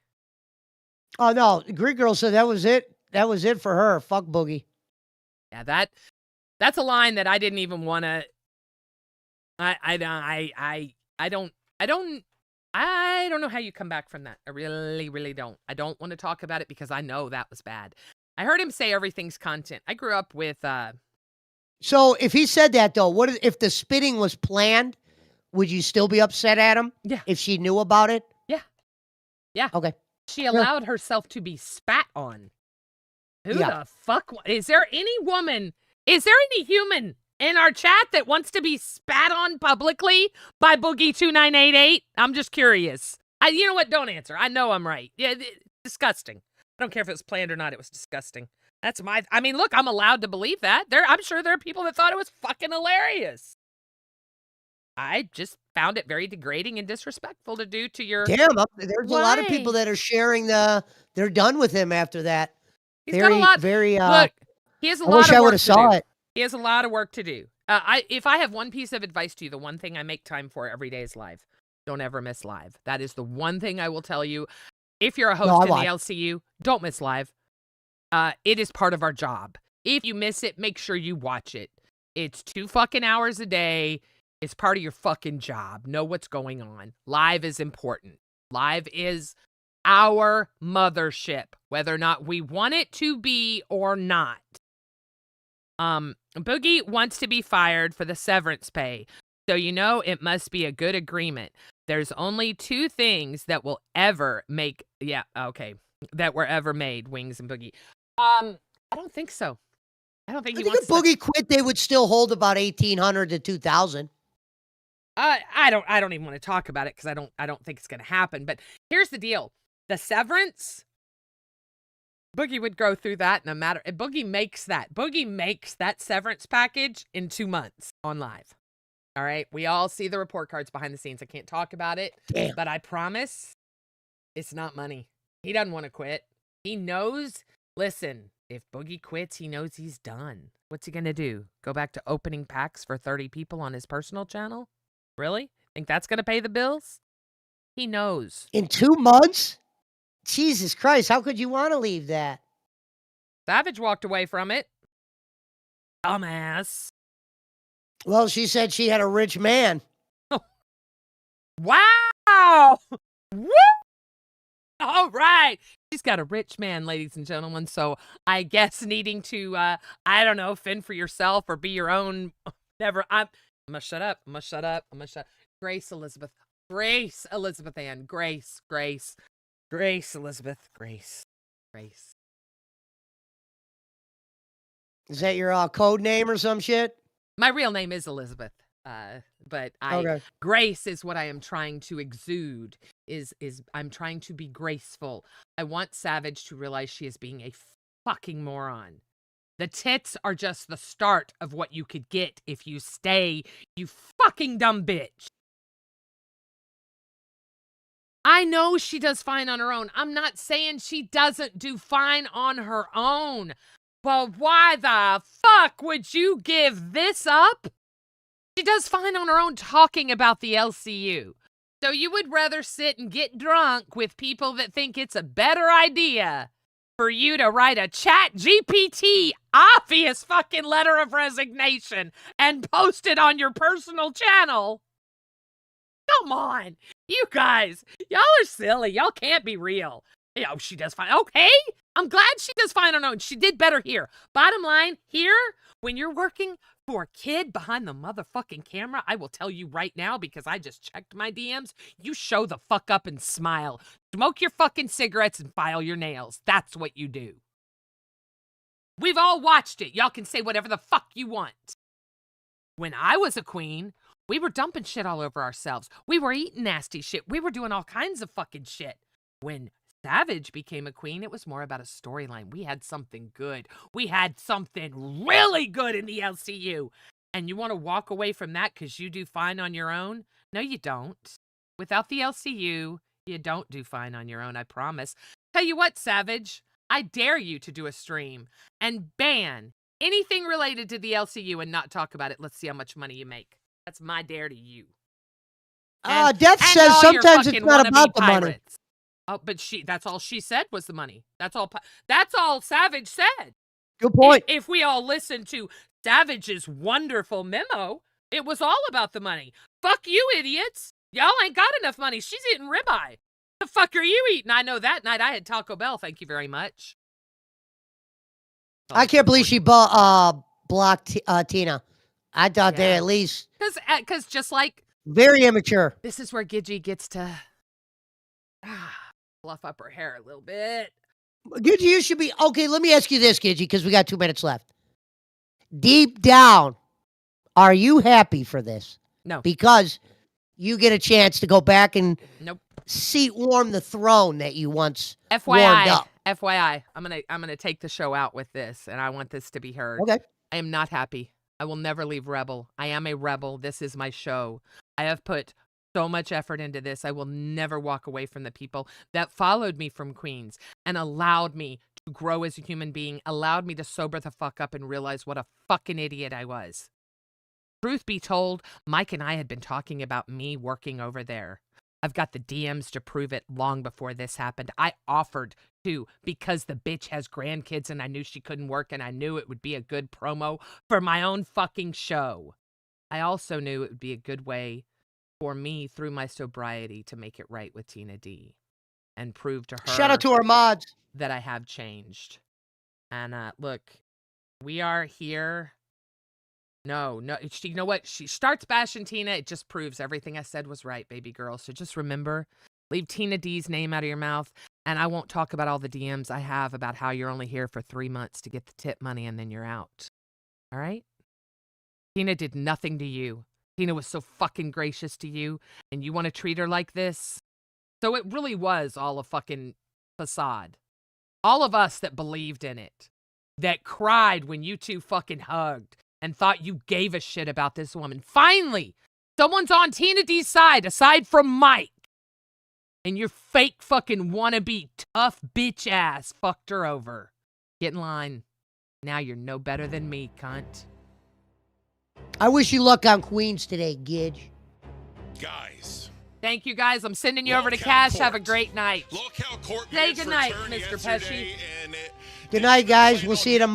Oh, no. Greek girl said that was it. That was it for her. Fuck Boogie. Yeah, that's a line that I didn't even want to. I don't know how you come back from that. I really, really don't. I don't want to talk about it because I know that was bad. I heard him say everything's content. I grew up with. So if he said that though, what if the spitting was planned? Would you still be upset at him? Yeah. If she knew about it? Yeah. Yeah. Okay. She allowed herself to be spat on. Who the fuck? Is there any human in our chat that wants to be spat on publicly by Boogie2988? I'm just curious. You know what? Don't answer. I know I'm right. Yeah, disgusting. I don't care if it was planned or not. It was disgusting. I mean, look, I'm allowed to believe that. I'm sure there are people that thought it was fucking hilarious. I just found it very degrading and disrespectful to do to your. Damn, there's a lot of people Why? that are sharing they're done with him after that. He's got a lot. Very, Look, he has a I lot wish of I work would've to saw do. it. He has a lot of work to do. If I have one piece of advice to you, the one thing I make time for every day is live. Don't ever miss live. That is the one thing I will tell you. If you're a host in the LCU, don't miss live. It is part of our job. If you miss it, make sure you watch it. It's 2 fucking hours a day. It's part of your fucking job. Know what's going on. Live is important. Live is our mothership, whether or not we want it to be or not. Boogie wants to be fired for the severance pay. So you know it must be a good agreement. There's only 2 things that will ever make that were ever made, Wings and Boogie. I don't think so. I don't think I he think wants if Boogie quit, they would still hold about 1,800 to 2,000. I don't even want to talk about it because I don't think it's going to happen. But here's the deal: the severance, Boogie would go through that in a matter. Boogie makes that severance package in 2 months on live. All right, we all see the report cards behind the scenes. I can't talk about it, but I promise, it's not money. He doesn't want to quit. He knows. Listen, if Boogie quits, he knows he's done. What's he gonna do? Go back to opening packs for 30 people on his personal channel? Really? Think that's gonna pay the bills? He knows. In 2 months? Jesus Christ, how could you want to leave that? Savage walked away from it. Dumbass. Well, she said she had a rich man. Wow! Woo! All right. She's got a rich man, ladies and gentlemen. So I guess needing to, I don't know, fend for yourself or be your own. Never. I'm gonna shut up. Grace Elizabeth. Grace Elizabeth Ann. Grace Elizabeth. Grace. Is that your code name or some shit? My real name is Elizabeth. But Grace is what I am trying to exude. Is I'm trying to be graceful. I want Savage to realize she is being a fucking moron. The tits are just the start of what you could get if you stay, you fucking dumb bitch. I know she does fine on her own. I'm not saying she doesn't do fine on her own. But why the fuck would you give this up? She does fine on her own talking about the LCU. So you would rather sit and get drunk with people that think it's a better idea for you to write a chat GPT obvious fucking letter of resignation and post it on your personal channel? Come on. You guys, y'all are silly. Y'all can't be real. She does fine. Okay. I'm glad she does fine on her own. She did better here. Bottom line, here, when you're working for a kid behind the motherfucking camera, I will tell you right now, because I just checked my DMs, you show the fuck up and smile. Smoke your fucking cigarettes and file your nails. That's what you do. We've all watched it. Y'all can say whatever the fuck you want. When I was a queen, we were dumping shit all over ourselves. We were eating nasty shit. We were doing all kinds of fucking shit. When Savage became a queen, it was more about a storyline. We had something good. We had something really good in the LCU. And you want to walk away from that because you do fine on your own? No, you don't. Without the LCU, you don't do fine on your own, I promise. Tell you what, Savage, I dare you to do a stream and ban anything related to the LCU and not talk about it. Let's see how much money you make. That's my dare to you. Death says sometimes it's not about the money. Oh, but that's all she said was the money. That's all Savage said. Good point. If we all listen to Savage's wonderful memo, it was all about the money. Fuck you, idiots. Y'all ain't got enough money. She's eating ribeye. The fuck are you eating? I know that night I had Taco Bell. Thank you very much. I can't believe she blocked Tina. I thought they at least... Because just like... Very immature. This is where Gidgy gets to... fluff up her hair a little bit. Gidgy, you should be... Okay, let me ask you this, Gidgy, because we got 2 minutes left. Deep down, are you happy for this? No. Because you get a chance to go back and nope. seat warm the throne that you once warmed up. FYI, I'm gonna take the show out with this, and I want this to be heard. Okay. I am not happy. I will never leave Rebel. I am a rebel. This is my show. I have put so much effort into this. I will never walk away from the people that followed me from Queens and allowed me to grow as a human being, allowed me to sober the fuck up and realize what a fucking idiot I was. Truth be told, Mike and I had been talking about me working over there. I've got the DMs to prove it long before this happened. I offered to because the bitch has grandkids and I knew she couldn't work and I knew it would be a good promo for my own fucking show. I also knew it would be a good way for me through my sobriety to make it right with Tina D and prove to her Shout out to our mods that I have changed. And look, we are here. No, you know what? She starts bashing Tina. It just proves everything I said was right, baby girl. So just remember, leave Tina D's name out of your mouth. And I won't talk about all the DMs I have about how you're only here for 3 months to get the tip money and then you're out. All right? Tina did nothing to you. Tina was so fucking gracious to you. And you want to treat her like this? So it really was all a fucking facade. All of us that believed in it, that cried when you two fucking hugged, and thought you gave a shit about this woman. Finally, someone's on Tina D's side, aside from Mike. And your fake fucking wannabe tough bitch ass fucked her over. Get in line. Now you're no better than me, cunt. I wish you luck on Queens today, Gidge. Guys. Thank you, guys. I'm sending you over to Cash. Have a great night. Locale court Say goodnight, Mr. Pesci. Good night, guys. We'll see you tomorrow.